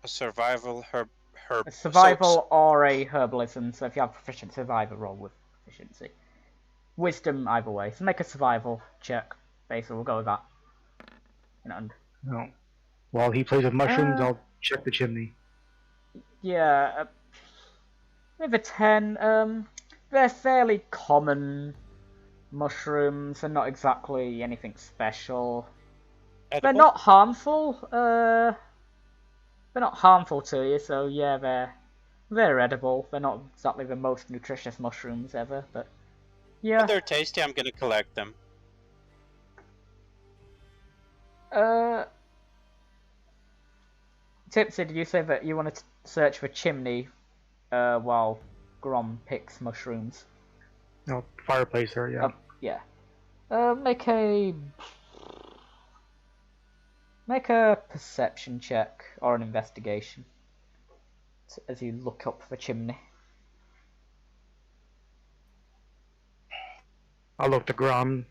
A survival herb. A survival or a herbalism, so if you have proficiency, either roll with proficiency. Wisdom, either way. So make a survival check. Basically, we'll go with that. No. While he plays with mushrooms, I'll check the chimney. Yeah, with a 10, they're fairly common mushrooms. They're not exactly anything special. Edible? They're not harmful. They're not harmful to you, so yeah, they're edible. They're not exactly the most nutritious mushrooms ever, but yeah. If they're tasty, I'm gonna collect them. Tipsy, did you say that you wanted to search for Chimney while Gromm picks mushrooms? No, fireplace there, yeah. Yeah. Make a perception check or an investigation as you look up for Chimney. I'll look to Gromm,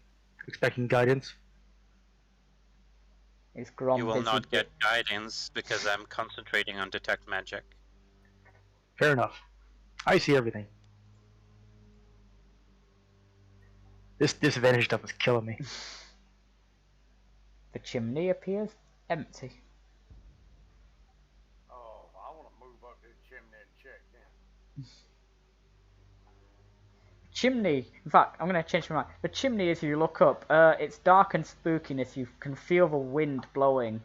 expecting guidance. Is Gromm You will busy not get guidance because I'm concentrating on detect magic. Fair enough. I see everything. This disadvantage stuff is killing me. The chimney appears empty. Oh, I want to move up this chimney and check then. Chimney, in fact, I'm going to change my mind. The chimney, as you look up, it's dark and spooky, and as you can feel the wind blowing.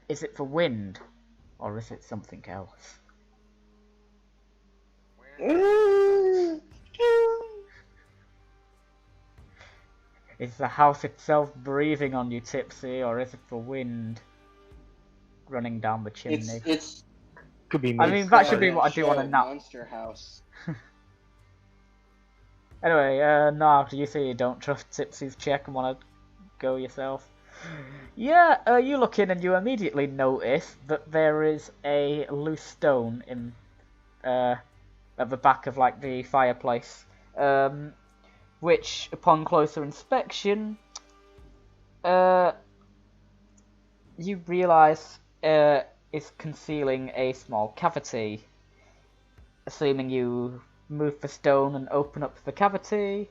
Is it the wind, or is it something else? Is the house itself breathing on you, Tipsy, or is it the wind running down the chimney? It's Could be me. I mean, that should be what I do on a nap. Monster House. Anyway, now you say you don't trust Tipsy's check and want to go yourself. Yeah, you look in and you immediately notice that there is a loose stone in at the back of like the fireplace, which, upon closer inspection, you realise is concealing a small cavity. Assuming you move the stone and open up the cavity,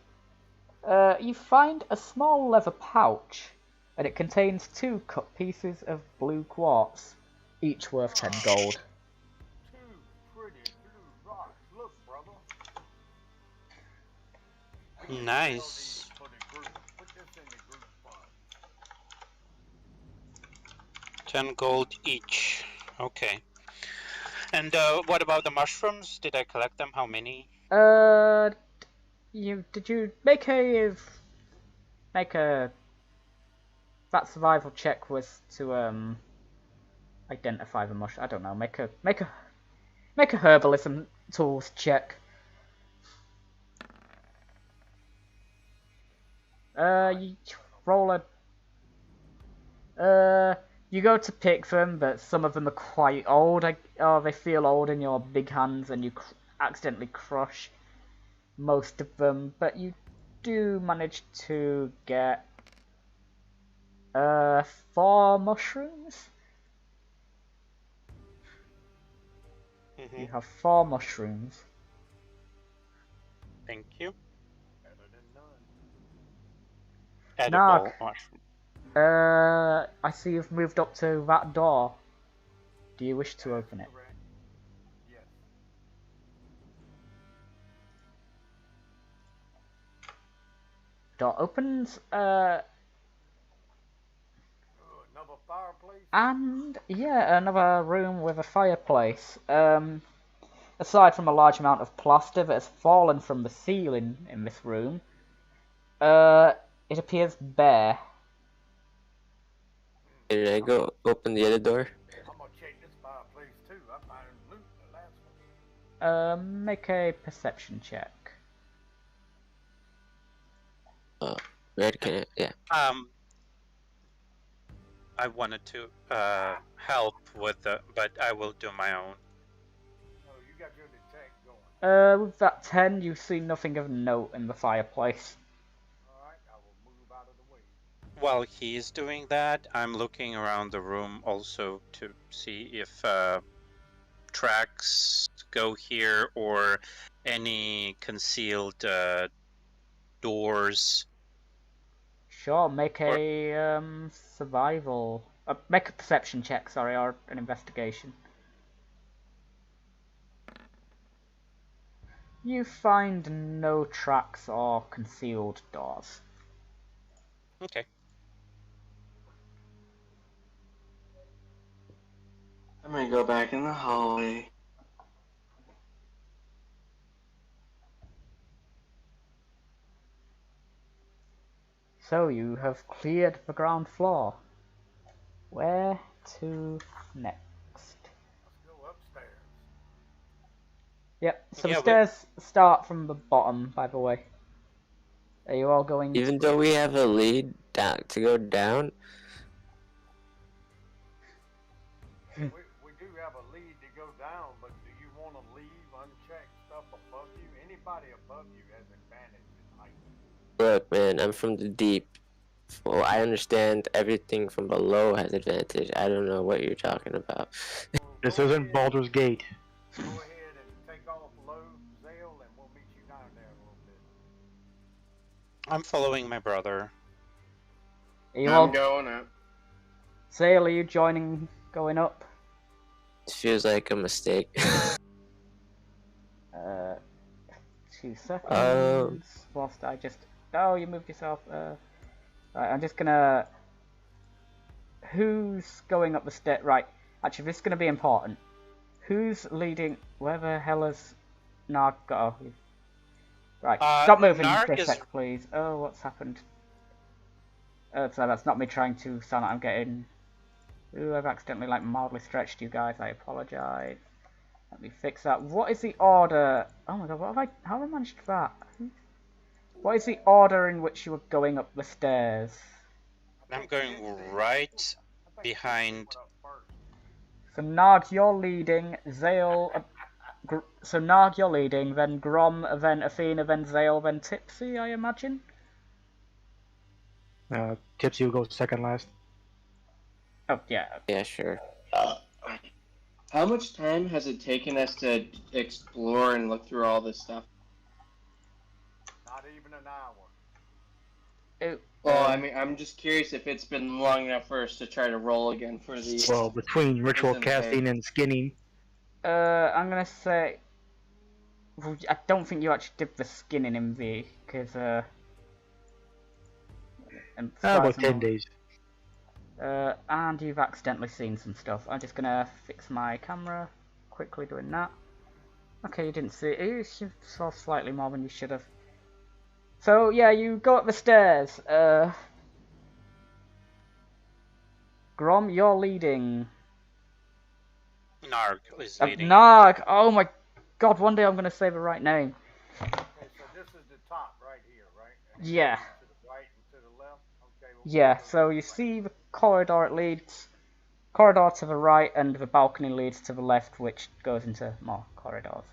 you find a small leather pouch, and it contains 2 cut pieces of blue quartz, each worth 10 gold. 2 pretty blue rocks. Look, brother. Nice. Put this in the group fund. 10 gold each. Okay. And what about the mushrooms? Did I collect them? How many? Did you make a that survival check was to identify the mushroom. I don't know. Make a herbalism tools check. You roll a. You go to pick them, but some of them are quite old. They feel old in your big hands, and you accidentally crush most of them. But you do manage to get 4 mushrooms. You have 4 mushrooms. Thank you. Better than none. Edible Gnarg. mushroom. I see you've moved up to that door. Do you wish to open it? Correct. Yes. Door opens, Another fireplace. and yeah, another room with a fireplace. Aside from a large amount of plaster that has fallen from the ceiling in this room, it appears bare. Did I go open the other door? I'm gonna check this fireplace too. I found loot in the last one. Make a perception check. Where can I? Yeah. I wanted to help with the, but I will do my own. Oh, you got your detect going. With that 10, you see nothing of note in the fireplace. Alright, I will move out of the way. While he's doing that, I'm looking around the room also to see if tracks go here or any concealed doors. Sure, make a survival. Make a perception check, sorry, or an investigation. You find no tracks or concealed doors. Okay. I'm gonna go back in the hallway. So you have cleared the ground floor. Where to next? Let's go upstairs. Yep, so Yeah, the stairs start from the bottom, by the way. Are you all going... Even though we have a lead down to go down, we do have a lead to go down, but do you want to leave unchecked stuff above you? Anybody above you has advantage in height. look, man, I'm from the deep. Well, I understand everything from below has advantage. I don't know what you're talking about. This Go isn't ahead- Baldur's Gate. Go ahead and take off low, Zale, and we'll meet you down there a little bit. I'm following my brother. Are you I'm all... going up. Zale, are you joining, going up? It feels like a mistake. 2 seconds. Um, Whilst I just... Oh, you moved yourself. Right, I'm just gonna... Who's going up the stairs? Right, actually, this is gonna be important. Who's leading... Where the hell has Gnarg got... Oh, right, stop moving Gnarg for a is- sec, please. Oh, what's happened? So that's not me trying to sound like I'm getting... Ooh, I've accidentally, like, mildly stretched you guys. I apologise. Let me fix that. What is the order? Oh my god, how have I managed that? What is the order in which you are going up the stairs? I'm going right behind. So Gnarg, you're leading. Zale... So Gnarg, you're leading, then Gromm, then Athena, then Zale, then Tipsy, I imagine? Tipsy will go second last. Oh, yeah. yeah, sure. How much time has it taken us to explore and look through all this stuff? Not even an hour. Well, I mean, I'm just curious if it's been long enough for us to try to roll again for the... Well, between ritual Isn't fair. casting and skinning, I'm gonna say... Well, I don't think you actually did the skinning in V, because, about 10 days. and you've accidentally seen some stuff. I'm just gonna fix my camera, quickly doing that. Okay, you didn't see it. You saw slightly more than you should have. So, yeah, you go up the stairs. Gromm, you're leading. Gnarg is leading. Gnarg! Oh my god, one day I'm gonna say the right name. Okay, so this is the top right here, right? And Yeah. To the right and to the left? Okay. Well, Yeah, so you see the corridor it leads. corridor to the right, and the balcony leads to the left, which goes into more corridors.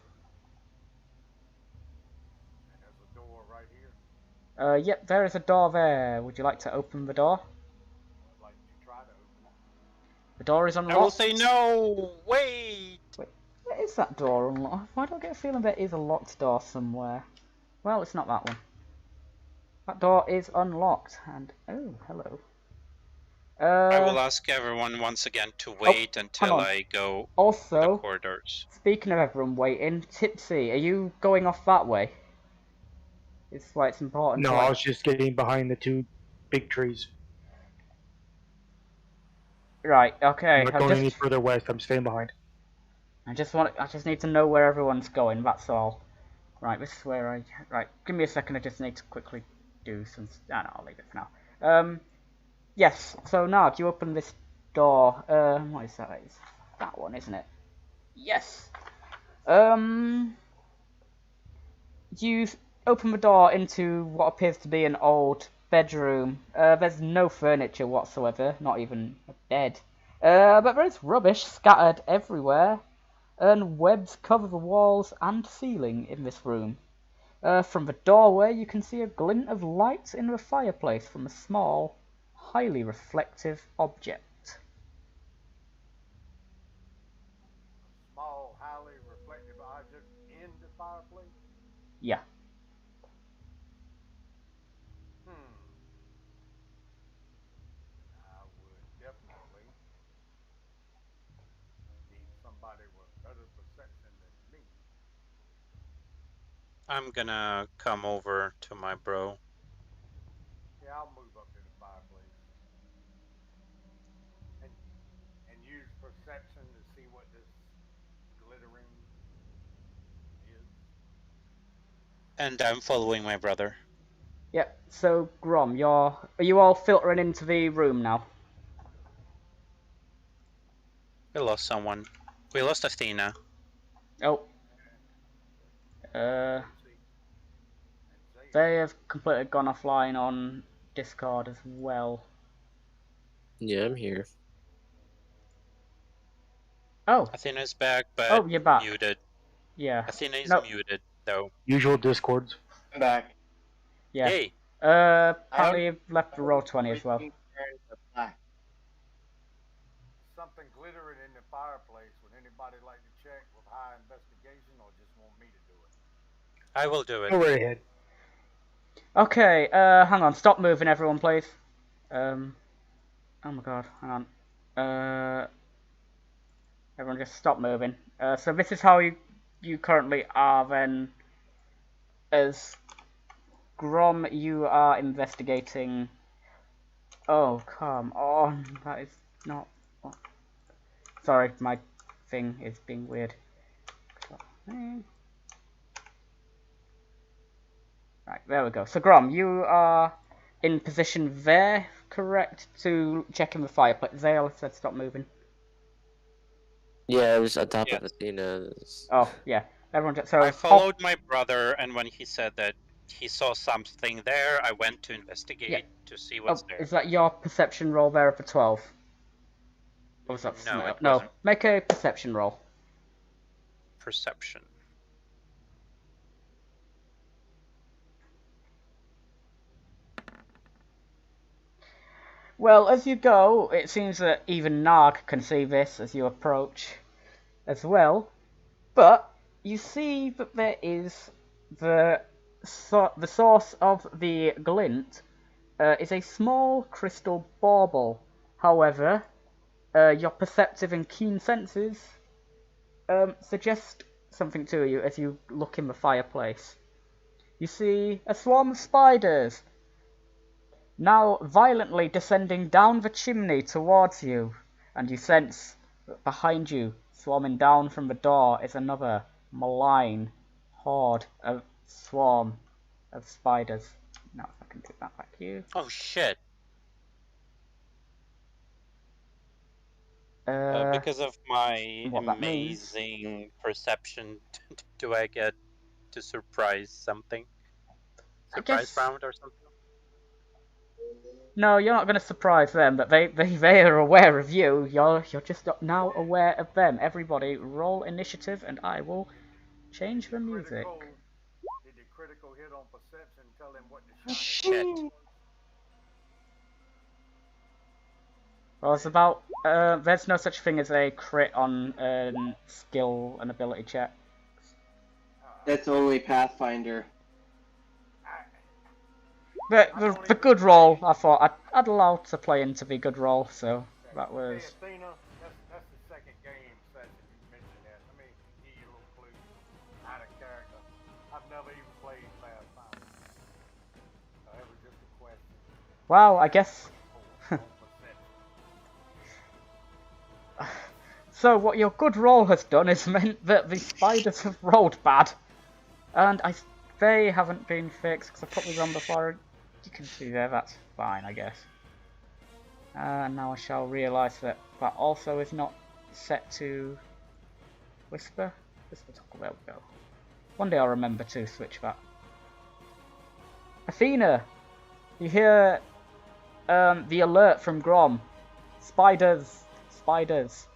And there's a door right here. Yep, there is a door there. Would you like to open the door? I'd like to try to open it. The door is unlocked. I will say no! Wait! Wait, where is that door unlocked? Why do I get a feeling there is a locked door somewhere? Well, it's not that one. That door is unlocked, and oh, hello. I will ask everyone once again to wait until on. I go Also, the corridors. speaking of everyone waiting, Tipsy, are you going off that way? It's why it's important. No, I was just getting behind the two big trees. Right. Okay. I'm not going any further west. I'm staying behind. I just need to know where everyone's going. That's all. Right. This is where I. Right. Give me a second. I just need to quickly do some. No, I'll leave it for now. Yes. So Gnarg, you open this door. What is that? It's that one, isn't it? Yes. You open the door into what appears to be an old bedroom. There's no furniture whatsoever, not even a bed. But there is rubbish scattered everywhere, and webs cover the walls and ceiling in this room. From the doorway, you can see a glint of light in the fireplace from a small, highly reflective object. A small, highly reflective object in the fireplace? Yeah. I would definitely need somebody with better perception than me. I'm gonna come over to my bro. Yeah, I'll move up to the fireplace. And use perception to see what this glittering is. And I'm following my brother. Yep. So Gromm, are you all filtering into the room now? We lost someone. We lost Athena. Oh. They have completely gone offline on Discord as well. Yeah, I'm here. Oh. Athena's back, but Oh, you're back. muted. Yeah. Athena is Nope. muted, though. Usual discords. I'm back. Yeah. Yay! Apparently you've left the roll 20 as well. Something glittering in the fireplace. Would anybody like to check with high investigation, or just want me to do it? I will do it. Go right ahead. Okay, hang on. Stop moving, everyone, please. Oh my god, hang on. Everyone just stop moving. So this is how you currently are then. As Gromm, you are investigating... Oh, come on. That is not... Sorry, my thing is being weird. Right, there we go. So Gromm, you are in position there, correct? To check in the fireplace. Zale said stop moving. Yeah, I was on top of Athena. Oh, yeah. Everyone just... So I followed my brother, and when he said that he saw something there, I went to investigate to see what's there. Is that your perception roll there for 12? Or was that no, make a perception roll. Perception. Well, as you go, it seems that even Gnarg can see this as you approach as well. But you see that there is the source of the glint is a small crystal bauble. However, your perceptive and keen senses suggest something to you as you look in the fireplace. You see a swarm of spiders now violently descending down the chimney towards you, and you sense that behind you, swarming down from the door, is another malign swarm of spiders. Now if I can take that back here. Oh shit. Because of my amazing perception, do I get to surprise something? Surprise round or something? No, you're not going to surprise them, but they are aware of you. You're just now aware of them. Everybody, roll initiative, and I will change the music. Did the critical hit on perception tell him what the Shit. Well, it's about. There's no such thing as a crit on skill and ability check. That's only Pathfinder. The good roll, I thought I'd allow to play into the good roll, so that was. Hey, Athena, that's the second game session you mentioned that. Let me give you a little clue. Out of character. I've never even played Pathfinder. So that was just a question. Wow, I guess. So what your good roll has done is meant that the spiders have rolled bad, and they haven't been fixed because I put these on before. You can see there, that's fine, I guess. Now I shall realise that that also is not set to Whisper. Whisper toggle, there we go. One day I'll remember to switch that. Athena! You hear the alert from Gromm. Spiders! Spiders!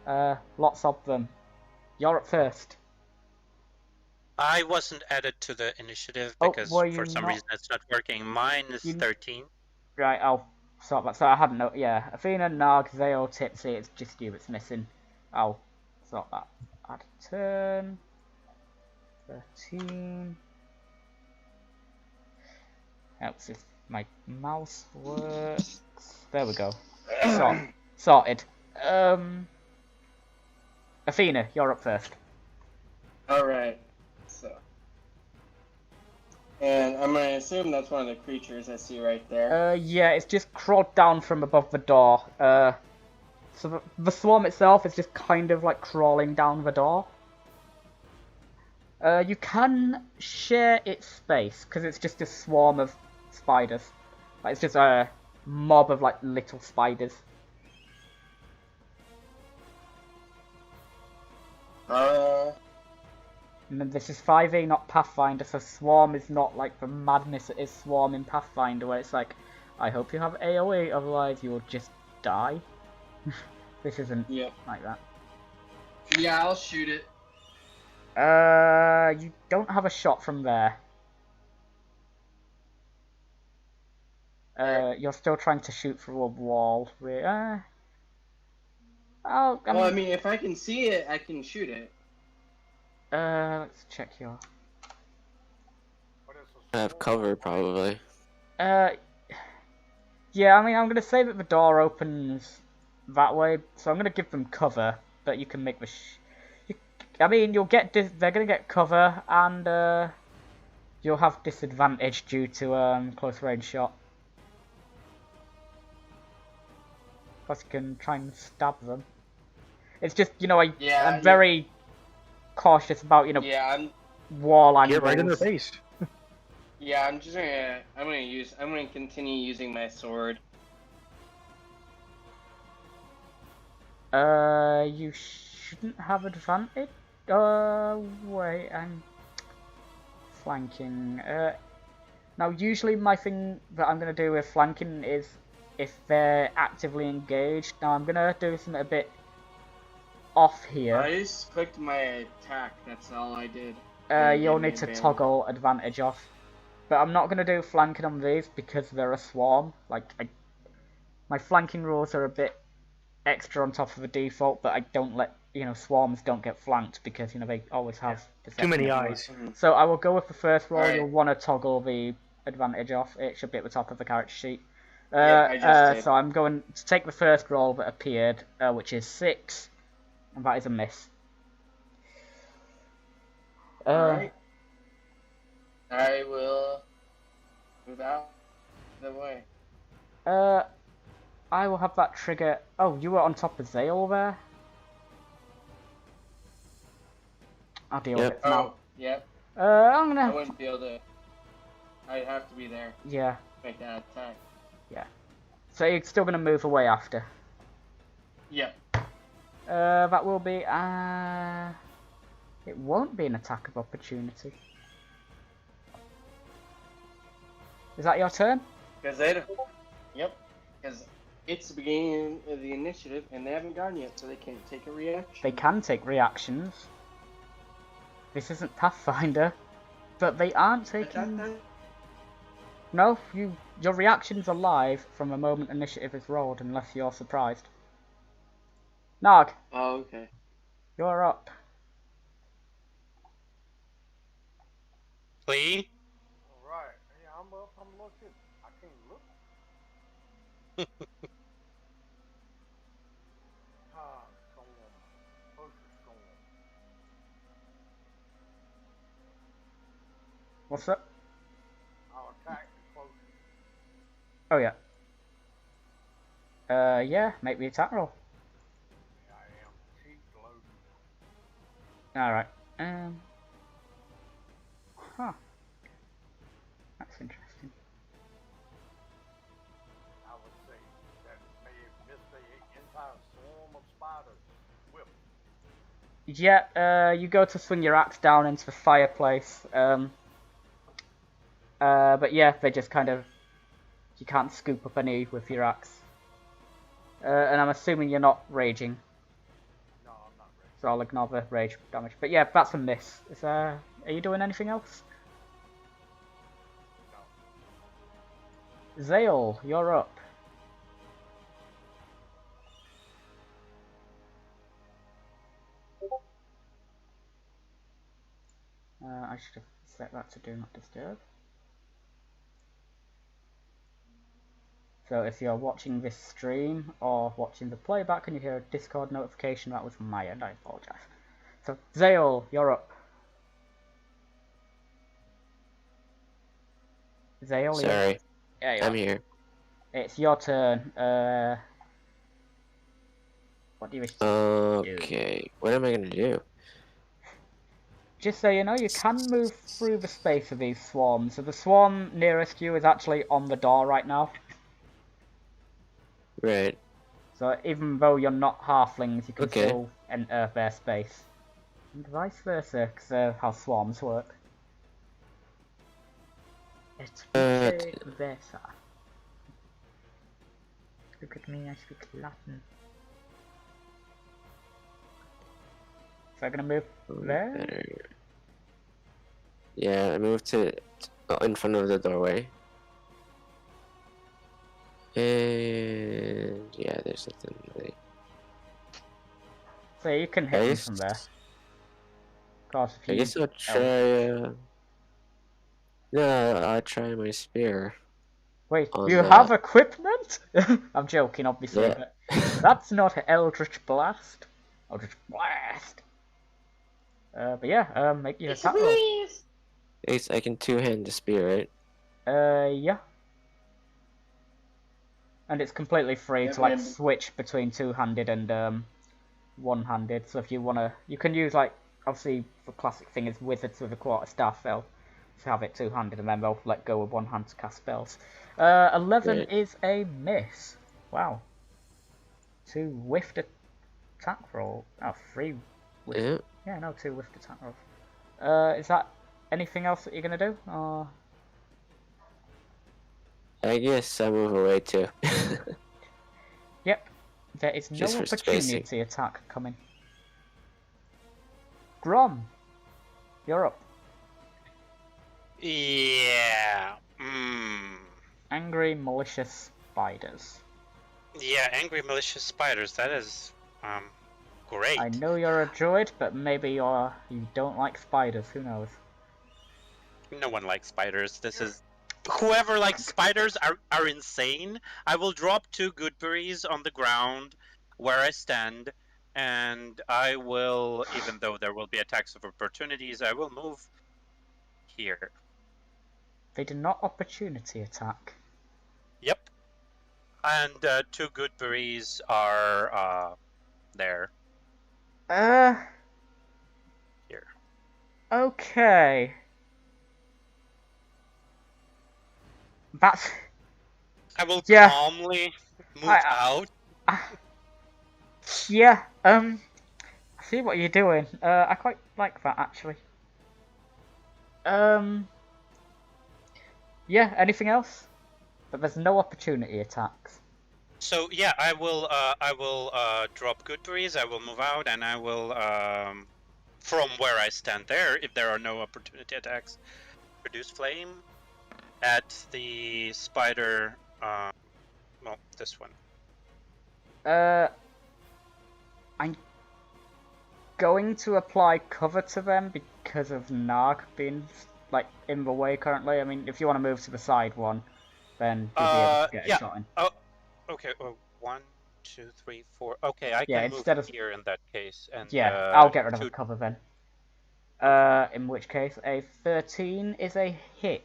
Lots of them. You're up first. I wasn't added to the initiative Oh, because were you for some not? reason it's not working. Mine is 13. Right, I'll sort that. So I hadn't know. Yeah, Athena, Gnarg, Zale, Tipsy. It's just you that's missing. I'll sort that. Add a turn. 13. Helps if my mouse works. There we go. Sorted. Athena, you're up first. Alright. So. And I'm gonna assume that's one of the creatures I see right there. Yeah, it's just crawled down from above the door. So the swarm itself is just kind of like crawling down the door. You can share its space, because it's just a swarm of spiders. Like, it's just a mob of like little spiders. And then this is 5e, not Pathfinder, so Swarm is not like the madness that is Swarm in Pathfinder, where it's like, I hope you have AoE, otherwise you will just die. This isn't like that. Yeah, I'll shoot it. You don't have a shot from there. You're still trying to shoot through a wall. I mean, if I can see it, I can shoot it. Let's check your... I have cover, probably. Yeah, I mean, I'm gonna say that the door opens that way, so I'm gonna give them cover, but you can make the I mean, you'll get they're gonna get cover, and you'll have disadvantage due to close range shot. Plus, you can try and stab them. It's just, you know, I'm very cautious about, you know, wall angles. Get right in their face. Yeah, I'm gonna continue using my sword. You shouldn't have advantage. Wait, I'm flanking. Now, usually my thing that I'm gonna do with flanking is if they're actively engaged. Now, I'm gonna do something a bit off here. I just clicked my attack, that's all I did. You'll need to toggle advantage off. But I'm not going to do flanking on these because they're a swarm. Like, my flanking rules are a bit extra on top of the default, but I don't let, you know, swarms don't get flanked because, you know, they always have too many eyes. So I will go with the first roll. You'll want to toggle the advantage off. It should be at the top of the character sheet. I just did. So I'm going to take the first roll that appeared, which is 6. And that is a miss. Alright. I will move out the way. I will have that trigger. Oh, you were on top of Zale there? I'll deal with it now. Yep. I'm gonna... I wouldn't be able to... I'd have to be there. Yeah. Make that attack. Yeah. So you're still gonna move away after? Yep. That will be, it won't be an attack of opportunity. Is that your turn? Because they don't. Yep. Because it's the beginning of the initiative, and they haven't gone yet, so they can't take a reaction. They can take reactions. This isn't Pathfinder, but they aren't taking. No, your reactions are live from the moment initiative is rolled, unless you're surprised. Gnarg, Oh, okay. you're up. Lee? Alright, yeah, I'm up, I'm looking. I can't look. Storm. Ocean storm. What's that? I'll attack the closest. Oh yeah. Yeah, make the attack roll. Yeah, I am. Cheek loaded. Alright. Huh. That's interesting. I would say that may have missed the entire swarm of spiders. Whip. Yeah, you go to swing your axe down into the fireplace. But yeah, they just kind of... You can't scoop up any with your axe. And I'm assuming you're not raging. No, I'm not ready. So I'll ignore the rage damage. But yeah, that's a miss. Are you doing anything else? No. Zale, you're up. I should have set that to do not disturb. So if you're watching this stream or watching the playback and you hear a Discord notification, that was my end, I apologise. So Zale, you're up. Zale, Sorry, yeah, I'm here. It's your turn. What do you wish to do? Okay, what am I gonna do? Just so you know, you can move through the space of these swarms. So the swarm nearest you is actually on the door right now. Right. So even though you're not halflings, you can Okay. still enter their space. And vice versa, because how swarms work. It's vice versa. Look at me, I speak Latin. So I'm gonna move there? Better. Yeah, I moved to in front of the doorway. And yeah, there's nothing really. So you can hit them from there. Of course, if I you... guess I'll try. No, I'll try my spear. Wait, on you that. have equipment? I'm joking, obviously, Yeah. but that's not Eldritch Blast. Eldritch Blast! But yeah, make your attack roll. I guess I can two-hand the spear, right? Yeah. And it's completely free to like switch between two-handed and one-handed. So if you wanna, you can use like, obviously the classic thing is wizards with a quarterstaff. They'll have it two-handed and then they'll let go with one hand to cast spells. 11 Right. is a miss. Wow. 2 whiffed attack roll. Oh, 3 whiffed. Yeah. Yeah, no, 2 whiffed attack rolls. Is that anything else that you're gonna do? Or... I guess I move away too. Yep. There is no Just for opportunity spacing. attack coming. Gromm, you're up. Yeah. Angry, malicious spiders. Yeah, angry malicious spiders. That is great. I know you're a druid, but maybe you don't like spiders. Who knows? No one likes spiders. This is whoever likes spiders are insane. I will drop 2 good berries on the ground where I stand, and I will, even though there will be attacks of opportunities, I will move here. They do not opportunity attack. Yep. And 2 good berries are there. Here. Okay. That's... I will Yeah. calmly move I- out. Yeah, I see what you're doing. I quite like that, actually. Yeah, anything else? but there's no opportunity attacks. So yeah, I will drop Good Breeze. I will move out, and I will from where I stand there, if there are no opportunity attacks, produce flame at the spider. Well, this one. I'm going to apply cover to them because of Gnarg being like in the way currently. I mean, if you want to move to the side one, then you'll be able to get a shot in. Oh, okay. 1, 2, 3, 4. Okay, I Yeah, can move instead of here in that case. And yeah, I'll get rid of the cover then. In which case, a 13 is a hit.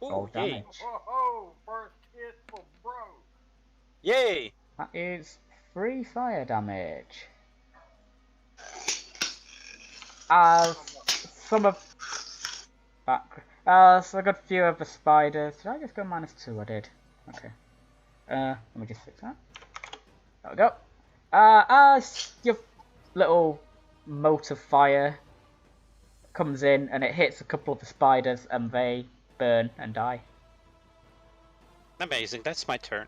Roll damage. Oh, first hit for bro. Yay! That is 3 fire damage. As some of so a good few of the spiders. Did I just go -2? I did. Okay. Let me just fix that. There we go. As your little mote of fire comes in and it hits a couple of the spiders and they burn and die. Amazing. That's my turn.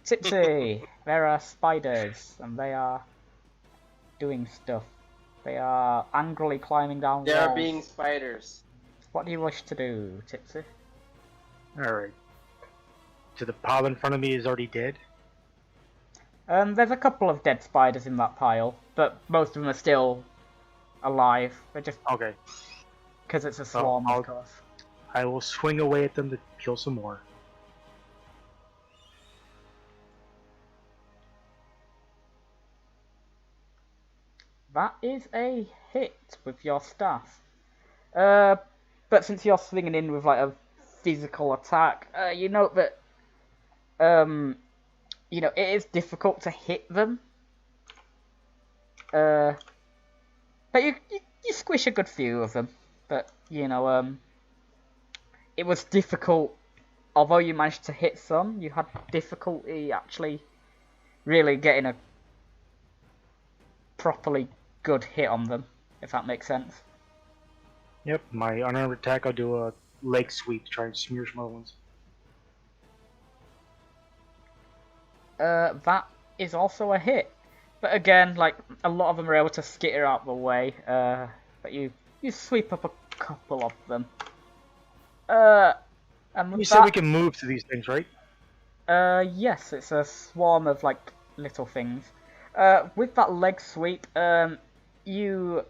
Tipsy, there are spiders and they are doing stuff. They are angrily climbing down They walls. are being spiders. What do you wish to do, Tipsy? Alright. So the pile in front of me is already dead? There's a couple of dead spiders in that pile, but most of them are still alive. They're just Okay. because it's a swarm, I'll- of course. I will swing away at them to kill some more. That is a hit with your staff. But since you're swinging in with like a physical attack, you note that you know, it is difficult to hit them. But you squish a good few of them. But you know, it was difficult. Although you managed to hit some, you had difficulty actually really getting a properly good hit on them, if that makes sense. Yep, my unarmed attack, I'll do a leg sweep to try and smear some other ones. That is also a hit. But again, like, a lot of them are able to skitter out the way, but you sweep up a couple of them. And with You that, said we can move to these things, right? yes, it's a swarm of, like, little things. With that leg sweep, you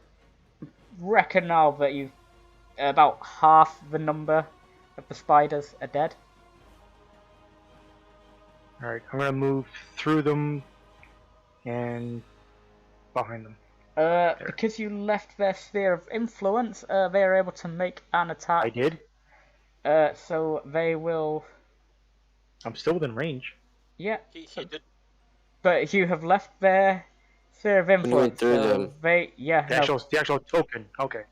reckon now that you've about half the number of the spiders are dead. Alright, I'm gonna move through them and behind them. Because you left their sphere of influence, they are able to make an attack. I did? So they will... I'm still within range. Yeah, He did. but you have left their sphere of influence. went through so them. They, yeah, The actual token. Okay.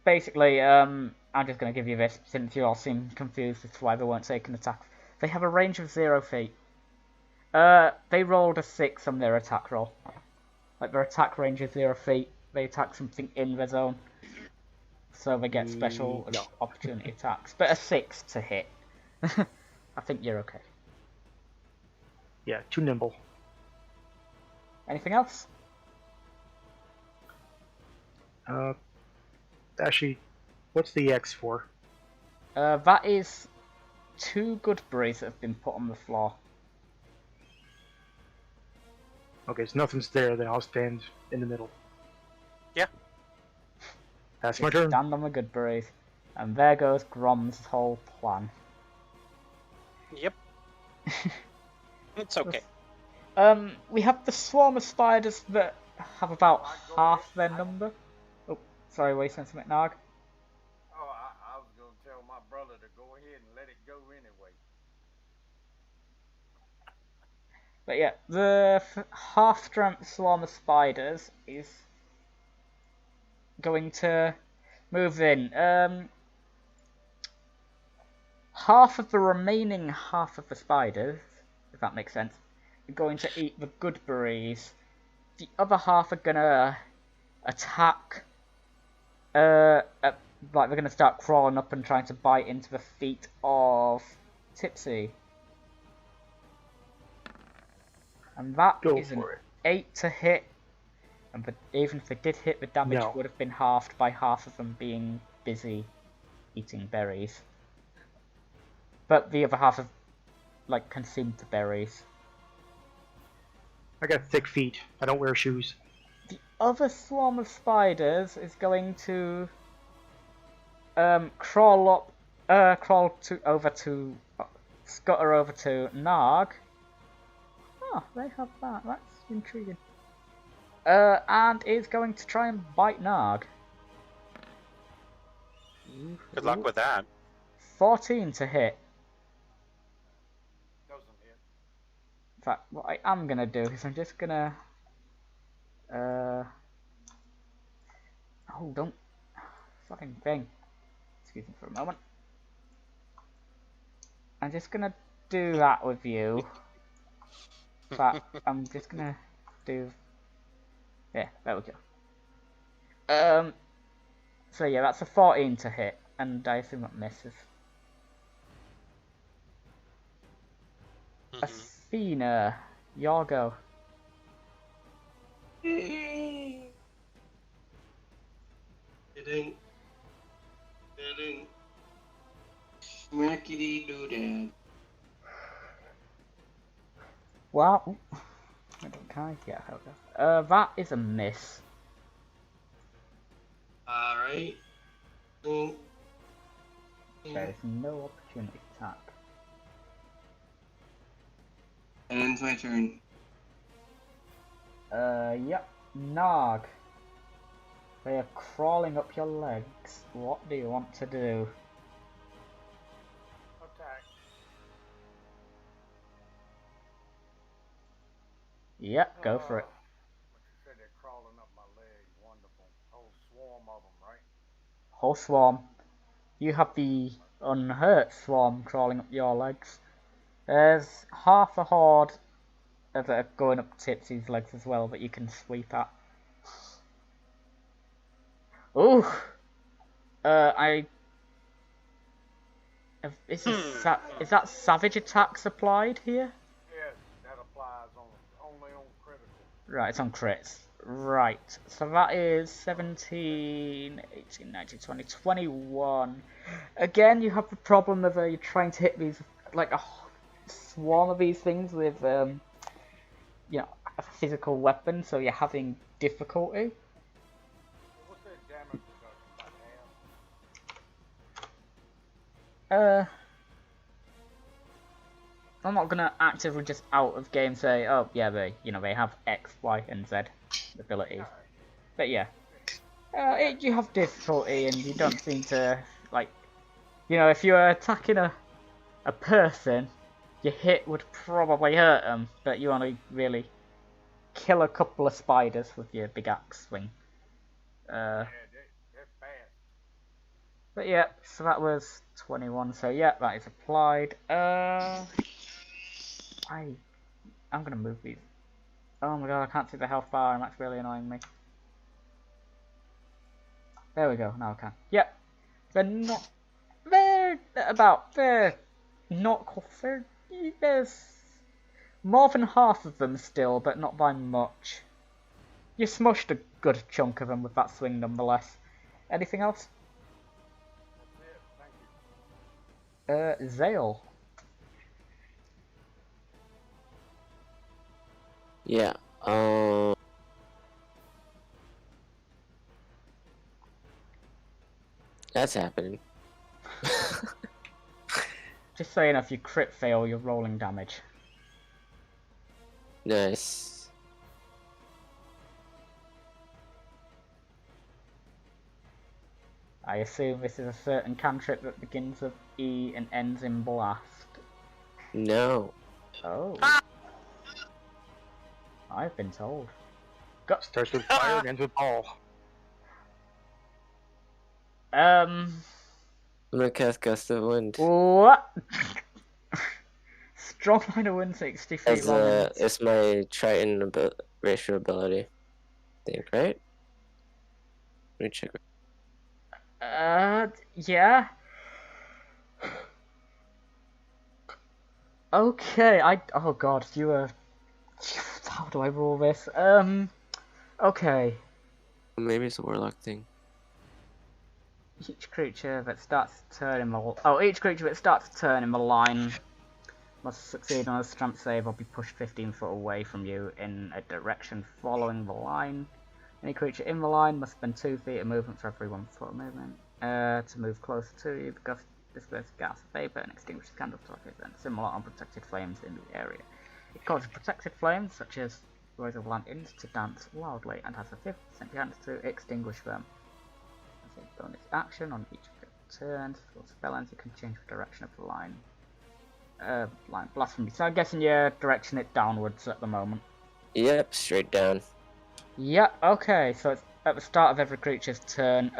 basically, I'm just going to give you this, since you all seem confused as to why they weren't taking attacks. They have a range of 0 feet. They rolled a 6 on their attack roll. Like, their attack range is 0 feet. They attack something in their zone. So they get special opportunity attacks. But a 6 to hit. I think you're okay. Yeah, too nimble. Anything else? Actually, what's the X for? That is 2 good berries that have been put on the floor. Okay, so nothing's there, then I'll stand in the middle. Yeah. That's my turn. Stand on the good berries. And there goes Gromm's whole plan. Yep. It's okay. We have the swarm of spiders that have about half their number. Oh, sorry, were you saying something, Gnarg? Oh, I was going to tell my brother to go ahead and let it go anyway. But yeah, the half-strength swarm of spiders is going to move in. Half of the remaining half of the spiders, if that makes sense, are going to eat the good berries. The other half are gonna attack like they're gonna start crawling up and trying to bite into the feet of Tipsy. And that Go is an for it. 8 to hit. But even if they did hit, the damage No. would have been halved by half of them being busy eating berries. But the other half have, like, consumed the berries. I got thick feet. I don't wear shoes. The other swarm of spiders is going to scutter over to Gnarg. Oh, they have that. That's intriguing. And is going to try and bite Gnarg. Good luck with that. 14 to hit. Doesn't hit. In fact, what I am gonna do is I'm just gonna oh, don't fucking thing. Excuse me for a moment. I'm just gonna do that with you. In fact, I'm just gonna do. Yeah, there we go. So yeah, that's a 14 to hit, and I assume that misses. Athena, your go. Didn't. Schmackety doodad. Wow. I don't care. Yeah, okay. That is a miss. Alright. There is no opportunity attack. And ends my turn. Yep. Gnarg. They are crawling up your legs. What do you want to do? Attack. Yep, go for it. What you said, they're crawling up my leg. Wonderful. Whole swarm of them, right? Whole swarm. You have the unhurt swarm crawling up your legs. There's half a horde that are going up Tipsy's legs as well that you can sweep at. Ooh! Is that savage attacks applied here? Yes, that applies only on critical. Right, it's on crits. Right, so that is 17, 18, 19, 20, 21. Again, you have the problem of you're trying to hit these, like a swarm of these things with, you know, a physical weapon, so you're having difficulty. What's that damage reduction by half? I'm not gonna actively just out of game say, oh yeah, they have X, Y, and Z abilities. But yeah, you have difficulty, and you don't seem to like, if you're attacking a person, your hit would probably hurt them, but you only really kill a couple of spiders with your big axe swing. Yeah, they're fast. But yeah, so that was 21. So yeah, that is applied. I'm gonna move these. Oh my god, I can't see the health bar, and that's really annoying me. There we go, now I can. Yep. They're there's more than half of them still, but not by much. You smushed a good chunk of them with that swing nonetheless. Anything else? That's it, thank you. Zale. Yeah, that's happening. Just so you know, if you crit fail, you're rolling damage. Nice. I assume this is a certain cantrip that begins with E and ends in blast. No. Oh. I've been told. Starts with fire and ends with ball. I'm gonna cast Gust of Wind. What? Strong line of wind 60 feet As long. it's my Triton racial ability. I think, right? Let me check. Yeah. Okay, oh god, you are... How do I rule this? Okay. Maybe it's a warlock thing. Each creature that starts a turn in the... each creature that starts a turn in the line must succeed on a strength save or be pushed 15 foot away from you in a direction following the line. Any creature in the line must spend 2 feet of movement for every 1 foot of movement. To move closer to you, because disperses gas, vapor, and extinguishes candle torches and similar unprotected flames in the area. It causes protected flames, such as those of lanterns, to dance wildly and has a 50% chance to extinguish them. As a bonus action on each of your turns, for spell ends, you can change the direction of the line. Line blasphemy. So I'm guessing you're directing it downwards at the moment. Yep, straight down. Yeah, okay, so it's at the start of every creature's turn.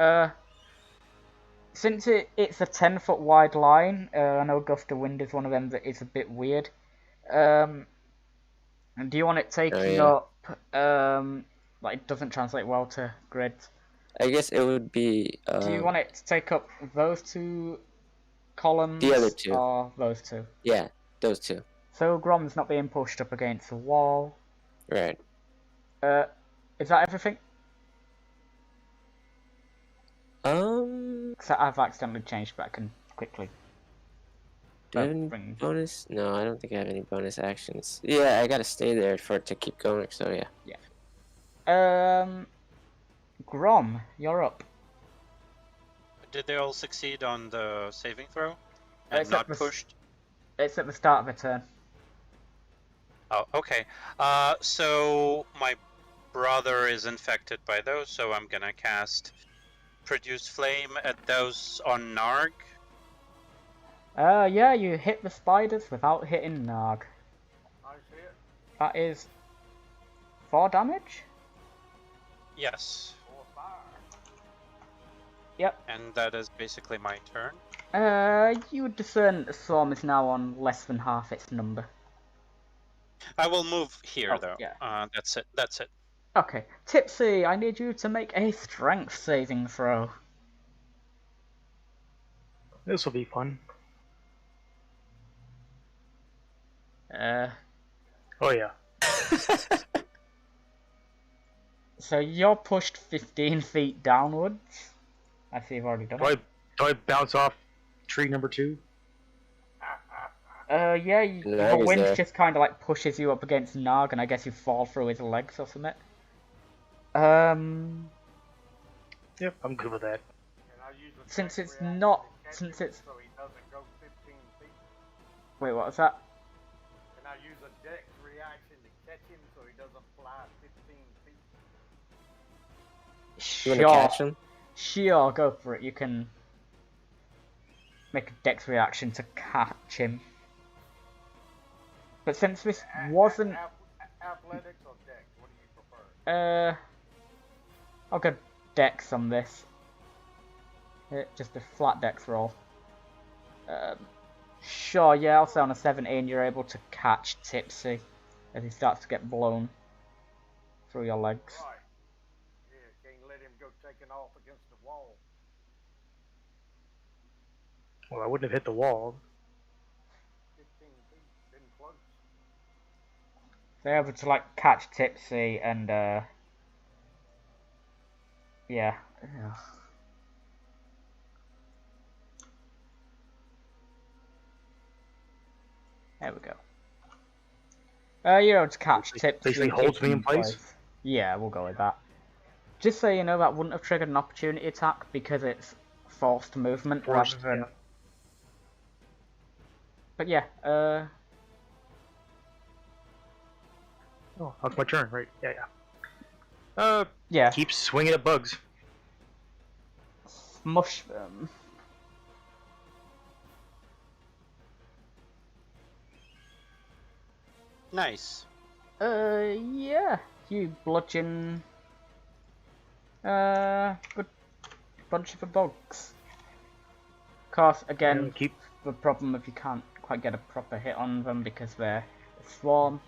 Since it's a 10-foot wide line, I know Gust of Wind is one of them that is a bit weird. Do you want it taking up, like it doesn't translate well to grids. I guess it would be, Do you want it to take up those 2 columns? The other 2. Or those 2? Yeah, those 2. So Gromm's not being pushed up against the wall. Right. Is that everything? So I've accidentally changed, but I can quickly. Do I have any bonus? No, I don't think I have any bonus actions. Yeah, I gotta stay there for it to keep going, so yeah. Yeah. Gromm, you're up. Did they all succeed on the saving throw? And Except not pushed? It's at the start of a turn. Oh, okay. So my brother is infected by those, so I'm gonna cast Produce Flame at those on Gnarg. Yeah, you hit the spiders without hitting Gnarg. Nice hit. That is 4 damage? Yes. Or fire. Yep. And that is basically my turn. You would discern that the swarm is now on less than half its number. I will move here, Oh, though. yeah. That's it. That's it. Okay. Tipsy, I need you to make a strength saving throw. This will be fun. Oh yeah. So you're pushed 15 feet downwards. I see you've already done it. Do I bounce off tree number 2? Yeah, the Gnarg is wind there. just kind of like pushes you up against Gnarg, and I guess you fall through his legs or something. Yep, I'm good with that. Can I use a Since dex it's reaction not, to catch since him it's, so he doesn't go 15 feet? wait, what was that? Can I use a dex reaction to catch him so he doesn't fly 15 feet? You wanna catch him? Sure, go for it. You can make a dex reaction to catch him. But since this wasn't... Athletics or dex? What do you prefer? I'll go dex on this. Just a flat dex roll. Sure, yeah, I'll say on a 17 you're able to catch Tipsy as he starts to get blown through your legs. Right. Yeah, can't let him go taking off against the wall. Well, I wouldn't have hit the wall. 15 feet, been close. They're able to like catch Tipsy and yeah. There we go. You're able to catch Tipsy. Basically holds me in place? Yeah, we'll go with that. Just so you know, that wouldn't have triggered an opportunity attack because it's forced movement rather than... Yeah. But yeah, Oh, that's my turn, right? Yeah. yeah. Keep swinging at bugs. Smush them. Nice. Yeah. You bludgeon... good bunch of the bugs. Of course, again, Keep the problem if you can't quite get a proper hit on them because they're a swarm.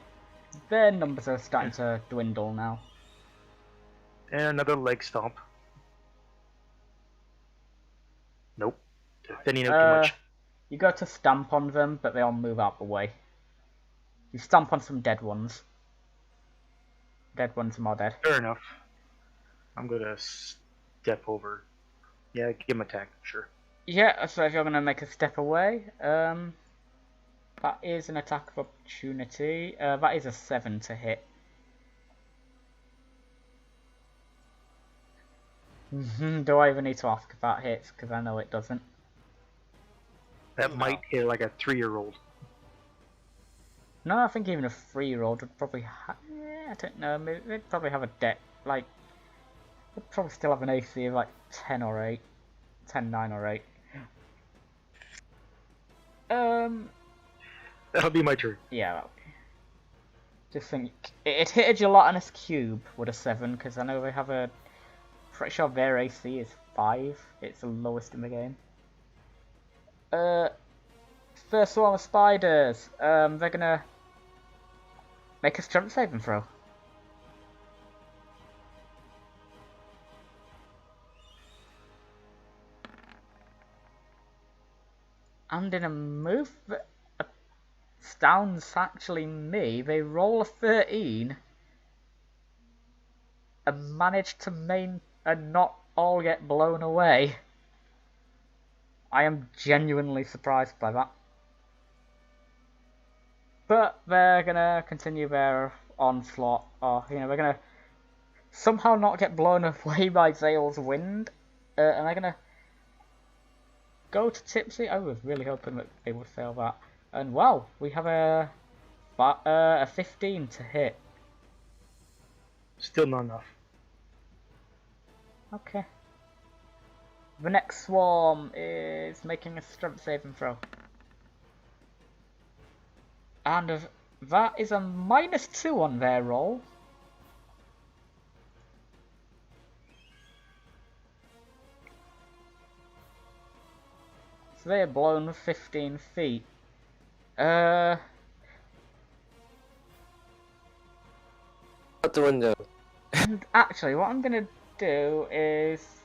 Their numbers are starting to dwindle now. and another leg stomp. Nope. They're thinning out too much. You go to stamp on them, but they all move out the way. You stamp on some dead ones. Dead ones are more dead. Fair enough. I'm gonna step over. Yeah, give him attack, sure. Yeah, so if you're gonna make a step away, that is an attack of opportunity. That is a 7 to hit. Do I even need to ask if that hits? Because I know it doesn't. That might hit like a 3-year-old. No, I think even a 3-year-old would probably have... Yeah, I don't know. Maybe they'd probably have a deck, like... They'd probably still have an AC of like 10 or 8. 10, 9 or 8. That'll be my turn. Yeah, that'll be... Just think... It hit a gelatinous cube with a 7, because I know they have a... Pretty sure their AC is 5. It's the lowest in the game. First swarm of spiders. They're gonna make a strength saving throw. And in a move that astounds actually me, they roll a 13 and manage to and not all get blown away. I am genuinely surprised by that. But they're gonna continue their onslaught, or, you know, they're gonna somehow not get blown away by Zale's wind, and they're gonna go to Tipsy. I was really hoping that they would fail that. And wow, we have a 15 to hit. Still not enough. Okay. The next swarm is making a strength saving throw. And that is a -2 on their roll. So they are blown 15 feet. Out the window. And actually, what I'm gonna do is,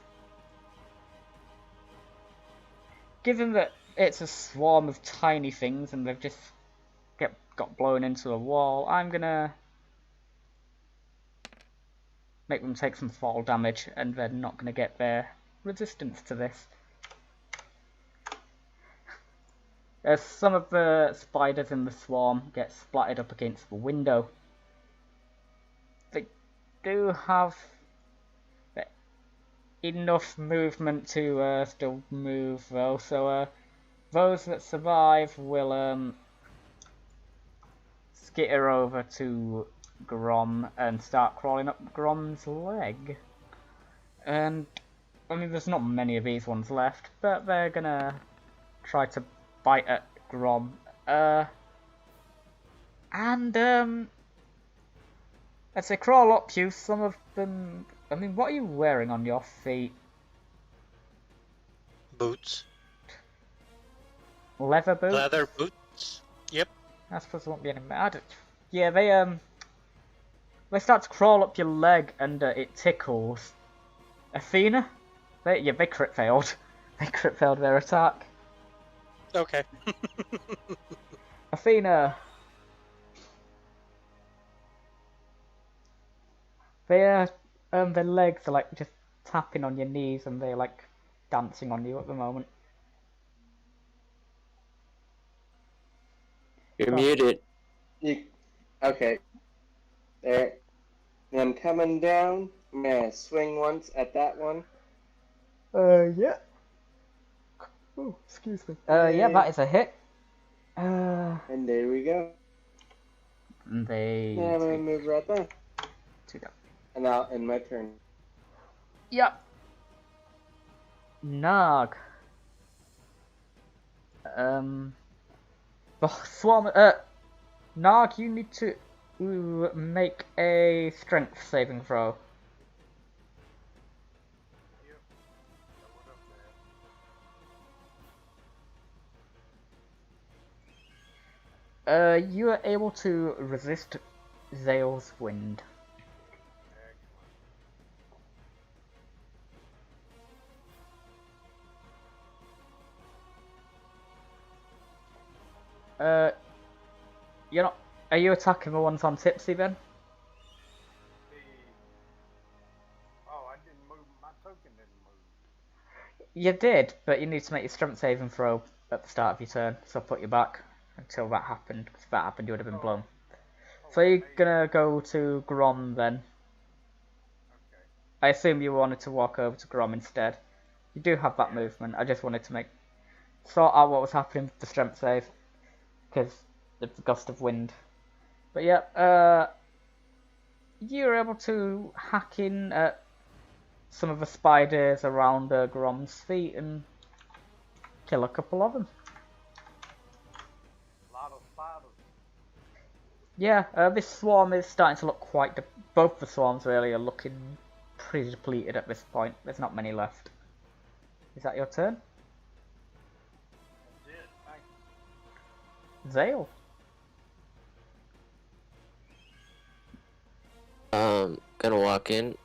given that it's a swarm of tiny things and they've just got blown into a wall, I'm gonna make them take some fall damage, and they're not gonna get their resistance to this. As some of the spiders in the swarm get splattered up against the window. They do have enough movement to still move though, so those that survive will skitter over to Gromm and start crawling up Gromm's leg. And I mean, there's not many of these ones left, but they're gonna try to bite at Gromm. As they crawl up you, some of them... I mean, what are you wearing on your feet? Boots. Leather boots? Leather boots. Yep. I suppose there won't be any... Yeah, they start to crawl up your leg and it tickles. Athena? They crit failed. They crit failed their attack. Okay. Athena. Their legs are like just tapping on your knees and they're like dancing on you at the moment. You're muted. Okay. There. And I'm coming down. I'm gonna swing once at that one. Yeah. Oh, excuse me. Yeah, that is a hit. And there we go. And they... And I'm gonna move right there. 2 down. And now, in my turn. Yep. Gnarg. Swarm. Gnarg, you need to make a strength saving throw. You are able to resist Zale's wind. You're not. Are you attacking the ones on Tipsy then? Oh, I didn't move. My token didn't move. You did, but you need to make your strength saving throw at the start of your turn, so put you back until that happened. Because if that happened, you would have been blown. So you're gonna go to Gromm then. Okay. I assume you wanted to walk over to Gromm instead. You do have that movement. I just wanted to sort out what was happening with the strength save, because of the gust of wind. But yeah, you're able to hack in at some of the spiders around Gromm's feet and kill a couple of them. A lot of spiders. Yeah, this swarm is starting to look quite. Both the swarms really are looking pretty depleted at this point. There's not many left. Is that your turn? That's it. Thank you. Zale. Gonna walk in.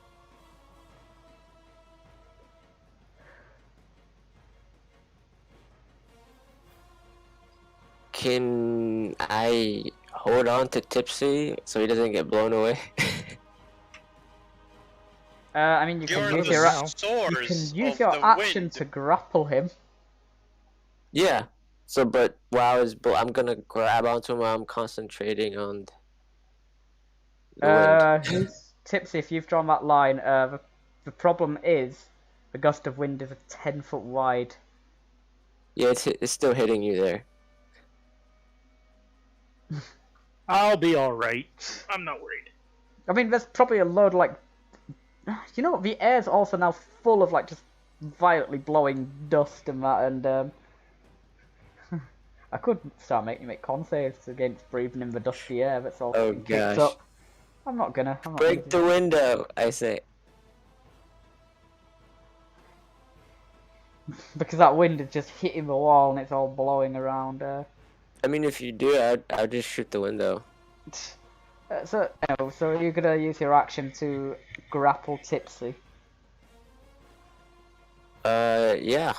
Can I hold on to Tipsy so he doesn't get blown away? I mean, you can You're use the your action wind. to grapple him. Yeah. So, but I'm gonna grab onto him while I'm concentrating on the wind. Tipsy, if you've drawn that line, the problem is the gust of wind is a 10-foot wide. Yeah, it's still hitting you there. I'll be alright. I'm not worried. I mean, there's probably a load like, you know, the air's also now full of like just violently blowing dust and that, and I could start making you make con saves against breathing in the dusty air that's all Oh, kicked gosh. up. I'm not gonna Break the window, I say. Because that wind is just hitting the wall and it's all blowing around. I mean, if you do, I'll just shoot the window. So you're gonna use your action to grapple Tipsy. Yeah.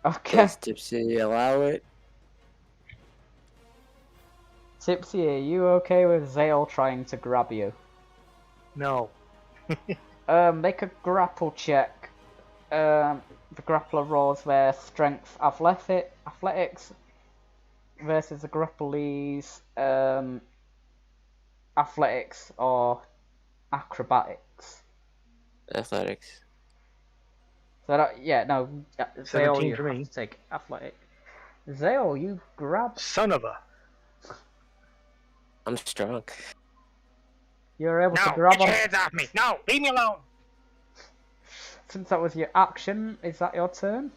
Okay. Does Tipsy allow it? Tipsy, are you okay with Zale trying to grab you? No. Make a grapple check. The grappler rolls their strength athletics versus the grapplee's athletics or acrobatics. Athletics. So Zale, 17 you for have me. to take athletic. Zale, you grab. Son of a. I'm strong. You're able to No, grab get your on. hands off me. No, leave me alone. Since that was your action, is that your turn?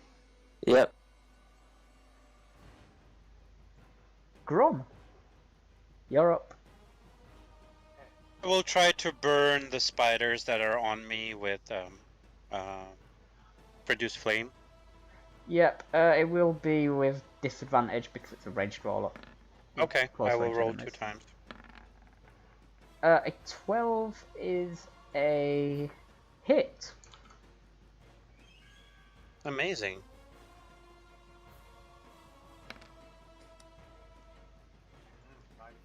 Yep. Gromm, you're up. I will try to burn the spiders that are on me with produce flame. Yep, it will be with disadvantage because it's a ranged roll-up. Okay, Close I will range roll enemies. 2 times. A 12 is a hit. Amazing.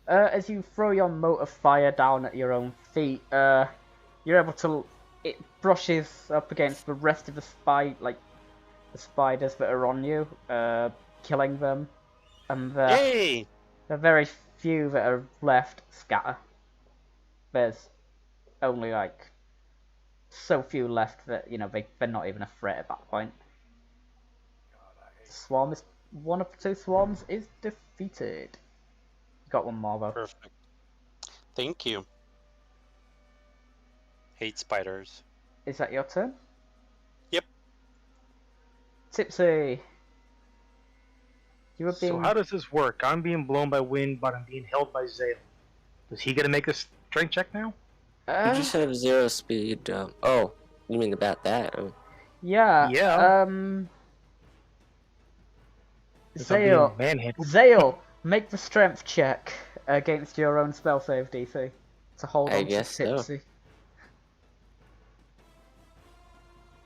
As you throw your mote of fire down at your own feet, you're able to. It brushes up against the rest of the the spiders that are on you, killing them, and Yay! the very few that are left scatter. There's only like so few left that they're not even a threat at that point. One of the two swarms is defeated. Got one more though. Perfect. Thank you. Hate spiders. Is that your turn? Yep. Tipsy. You were being. So how does this work? I'm being blown by wind, but I'm being held by Zale. Is he gonna make a strength check now? You just have 0 speed. Oh, you mean about that? Yeah. Yeah. If I'm being Zale. manhandled. Zale, make the strength check against your own spell save DC to hold I on to guess so. Tipsy.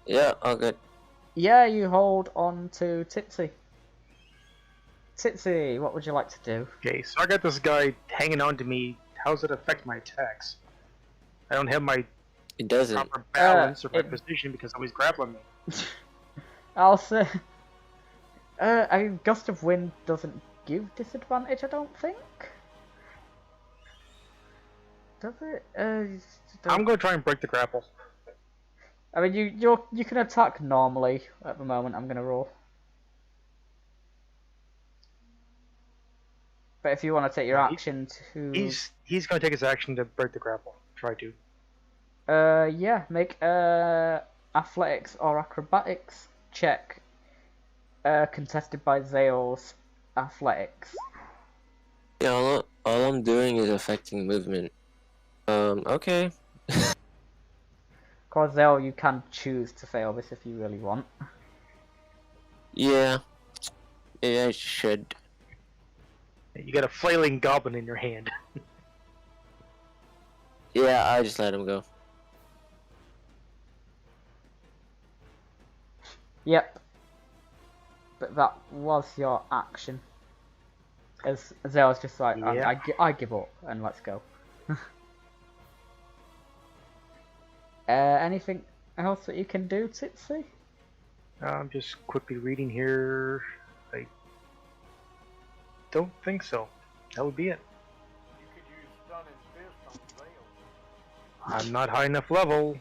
Yeah, all good. Yeah, you hold on to Tipsy. Tipsy, what would you like to do? Okay, so I got this guy hanging on to me. How does it affect my attacks? I don't have my It doesn't. proper balance or my position because somebody's grappling me. I'll say... I mean, Gust of Wind doesn't give disadvantage, I don't think. Does it? I'm going to try and break the grapple. I mean, you can attack normally at the moment. I'm gonna roll. But if you want to take your action to... He's going to take his action to break the grapple. Try to. Yeah, make athletics or acrobatics check. Contested by Zale's athletics. Yeah, all I'm doing is affecting movement. Okay. Cause Zale, you can choose to fail this if you really want. Yeah. Maybe I should. You got a flailing goblin in your hand. Yeah, I just let him go. Yep. But that was your action. As Zale's just like, Yeah. I give up and let's go. Anything else that you can do, Tipsy? I'm just quickly reading here. I don't think so. That would be it. You could use stunning fist on Zale. I'm not high enough level.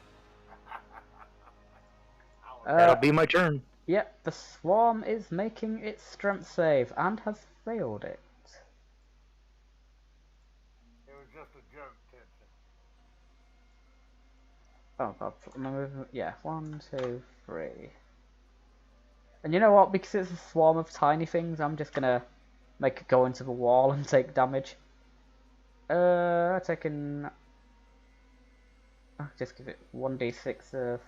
That'll be my turn. Yep, the swarm is making its strength save and has failed it. It was just a joke, Tipsy. Oh god, my movement, yeah, 1, 2, 3. And you know what, because it's a swarm of tiny things, I'm just gonna make it go into the wall and take damage. Taking... I'll just give it 1d6 of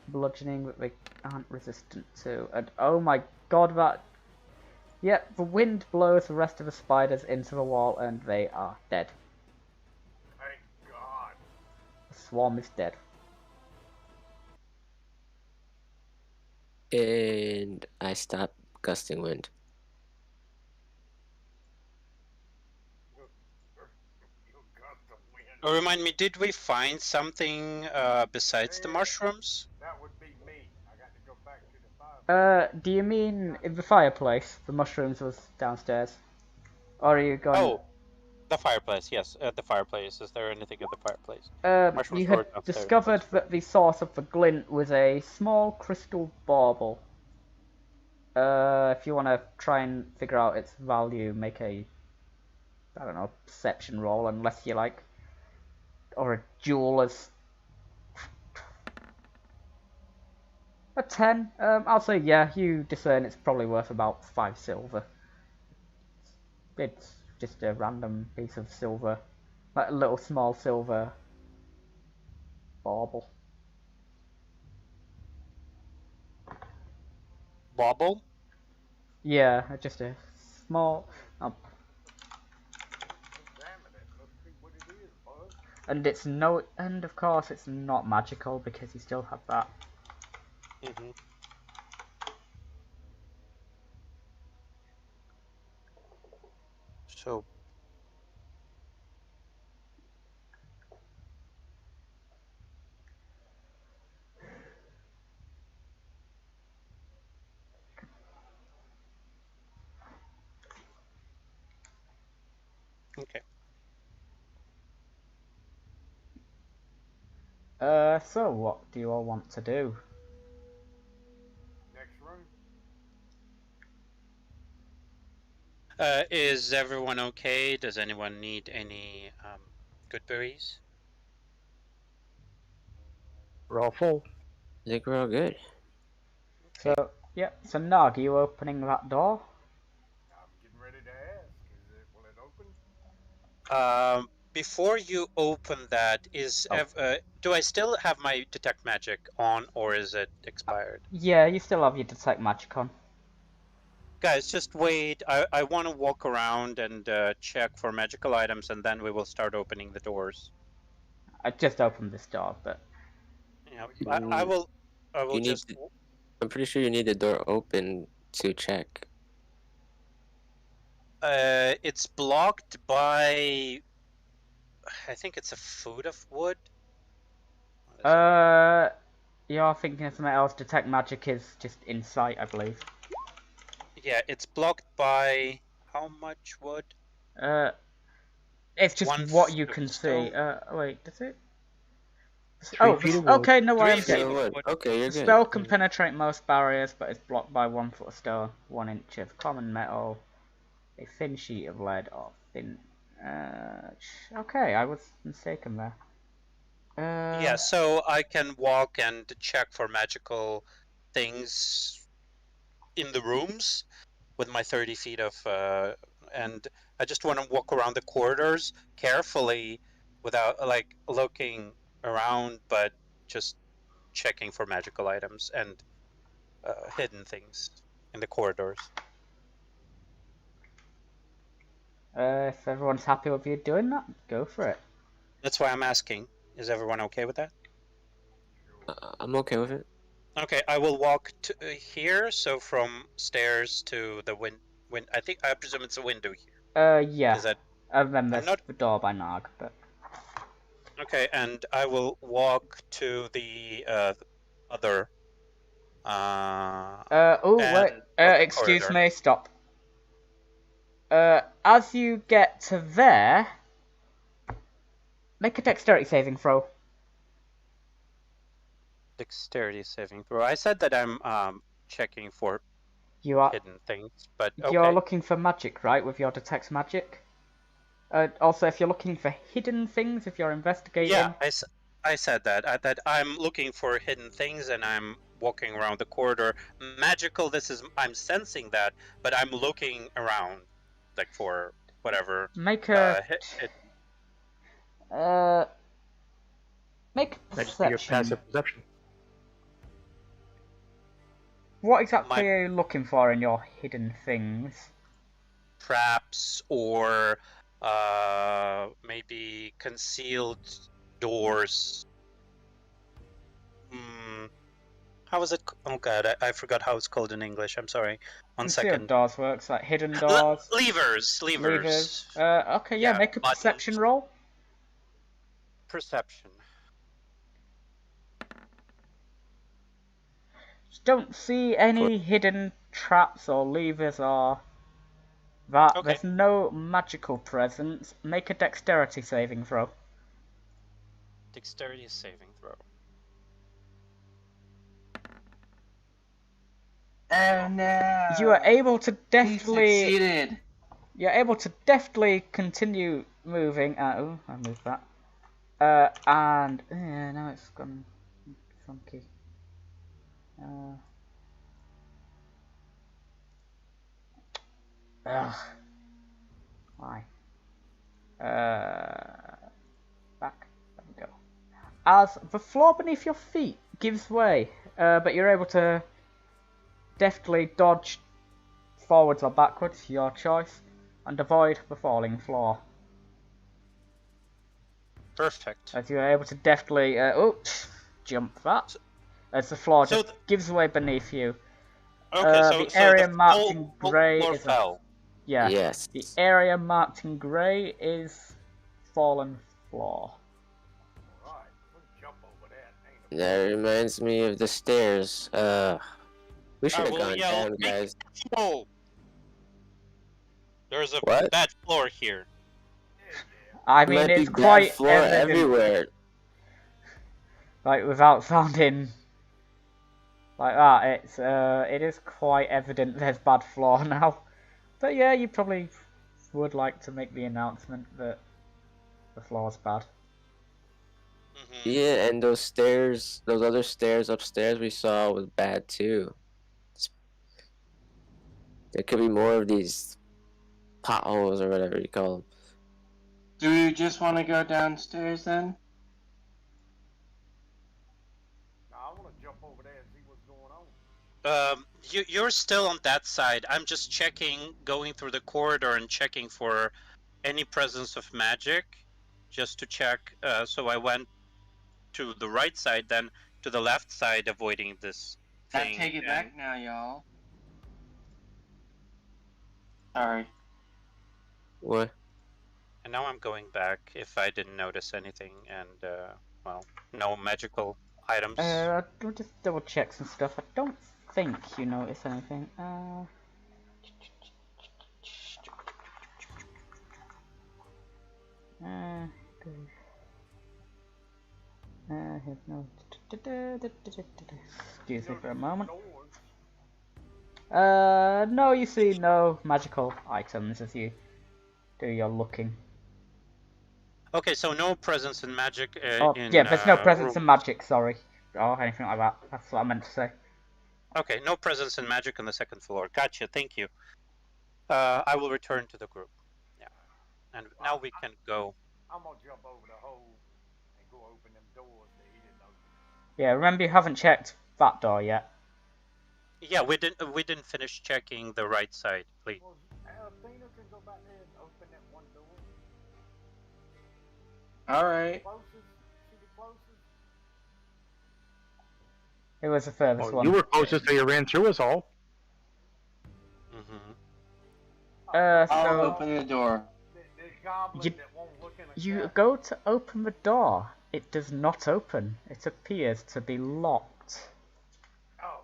bludgeoning that they aren't resistant to. And oh my god, that... Yep, the wind blows the rest of the spiders into the wall and they are dead. Thank God. The swarm is dead. And I stop gusting wind. Remind me, did we find something besides the mushrooms? That would be me. I got to go back to the fire. Do you mean in the fireplace? The mushrooms was downstairs? Or are you going... Oh, the fireplace, yes, at the fireplace. Is there anything at the fireplace? Mushrooms you were had upstairs. discovered that the source of the glint was a small crystal bauble. If you want to try and figure out its value, make a, I don't know, perception roll, unless you like, or a jeweler's. A 10. I'll say yeah. You discern it's probably worth about 5 silver. It's just a random piece of silver, like a little small silver bauble. Bauble? Yeah, just a small. Examine it. Let's see what it is, bud. And it's no, and of course it's not magical because you still have that. Mm-hmm. So, okay. So what do you all want to do? Next room. Is everyone okay? Does anyone need any good berries? We're all full. I think we're all good. So, yeah, so Gnarg, are you opening that door? I'm getting ready to ask. Will it open? Before you open that, do I still have my detect magic on, or is it expired? Yeah, you still have your detect magic on. Guys, just wait. I want to walk around and check for magical items, and then we will start opening the doors. I just opened this door, but... Yeah, I will I'm pretty sure you need the door open to check. It's blocked by... I think it's a foot of wood. You're thinking of something else. Detect magic is just insight, I believe. Yeah, it's blocked by how much wood? It's just 1 what you foot of can see. stone? Wait, does it? 3 feet of wood. Okay, no, I am 3 feet getting. of wood. Okay, you're The good. spell can penetrate most barriers, but is blocked by 1 foot of stone, 1 inch of common metal, a thin sheet of lead, or thin. Okay, I was mistaken there. Yeah, so I can walk and check for magical things in the rooms with my 30 feet of... and I just want to walk around the corridors carefully without, like, looking around, but just checking for magical items and hidden things in the corridors. If everyone's happy with you doing that, go for it. That's why I'm asking. Is everyone okay with that? I'm okay with it. Okay, I will walk to here, so from stairs to the I presume it's a window here. Yeah. Is that... And then there's not... the door by Gnarg, but... Okay, and I will walk to the other... wait, excuse corridor. me, stop. As you get to there, make a dexterity saving throw. Dexterity saving throw. I said that I'm checking for You are. hidden things, but okay. You're looking for magic, right? With your detect magic. Also, if you're looking for hidden things, if you're investigating. Yeah, I said that. That I'm looking for hidden things, and I'm walking around the corridor. Magical. I'm sensing that, but I'm looking around, like, for whatever. Make a. Make a That's your perception. passive perception. What exactly are you looking for in your hidden things? Traps or maybe concealed doors. How is it? Oh god, I forgot how it's called in English. I'm sorry. One Concealed second. doors works, like hidden doors. Levers. Okay, yeah, make a buttons. perception roll. Perception. Don't see any hidden traps or levers or that. Okay. There's no magical presence. Make a dexterity saving throw. Dexterity saving throw. Oh no! You are able to He deftly. succeeded. You're able to deftly continue moving. Oh, I moved that. And now it's gone funky. Why? Back. There we go. As the floor beneath your feet gives way, but you're able to deftly dodge forwards or backwards, your choice, and avoid the falling floor. Perfect. As you're able to deftly jump that, as the floor just gives way beneath you. Okay, the area marked in grey is fell. Yes. The area marked in grey is fallen floor. Alright, we'll jump over that. That reminds me of the stairs. We should have gone down, guys. Oh, there's a What? bad floor here. I mean, Might it's be quite bad floor evident, everywhere. like without sounding like that. It is quite evident there's bad floor now. But yeah, you probably would like to make the announcement that the floor's bad. Yeah, and those stairs, those other stairs upstairs we saw was bad too. There could be more of these potholes or whatever you call them. Do you just want to go downstairs then? I want to jump over there and see what's going on. You're still on that side. I'm just checking, going through the corridor and checking for any presence of magic, just to check. So I went to the right side, then to the left side, avoiding this thing. I take it back now, y'all. Sorry. What? And now I'm going back if I didn't notice anything, and well, no magical items. I'll just double check some stuff. I don't think you notice anything. Excuse me for a moment. No, you see no magical items as you do your looking. Okay, so no presence in magic Yeah, there's no presence in room. magic, sorry. Or anything like that. That's what I meant to say. Okay, no presence in magic on the second floor. Gotcha, thank you. I will return to the group. Yeah. And now we can go. I'm gonna jump over the hole and go open them doors that he didn't open. Yeah, remember you haven't checked that door yet. Yeah, we didn't finish checking the right side, please. Well, Athena can go back there and open that one door. Alright. Closest? She the closest? It was the furthest Well, one. you were closest, so you ran through us all. Mm-hmm. I'll So open the door. There's goblins You- that won't look in a you cat. go to open the door. It does not open. It appears to be locked. Oh,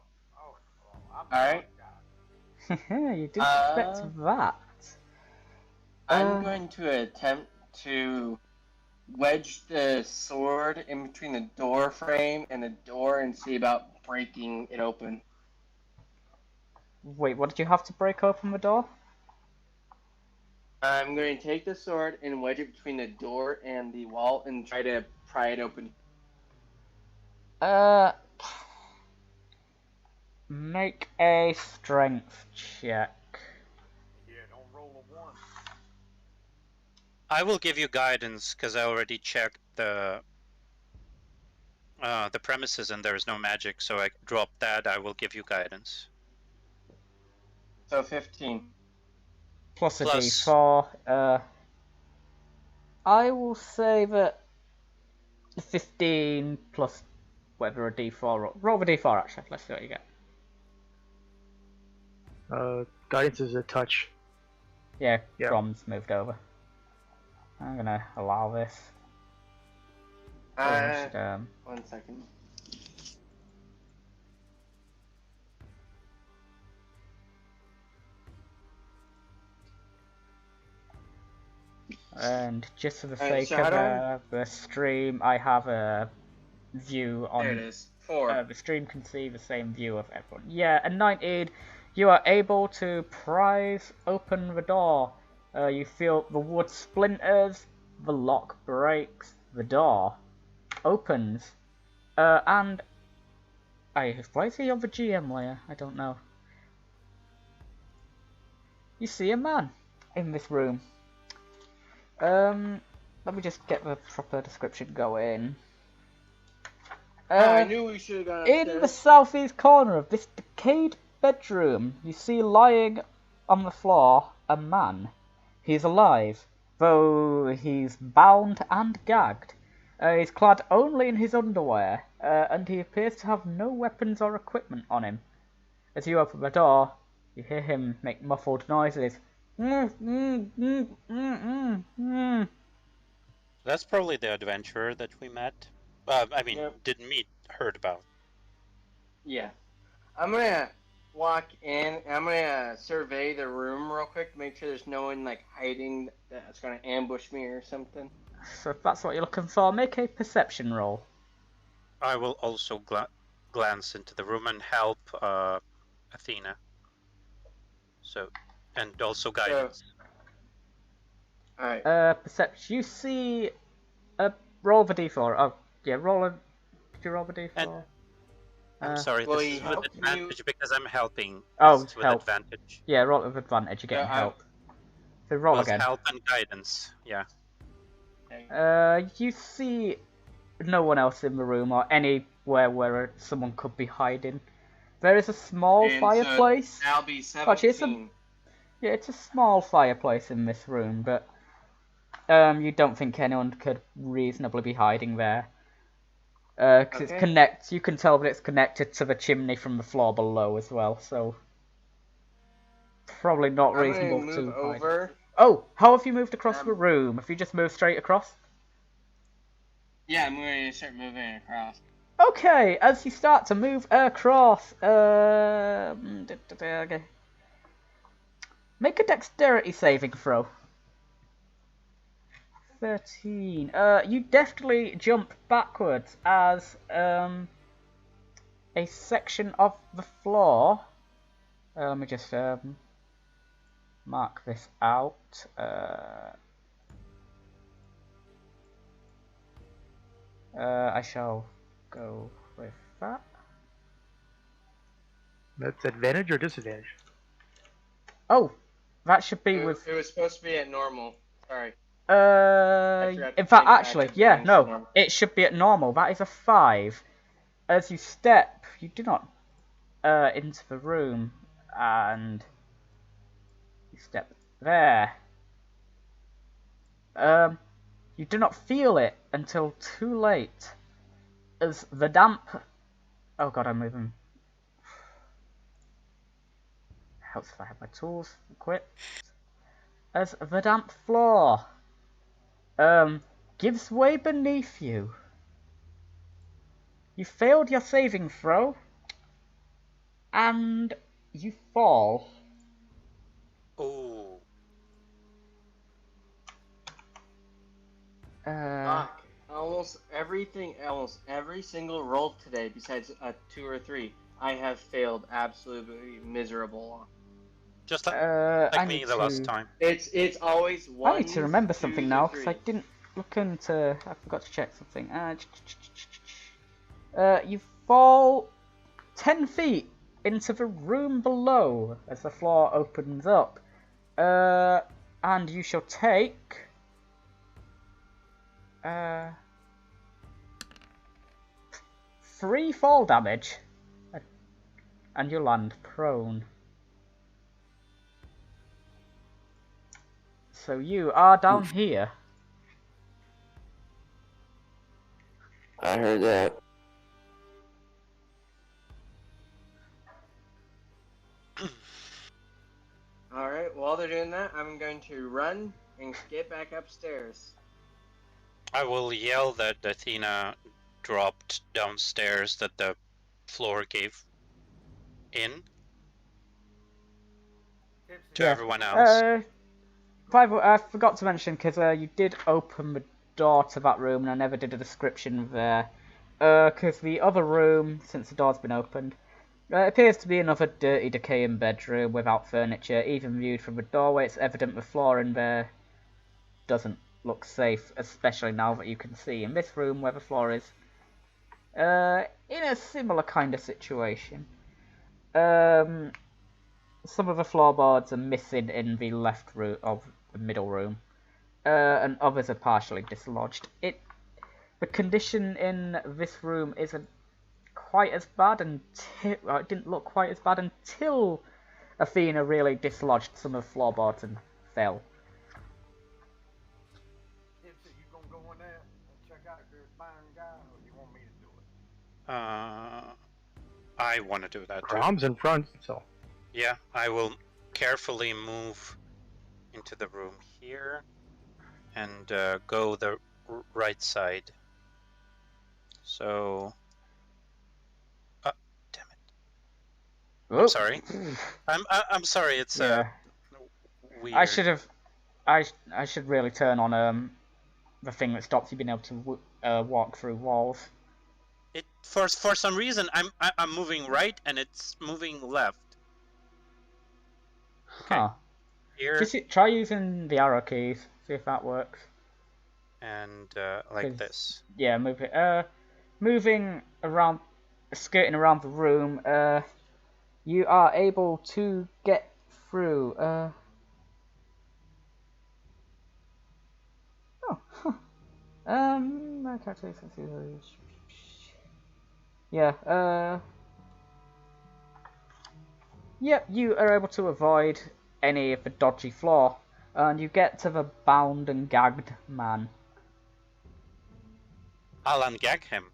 I'm Alright. You didn't expect that. I'm going to attempt to wedge the sword in between the door frame and the door and see about breaking it open. Wait, what did you have to break open the door? I'm going to take the sword and wedge it between the door and the wall and try to pry it open. Make a strength check. Yeah, don't roll a 1. I will give you guidance because I already checked the premises and there is no magic, so I dropped that. I will give you guidance. So 15. Plus a Plus- d4. I will say that 15 plus whether a d4 roll the d4 actually. Let's see what you get. Guidance is a touch. Yeah, Yeah. Gromm's moved over. I'm gonna allow this. Just, 1 second. and just for the Alright, sake so of how do the stream, I have a view on. There it is. 4. The stream can see the same view of everyone. Yeah, and 19, you are able to prise open the door. You feel the wood splinters, the lock breaks, the door opens, and why is he on the GM layer? I don't know. You see a man in this room. Let me just get the proper description going. I knew we should have gone upstairs. In the southeast corner of this decayed bedroom, you see lying on the floor a man. He's alive, though he's bound and gagged. He's clad only in his underwear, and he appears to have no weapons or equipment on him. As you open the door, you hear him make muffled noises. That's probably the adventurer that we met. Yep. Didn't meet, heard about. Yeah. I'm gonna walk in and I'm gonna survey the room real quick to make sure there's no one like hiding that's gonna ambush me or something. So if that's what you're looking for, make a perception roll. I will also glance into the room and help Athena. So, and also guidance. Alright. Perception. You see roll the d4. Oh, yeah, roll a. Did you roll the d4? And- I'm sorry, well, this he is with helped advantage because I'm helping. Oh, This is with help. advantage. Yeah, roll with advantage. You're getting Yeah, help. So roll Plus again. help and guidance. Yeah. You see no one else in the room or anywhere where someone could be hiding. There is a small And fireplace. So that'll be 17. Actually, it's a small fireplace in this room, but you don't think anyone could reasonably be hiding there. Because it's you can tell that it's connected to the chimney from the floor below as well, so probably not I'm reasonable gonna to move hide. over Oh, how have you moved across the room? Have you just moved straight across? Yeah, I'm going to start moving across. Okay, as you start to move across, okay. Make a dexterity saving throw. 13. You deftly jump backwards as a section of the floor. Let me just mark this out. I shall go with that. That's advantage or disadvantage? Oh, that should be with. It was supposed to be at normal. Sorry. In fact, actually, yeah, no, it should be at normal. That is a 5. As you step, you do not into the room, and you step there. You do not feel it until too late, as the damp. Oh God, I'm moving. Helps if I have my tools equipped. As the damp floor gives way beneath you. You failed your saving throw, and you fall. Oh. Fuck. Almost every single roll today, besides a 2 or 3, I have failed absolutely miserable on. Just like me the last time. It's always one. I need to remember something now because I didn't look into. I forgot to check something. You fall 10 feet into the room below as the floor opens up, and you shall take 3 fall damage, and you land prone. So you are down here. I heard that. Alright, while they're doing that, I'm going to run and get back upstairs. I will yell that Athena dropped downstairs, that the floor gave in to everyone else. I forgot to mention, because you did open the door to that room, and I never did a description there. Because the other room, since the door's been opened, appears to be another dirty, decaying bedroom without furniture. Even viewed from the doorway, it's evident the floor in there doesn't look safe, especially now that you can see in this room where the floor is in a similar kind of situation. Some of the floorboards are missing in the left room of the middle room, and others are partially dislodged. The condition in this room isn't quite as bad until it didn't look quite as bad until Athena really dislodged some of the floorboards and fell. Tipsy, you gonna go in there and check out if there's a firing guy, or you want me to do it? I want to do that too. Gromm's in front, so. Yeah, I will carefully move into the room here and go the right side. So, damn it! I'm sorry. I'm sorry. It's weird. I should really turn on the thing that stops you being able to walk through walls. It for some reason I'm moving right and it's moving left. Okay. Huh. Here. Just try using the arrow keys. See if that works. And like this. Yeah, move it. Moving around, skirting around the room. You are able to get through. My character is yeah. Yep, you are able to avoid any of the dodgy floor, and you get to the bound and gagged man. I'll ungag him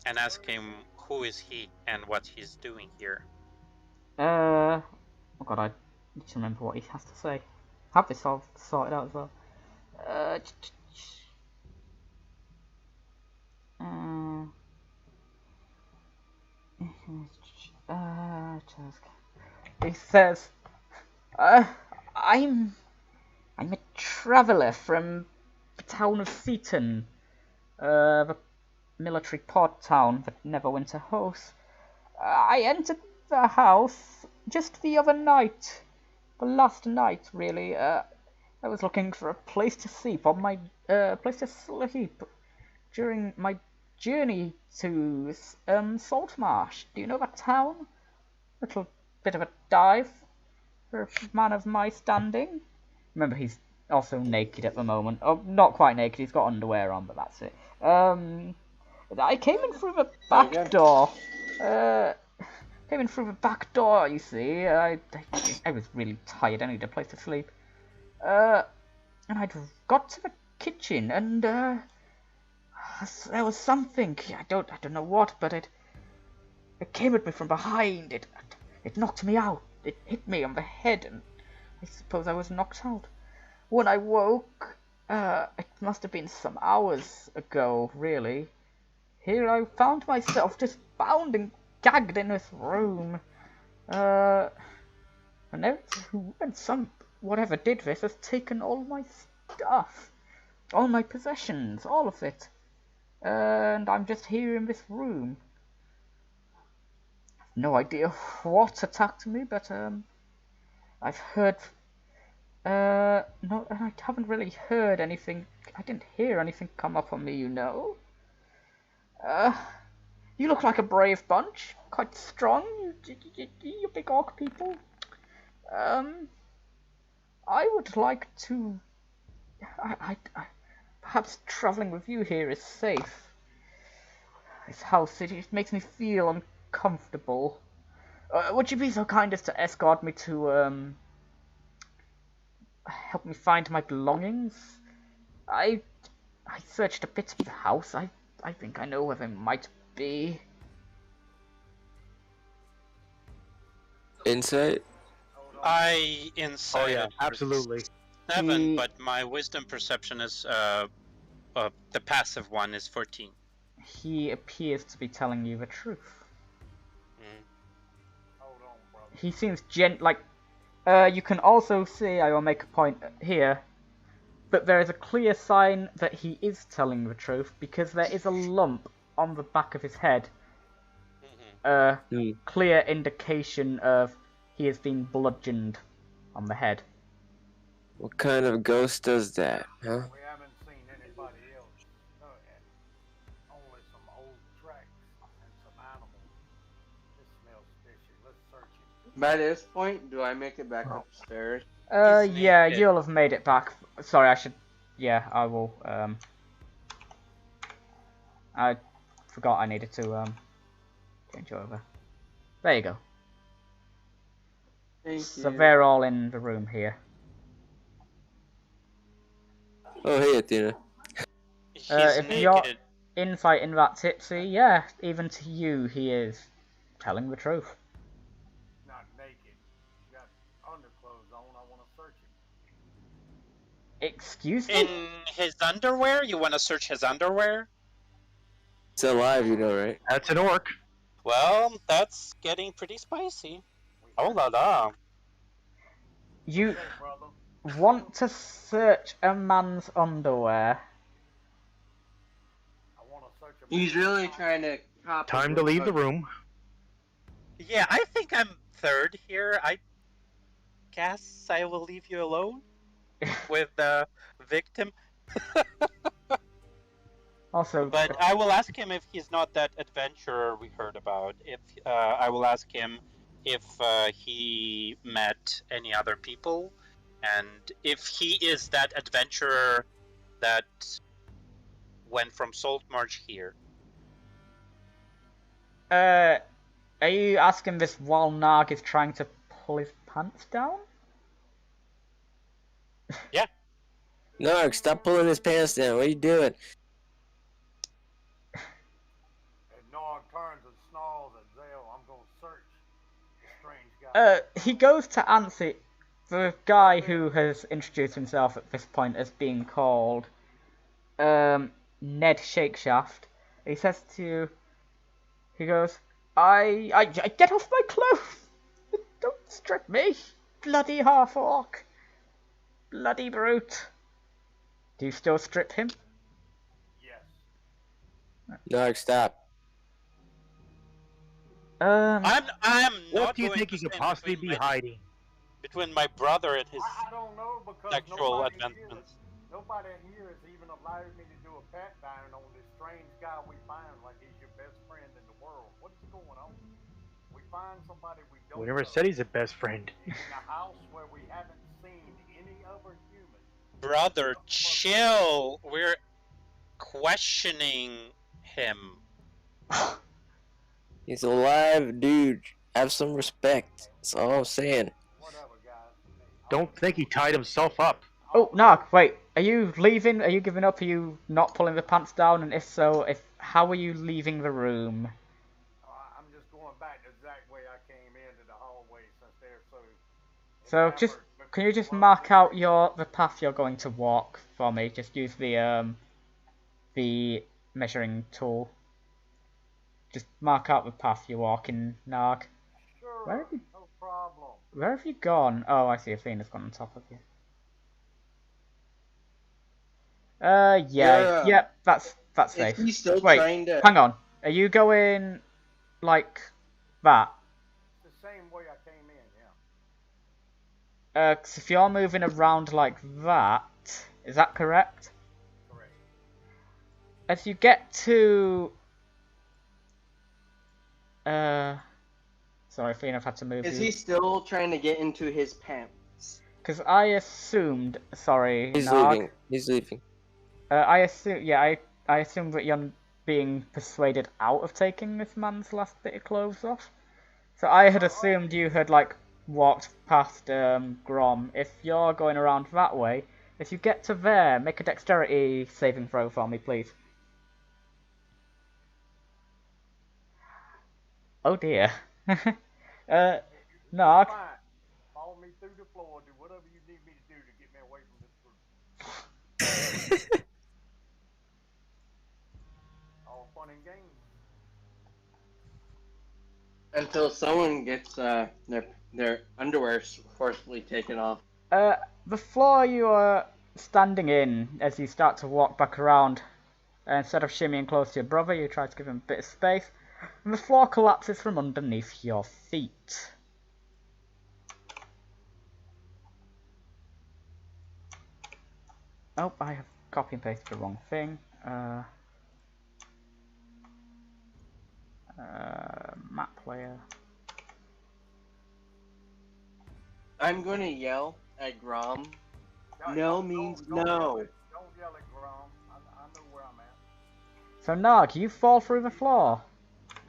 and ask him who is he and what he's doing here. Oh god, I need to remember what he has to say. have this all sorted out as well. He says, I'm a traveller from the town of Seaton, the military port town that never went to house. I entered the house just the other night, the last night really. I was looking for a place to sleep during my journey to Saltmarsh. Do you know that town? Little bit of a dive for a man of my standing. Remember, he's also naked at the moment. Oh, not quite naked. He's got underwear on, but that's it. I came in through the back door. Came in through the back door, you see. I was really tired. I needed a place to sleep. And I'd got to the kitchen, and there was something. I don't know what, but it came at me from behind. It knocked me out. It hit me on the head, and I suppose I was knocked out. When I woke, it must have been some hours ago, really. Here I found myself just bound and gagged in this room. And whatever did this has taken all my stuff, all my possessions, all of it. And I'm just here in this room. No idea what attacked me, but I've heard. No, I haven't really heard anything. I didn't hear anything come up on me, you know. You look like a brave bunch, quite strong. You big orc people. I would like to. Perhaps traveling with you here is safe. This house, it makes me feel uncomfortable. Would you be so kind as to escort me to, help me find my belongings? I searched a bit of the house. I think I know where they might be. Insight? I insight. Oh yeah, absolutely. 7, but my wisdom perception is the passive one is 14. He appears to be telling you the truth. Hold on, brother. He seems you can also see, I will make a point here, but there is a clear sign that he is telling the truth, because there is a lump on the back of his head. Clear indication of he has been bludgeoned on the head. What kind of ghost does that, huh? We haven't seen anybody else. Only some old tracks and some animals. This smells fishy. Let's search it. By this point, do I make it back upstairs? Yeah, naked. you'll have made it back. Sorry, I will, I forgot I needed to, change over. There you go. Thank So you. they're all in the room here. Oh, hey, Athena. He's If naked. you're infighting that Tipsy, yeah, even to you, he is telling the truth. Not naked. You got underclothes on. I want to search it. Excuse me? In his underwear? You want to search his underwear? It's alive, you know, right? That's an orc. Well, that's getting pretty spicy. Oh la la. You Hey, brother. want to search a man's underwear? I want to search a He's really trying to cop. Time to leave the room. Yeah, I think I'm third here. I guess I will leave you alone with the victim. Also, But I will ask him if he's not that adventurer we heard about. If I will ask him if he met any other people, and if he is that adventurer that went from Saltmarsh here. are you asking this while Gnarg is trying to pull his pants down? Gnarg, stop pulling his pants down. What are you doing? And Gnarg turns and snarls at Zale. I'm going to search the strange guy. He goes to answer the guy who has introduced himself at this point as being called Ned Shakeshaft, he says to you, he goes, I get off my clothes! Don't strip me! Bloody half-orc! Bloody brute! Do you still strip him? Yes. Gnarg, stop. I'm What not do you going think to he could stand possibly between be my- hiding? between my brother and his I don't know because sexual nobody advancements. Nobody here has even allowed me to do a pat down on this strange guy we find like he's your best friend in the world. What is going on? We find somebody we don't We never know said he's a best friend. in a house where we haven't seen any other human. Brother, chill. We're questioning him. He's alive, dude. Have some respect. That's all I'm saying. Whatever, guys. Don't think he tied himself up. Oh, Gnarg, wait. Are you leaving? Are you giving up? Are you not pulling the pants down? And if so, how are you leaving the room? I'm just going back the exact way I came into the hallway since they're so. So just can you just mark out the path you're going to walk for me? Just use the measuring tool. Just mark out the path you're walking, Gnarg. Sure, no problem. Where have you gone? Oh, I see. Athena's gone on top of you. Yep, that's safe. Is he still Wait, trying to? hang on. Are you going like that? It's the same way I came in, yeah. 'Cause if you're moving around like that, is that correct? Correct. As you get to sorry, Athena, I've had to move Is you. he still trying to get into his pants? Because I assumed, sorry, He's Gnarg. leaving. He's leaving. I assume that you're being persuaded out of taking this man's last bit of clothes off. So I had assumed you had like walked past Gromm. If you're going around that way, if you get to there, make a dexterity saving throw for me, please. Oh dear. Gnarg. Fine. Follow me through the floor. Do whatever you need me to do to get me away from this group. All fun and games. Until someone gets their underwear forcibly taken off. The floor you are standing in as you start to walk back around, instead of shimmying close to your brother, you try to give him a bit of space, and the floor collapses from underneath your feet. Oh, I have copy and pasted the wrong thing. Map player. I'm going to yell at Gromm. No Don't means yell no. Don't yell at Gromm. I know where I'm at. So Gnarg, you fall through the floor.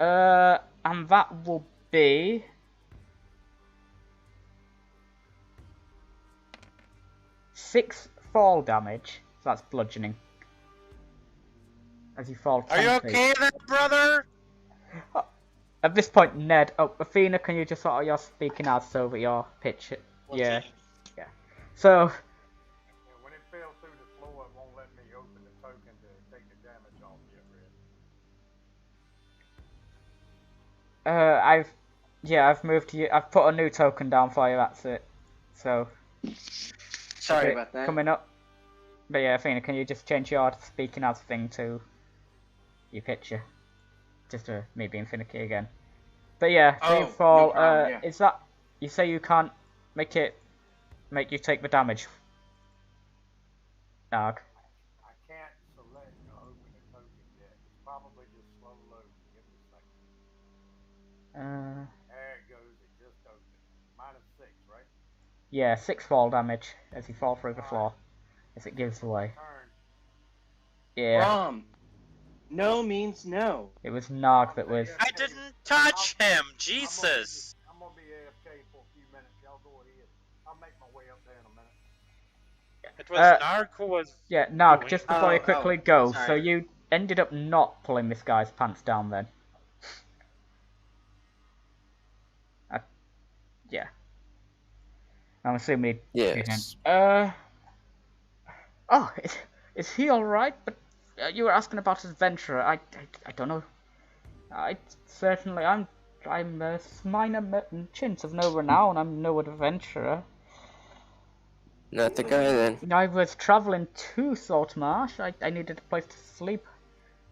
And that will be 6 fall damage. So that's bludgeoning. As you fall 10 Are you feet. okay then, brother? At this point, Ned. Oh, Athena, can you just sort of you're speaking out so that your pitch? Yeah. So. And when it fell through the floor, it won't let me open the token to take the damage off yet, Red. I've moved you. I've put a new token down for you. That's it. So. Sorry okay, about that. Coming up. But yeah, Athena, can you just change your speaking as thing to your picture? Just to me being finicky again. But yeah, free Oh, fall. no problem, yeah. Is that you say you can't make you take the damage? Gnarg. I can't select or open the token yet. It's probably just slow load. Give me a second. There it goes. It just opened. -6, right? Yeah, 6 fall damage as you fall through the floor. As it gives away. Turn. Yeah, Gromm. No means no. it was Gnarg that was. I didn't touch him, Jesus! I'm gonna be AFK for a few minutes. Y'all go ahead. I'll make my way up there in a minute. It was Gnarg who was... Yeah, Gnarg, doing- just before you quickly go, so sorry. you ended up not pulling this guy's pants down then. Yeah. I'm assuming he Yes. Oh, is he alright? But you were asking about his adventurer. I don't know. I'm a minor merchant of no renown. I'm no adventurer. Not the guy then. I was travelling to Saltmarsh. I needed a place to sleep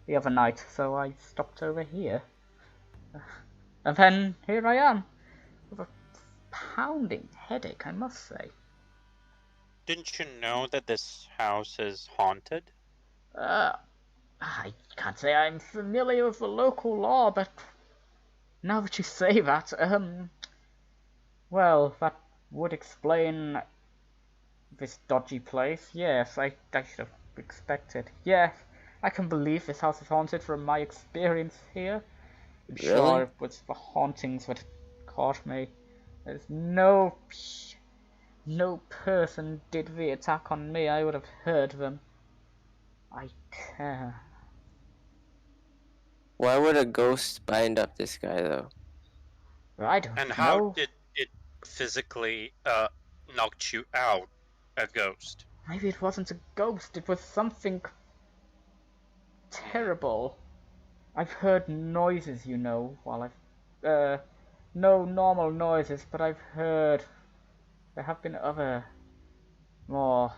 the other night, so I stopped over here. And then here I am, with a pounding headache, I must say. Didn't you know that this house is haunted? I can't say I'm familiar with the local law, but now that you say that, well, that would explain this dodgy place. Yes, I should have expected. Yes, I can believe this house is haunted from my experience here. I'm sure it was the hauntings that caught me. There's no person did the attack on me. I would have heard them. I can't. Why would a ghost bind up this guy though? I don't And know. how did it physically knock you out, a ghost? Maybe it wasn't a ghost. It was something terrible. I've heard noises, you know, while I've no normal noises, but I've heard there have been other more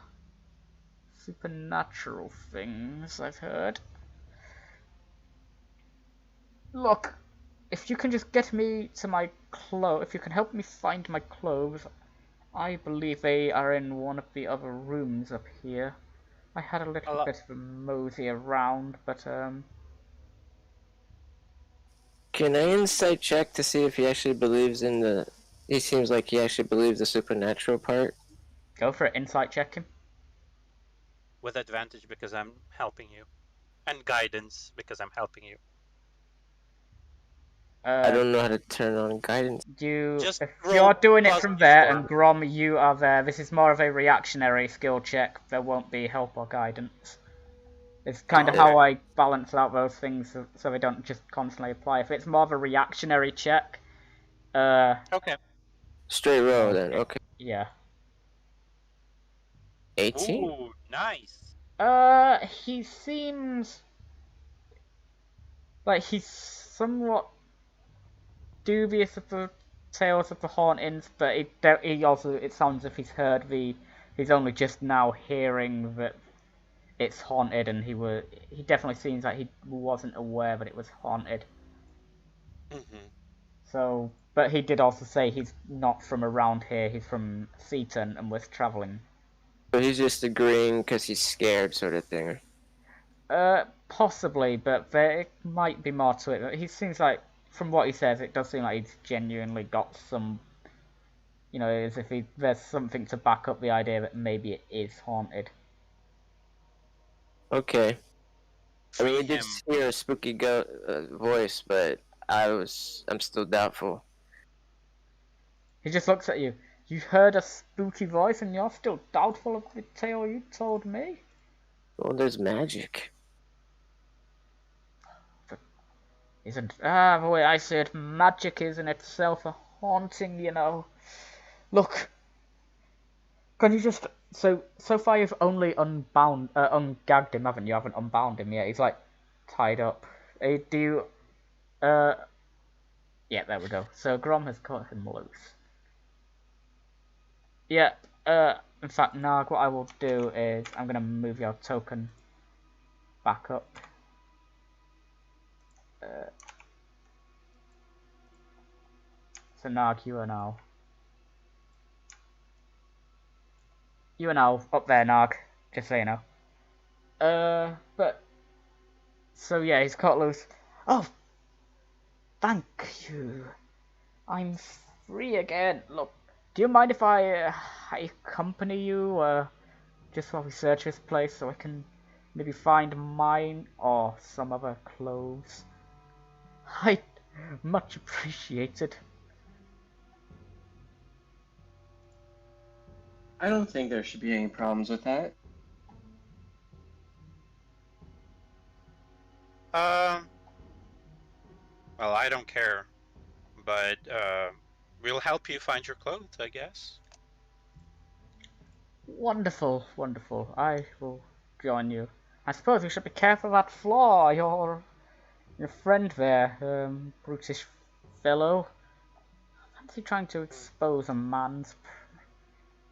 supernatural things I've heard. Look, if you can just get me to my clothes, if you can help me find my clothes, I believe they are in one of the other rooms up here. I had a little bit of a mosey around, but Can I insight check to see if he actually believes in the... He seems like he actually believes the supernatural part. Go for it, insight check him. With advantage because I'm helping you. And guidance because I'm helping you. I don't know how to turn on guidance. Just if roll you're doing it plus from there, D4. and Gromm, you are there, this is more of a reactionary skill check. There won't be help or guidance. It's kind of how I balance out those things so they don't just constantly apply. If it's more of a reactionary check, Okay. Straight row then, okay. yeah. 18? Ooh, nice. He seems like he's somewhat dubious of the tales of the hauntings, but he also, it sounds as if he's heard he's only just now hearing that it's haunted, and he definitely seems like he wasn't aware that it was haunted. So, but he did also say he's not from around here, he's from Seaton and was travelling. So he's just agreeing because he's scared sort of thing. Possibly, but there might be more to it. He seems like, from what he says, it does seem like he's genuinely got some, you know, as if there's something to back up the idea that maybe it is haunted. Okay. I mean, you did hear a spooky voice, but I'm still doubtful. He just looks at you. You heard a spooky voice and you're still doubtful of the tale you told me? Well, there's magic. The way I see it, magic is in itself a haunting, you know. Look, can you just... So far you've only ungagged him, haven't you? You haven't unbound him yet. He's, like, tied up. Do you... Yeah, there we go. So Gromm has cut him loose. Yeah, in fact, Gnarg, what I will do is I'm going to move your token back up. So Gnarg, you are now up there, Gnarg, just so you know. But, so yeah, he's cut loose. Oh, thank you. I'm free again. Look, do you mind if I accompany you, just while we search this place so I can maybe find mine or some other clothes? I'd much appreciated. I don't think there should be any problems with that. Well, I don't care, but we'll help you find your clothes, I guess. Wonderful, wonderful. I will join you. I suppose we should be careful of that flaw. Your friend there, brutish fellow. Fancy trying to expose a man's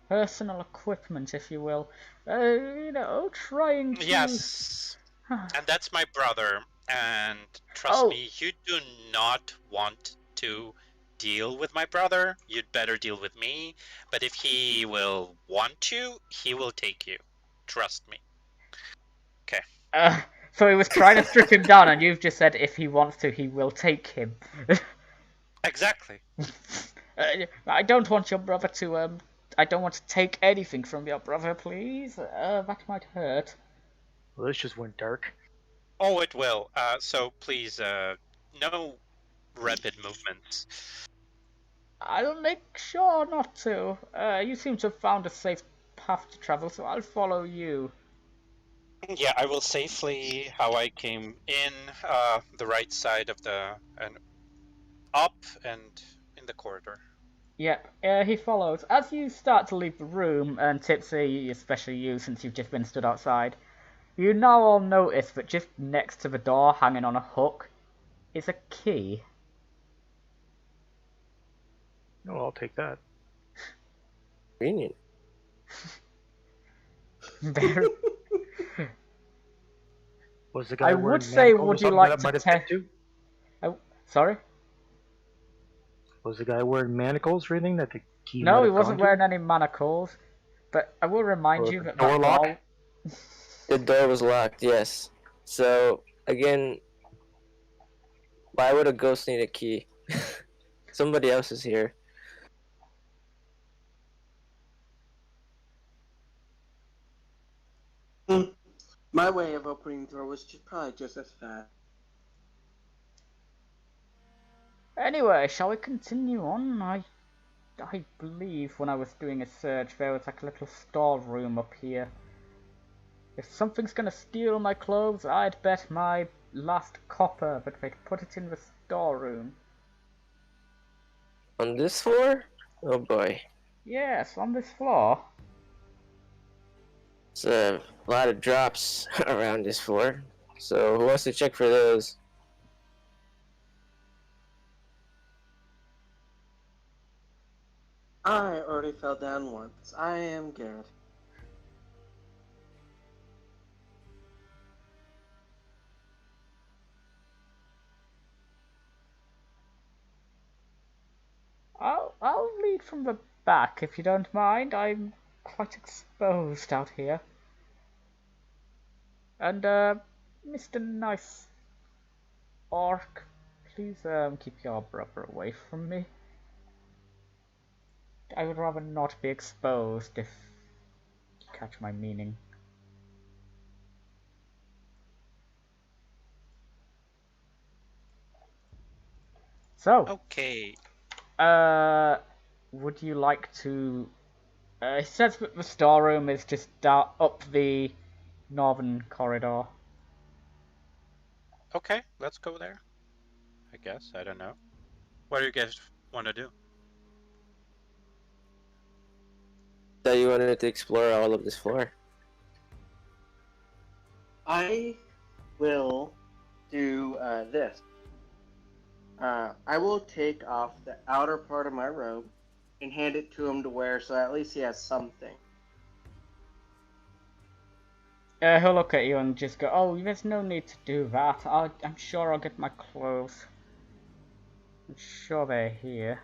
personal equipment, if you will. Trying to... Yes, and that's my brother. And trust me, you do not want to deal with my brother. You'd better deal with me. But if he will want you, he will take you. Trust me. Okay. So he was trying to strip him down, and you've just said if he wants to, he will take him. Exactly. I don't want your brother to, I don't want to take anything from your brother, please. That might hurt. Well, this just went dark. Oh, it will. So please, no rapid movements. I'll make sure not to. You seem to have found a safe path to travel, so I'll follow you. Yeah, I will safely how I came in, the right side of and up and in the corridor. Yep, he follows. As you start to leave the room, and Tipsy, especially you, since you've just been stood outside, you now all notice that just next to the door, hanging on a hook, is a key. No, I'll take that. Convenient. Very... Was the guy I wearing would say, manacles or would you something like that to might have test? fit to? Sorry? Was the guy wearing manacles or anything that the key No, might he have wasn't gone wearing any manacles. But I will remind Or you that door that lock? wall... The door was locked, yes. So, again, why would a ghost need a key? Somebody else is here. My way of opening the door was probably just as fast. Anyway, shall we continue on? I believe when I was doing a search, there was like a little storeroom up here. If something's gonna steal my clothes, I'd bet my last copper that they put it in the storeroom. On this floor? Oh boy. Yes, on this floor. It's a lot of drops around this floor. So, who wants to check for those? I already fell down once. I am Garrett. I'll lead from the back if you don't mind. I'm quite exposed out here. And Mr. Nice Orc, please keep your brother away from me. I would rather not be exposed, if you catch my meaning. So, Okay. would you like to... it says that the storeroom is just up the northern corridor. Okay, let's go there. I guess, I don't know. What do you guys want to do? So you wanted to explore all of this floor? I will do this. I will take off the outer part of my robe and hand it to him to wear, so at least he has something. He'll look at you and just go, "Oh, there's no need to do that. I'm sure I'll get my clothes. I'm sure they're here."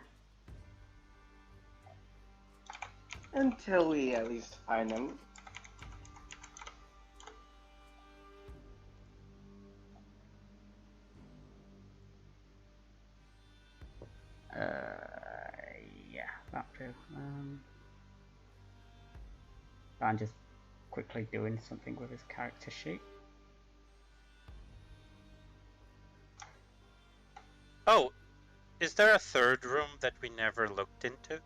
Until we at least find them. Yeah, that too. I'm just quickly doing something with his character sheet. Oh, is there a third room that we never looked into?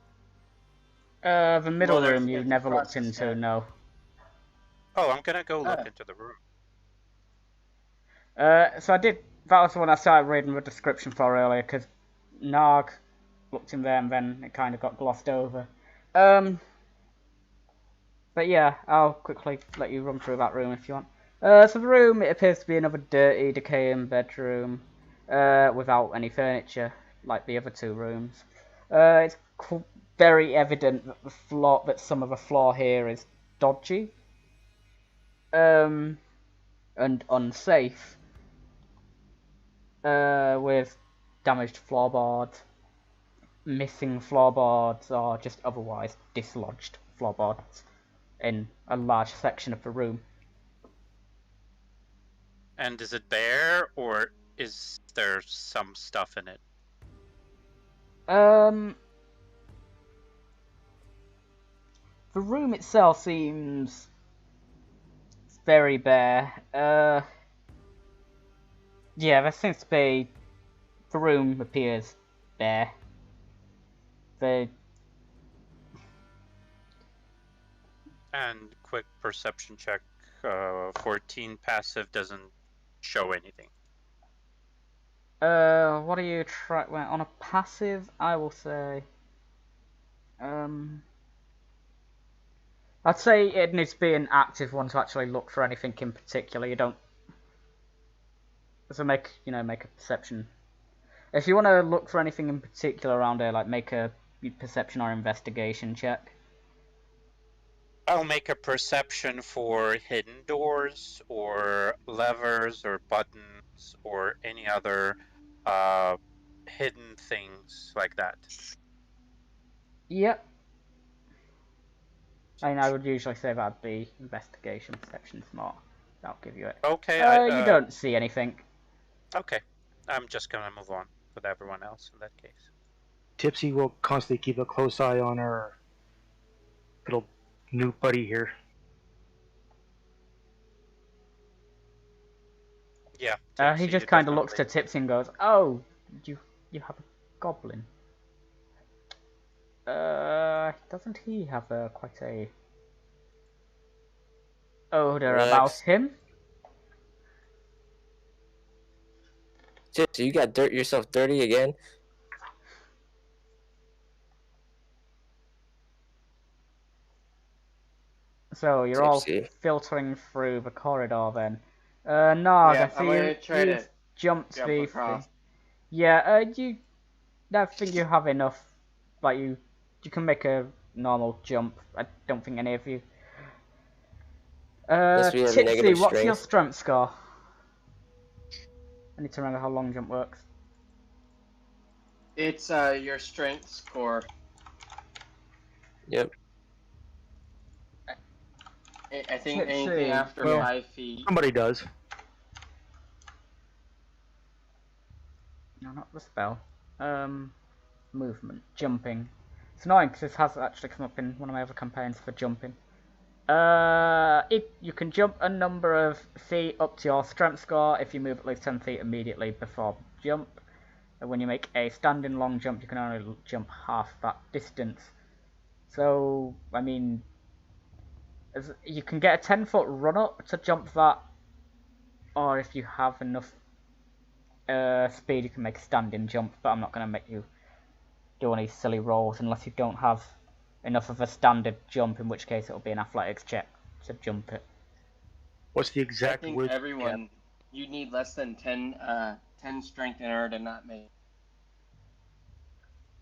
The middle Well, room you've it's never across looked the into, stairs. no. Oh, I'm gonna go look into the room. So I did, that was the one I started reading the description for earlier, because Gnarg looked in there and then it kind of got glossed over. But yeah, I'll quickly let you run through that room if you want. So the room, it appears to be another dirty, decaying bedroom, without any furniture, like the other two rooms. It's very evident that some of the floor here is dodgy, and unsafe, with damaged floorboards, missing floorboards, or just otherwise dislodged floorboards in a large section of the room. And is it bare, or is there some stuff in it? The room itself seems very bare. Yeah, there seems to be... The room appears bare. And quick perception check, 14 passive doesn't show anything. What are you trying... Well, on a passive, I will say... I'd say it needs to be an active one to actually look for anything in particular. You don't... So make a perception. If you want to look for anything in particular around here, like make a perception or investigation check. I'll make a perception for hidden doors, or levers, or buttons, or any other hidden things like that. Yep. I mean, I would usually say that'd be investigation, perception, smart. That'll give you it. Okay. You don't see anything. Okay. I'm just gonna move on with everyone else in that case. Tipsy will constantly keep a close eye on our little new buddy here. Yeah. He Tipsy just kind of looks to definitely- Tipsy and goes, "Oh, you have a goblin." Doesn't he have quite a odor about him? Tipsy, you got yourself dirty again? So you're all Tipsy. filtering through the corridor then. Gnarg, Yeah, I see I'm gonna try to jumped jump the across. thing. Yeah, I think you have enough. Like you can make a normal jump. I don't think any of you. Unless we have Tipsy, negative what's your strength. strength score? I need to remember how long jump works. It's your strength score. Yep. I think Let's anything see. after Well, 5 feet. Somebody does. No, not the spell. Movement, jumping. It's annoying because this has actually come up in one of my other campaigns for jumping. You can jump a number of feet up to your strength score if you move at least 10 feet immediately before jump. And when you make a standing long jump, you can only jump half that distance. So, I mean, you can get a 10-foot run up to jump that, or if you have enough speed, you can make a standing jump. But I'm not going to make you do any silly rolls unless you don't have enough of a standard jump, in which case it'll be an athletics check to jump it. What's the I exact think word? everyone, you need less than 10 strength in order to not make.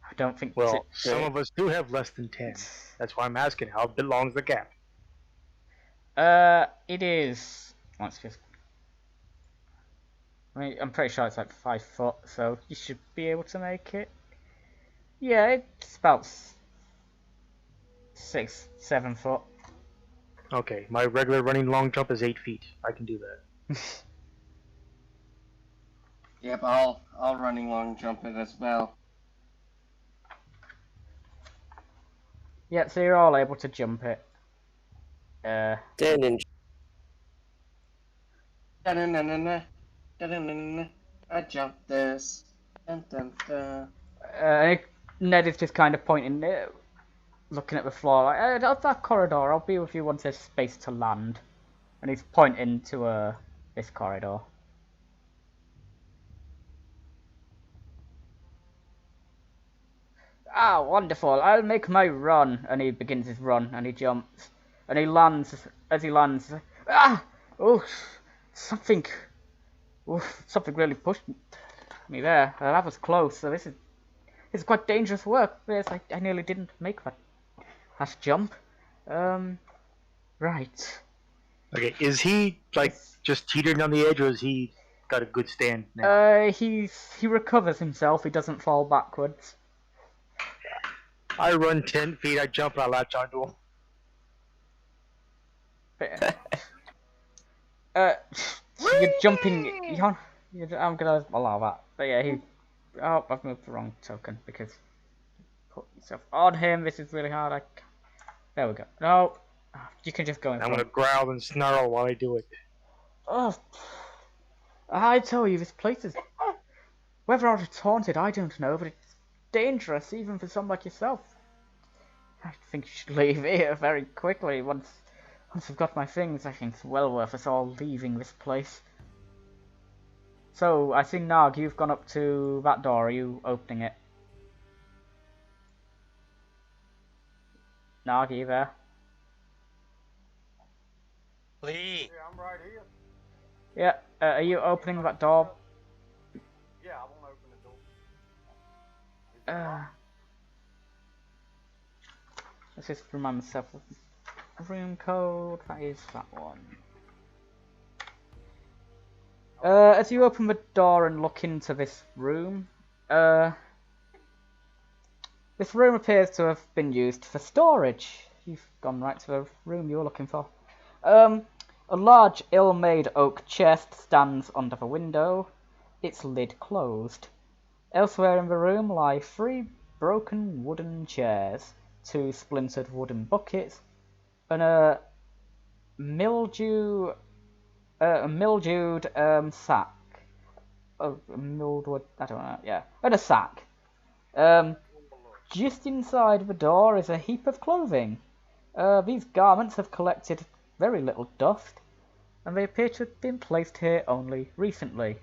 I don't think. Well, some of us do have less than 10. That's why I'm asking, how long's the gap? It is. Let's just. I mean, I'm pretty sure it's like 5 foot, so you should be able to make it. Yeah, it's about 6-7 foot. Okay, my regular running long jump is 8 feet. I can do that. Yep, I'll running long jump it as well. Yeah, so you're all able to jump it. Standing. Da-na-na-na-na. Da-na-na-na-na. I jumped this. Dun, dun, dun. Ned is just kind of pointing, looking at the floor, like, up that corridor, I'll be with you once there's space to land. And he's pointing to this corridor. Ah, wonderful, I'll make my run. And he begins his run, and he jumps. And he lands, as he lands, ah! Oh, something really pushed me there. That was close, so this is quite dangerous work. Yes, I nearly didn't make that jump. Right. Okay, is he like Yes. just teetering on the edge, or is he got a good stand now? He recovers himself. He doesn't fall backwards. I run 10 feet, I jump, and I latch onto him. You're jumping. I'm gonna allow that. But yeah, oh, I've moved the wrong token because put yourself on him. This is really hard. There we go. No, you can just go in I'm front. gonna growl and snarl while I do it. Oh, I tell you, this place is. Whether or not it's haunted, I don't know, but it's dangerous even for someone like yourself. I think you should leave here very quickly. Once I've got my things, I think it's well worth us all leaving this place. So, I see Gnarg, you've gone up to that door. Are you opening it? Gnarg, are you there? Lee. Yeah, I'm right here. Yeah, are you opening that door? Yeah, I won't open the door. Is it locked? Let's just remind myself of the room code. That is that one. As you open the door and look into this room, this room appears to have been used for storage. You've gone right to the room you're looking for. A large, ill-made oak chest stands under the window, its lid closed. Elsewhere in the room lie 3 broken wooden chairs, 2 splintered wooden buckets, and a mildewed sack. Oh, a mildewed, I don't know, yeah. And a sack. Just inside the door is a heap of clothing. These garments have collected very little dust, and they appear to have been placed here only recently.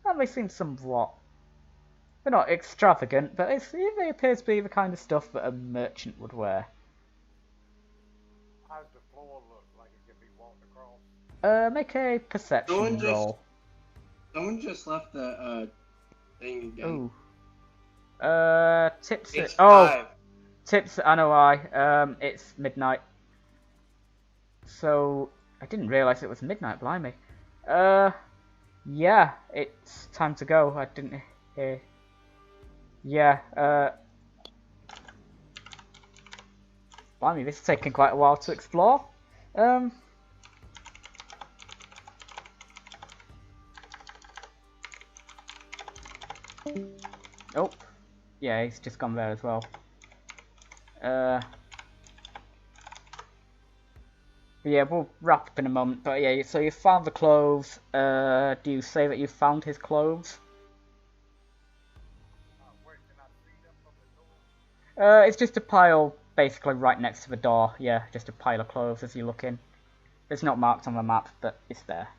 And they seem somewhat... They're not extravagant, but they appear to be the kind of stuff that a merchant would wear. How's the floor look? Like it can be walked across? Make a perception roll. Someone just left the thing again. Ooh. Tipsy. It's Oh, 5. Tipsy. I know why. It's midnight. So I didn't realise it was midnight. Blimey. Yeah, it's time to go. I didn't hear. Yeah. Blimey, this is taking quite a while to explore. Oh, yeah, he's just gone there as well. Yeah, we'll wrap up in a moment. But yeah, so you found the clothes. Do you say that you found his clothes? Where can I see them from the door? It's just a pile, basically right next to the door. Yeah, just a pile of clothes as you look in. It's not marked on the map, but it's there.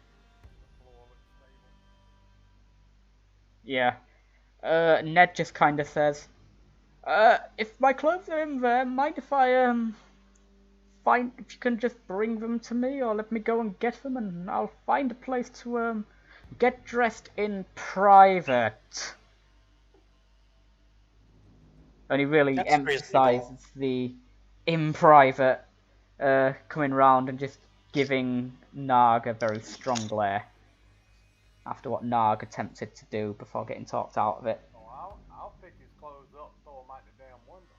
The floor looks stable. Yeah. Ned just kind of says, if my clothes are in there, mind if I, if you can just bring them to me, or let me go and get them, and I'll find a place to, get dressed in private. And he really That's emphasizes the in private, coming round and just giving Gnarg a very strong glare. After what Gnarg attempted to do before getting talked out of it. Oh, I'll pick his clothes up and throw them out the damn window.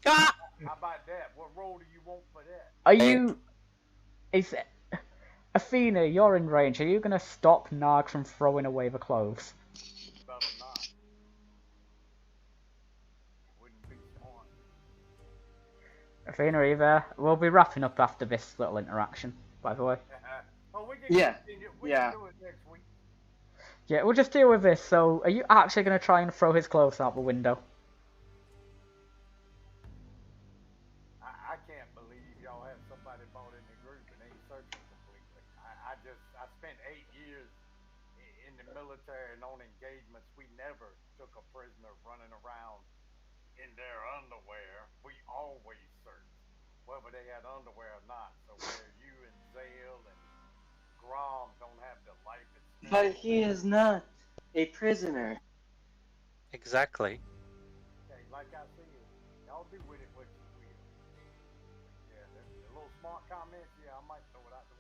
Ah! How about that? What role do you want for that? Are you... Is... Athena, you're in range. Are you going to stop Gnarg from throwing away the clothes? Better not. Wouldn't be smart. Athena, are you there? We'll be wrapping up after this little interaction, by the way. Oh, we can Yeah, continue. yeah. Can do it next week. Yeah, we'll just deal with this. So, are you actually going to try and throw his clothes out the window? I can't believe y'all have somebody bought in the group and ain't searching completely. I spent 8 years in the military and on engagements. We never took a prisoner running around in their underwear. We always searched. whether they had underwear or not. So where you and Zale and Gromm don't have the life experience. But he is not a prisoner. Exactly. Okay, like I said, y'all do with it what you will. Yeah, the little smart comments, yeah, I might throw it out the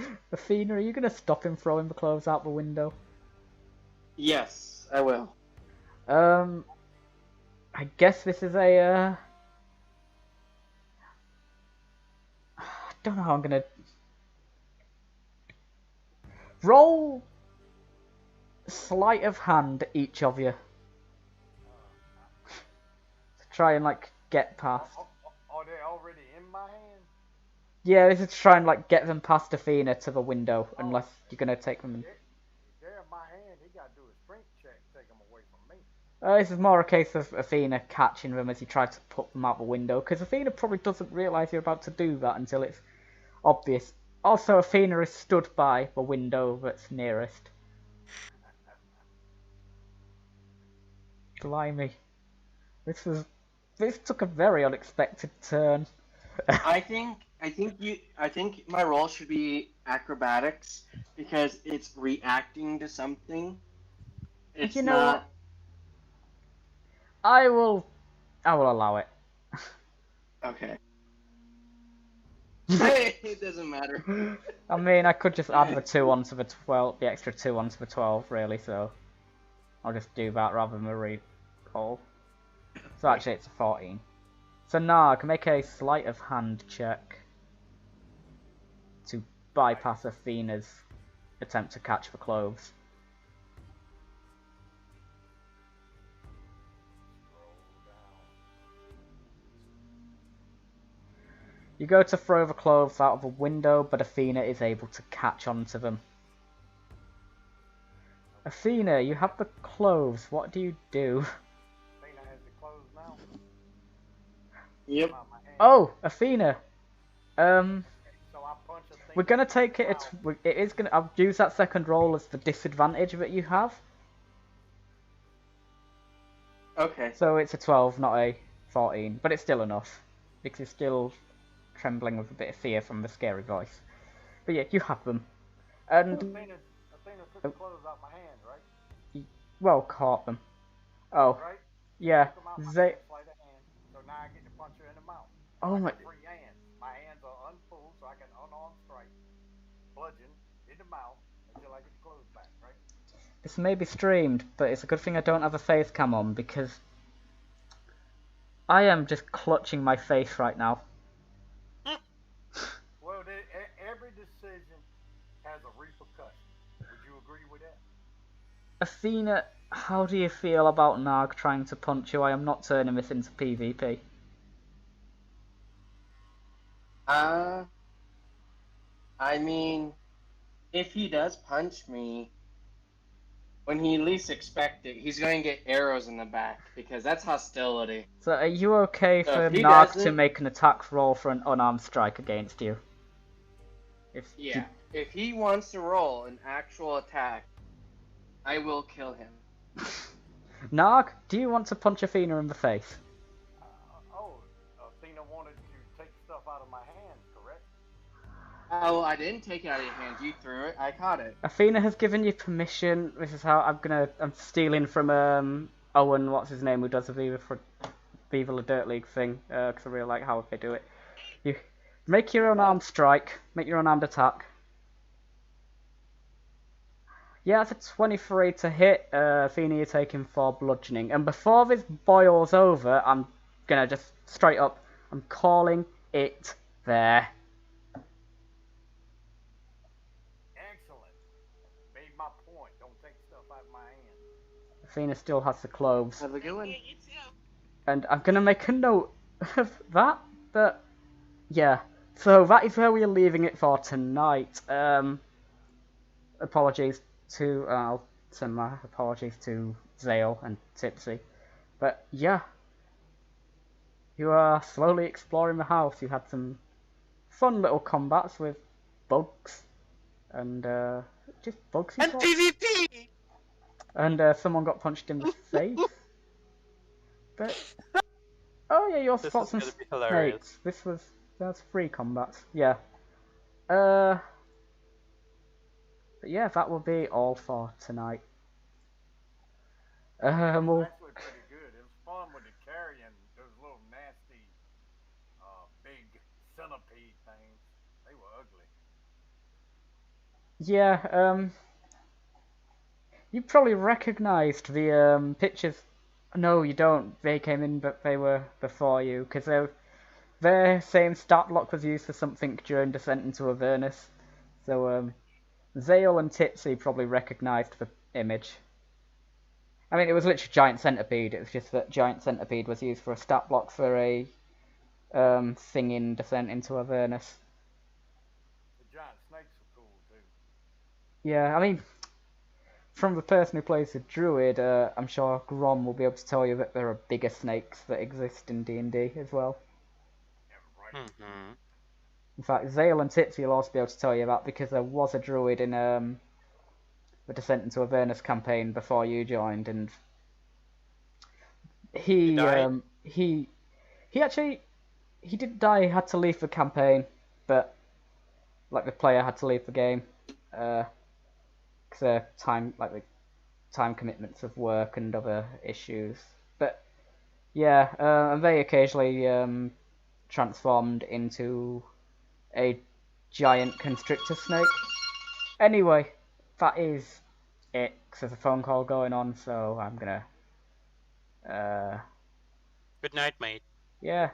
window. Athena, are you gonna stop him throwing the clothes out the window? Yes, I will. I guess this is a, I don't know how I'm gonna... Roll sleight of hand, each of you. To try and, like, get past. Are they already in my hand? Yeah, this is to try and, like, get them past Athena to the window, unless you're gonna take them in. If they're in my hand, he gotta do a strength check to take them away from me. This is more a case of Athena catching them as you try to put them out the window, because Athena probably doesn't realise you're about to do that until it's obvious. Also, Athena is stood by the window that's nearest. Blimey. This took a very unexpected turn. I think my role should be acrobatics because it's reacting to something. It's You know not. I will allow it. Okay. It doesn't matter. I mean, I could just add the 2 onto the 12, the extra 2 onto the 12, really, so I'll just do that rather than a re-roll. So actually, it's a 14. So Gnarg, make a sleight of hand check to bypass Athena's attempt to catch the clothes. You go to throw the clothes out of a window, but Athena is able to catch onto them. Athena, you have the clothes. What do you do? Athena has the clothes now. Yep. Oh, Athena. So I punch Athena. We're gonna take it. It is gonna. I'll use that second roll as the disadvantage that you have. Okay. So it's a 12, not a 14, but it's still enough because you're still trembling with a bit of fear from the scary voice. But yeah, you have them, and Athena took the clothes out my hand, right? well, caught them. Oh, Right? yeah. Took them out my They. hand, sleight of hand. So now I get to punch her in the mouth. Oh my. Free hands. My hands are unfull, so I can unarmed strike, bludgeon in the mouth until I get the clothes back, right? This may be streamed, but it's a good thing I don't have a face cam on because I am just clutching my face right now. Well, every decision has a repercussion. Would you agree with that? Athena, how do you feel about Gnarg trying to punch you? I am not turning this into PvP. I mean, if he does punch me, when he least expects it, he's going to get arrows in the back, because that's hostility. So are you okay So for if he Gnarg to doesn't- make an attack roll for an unarmed strike against you? Yeah, if he wants to roll an actual attack, I will kill him. Gnarg, do you want to punch Athena in the face? Athena wanted to take stuff out of my hands, correct? Oh, I didn't take it out of your hands. You threw it. I caught it. Athena has given you permission. This is how I'm stealing from Owen, what's his name, who does the Viva La Dirt League thing, because I really like how they do it. You make your unarmed strike, make your unarmed attack. Yeah, it's a 23 to hit. Athena, you're taking 4 bludgeoning. And before this boils over, I'm gonna just straight up, I'm calling it there. Excellent. Made my point. Don't take stuff out of my hand. Athena still has the clothes. Have a good one. And I'm gonna make a note of that, but yeah. So that is where we're leaving it for tonight. Apologies to, I'll send my apologies to Zale and Tipsy. But yeah, you are slowly exploring the house. You had some fun little combats with bugs and just bugs. And PvP! And someone got punched in the face. But Oh yeah, your This spots is and gonna be hilarious. snakes. That's free combats. Yeah. But yeah, that will be all for tonight. It was We'll actually pretty good. It was fun with the carrion, those little nasty, big centipede things. They were ugly. yeah. You probably recognised the pictures. No, you don't. They came in, but they were before you, because their same stat block was used for something during Descent into Avernus. So Zale and Tipsy probably recognised the image. I mean, it was literally Giant Centipede. It was just that Giant Centipede was used for a stat block for a thing in Descent into Avernus. The giant snakes are cool too. Yeah, I mean, from the person who plays the druid, I'm sure Gromm will be able to tell you that there are bigger snakes that exist in D&D as well. Yeah, right. Mm-hmm. In fact, Zale and Tipsy will also be able to tell you that because there was a druid in the Descent into Avernus campaign before you joined, and He died? he actually he didn't die. He had to leave the campaign, but like the player had to leave the game because the time commitments of work and other issues. But yeah, and they occasionally transformed into a giant constrictor snake. Anyway, that is it. 'Cause there's a phone call going on, so I'm gonna Good night, mate. yeah.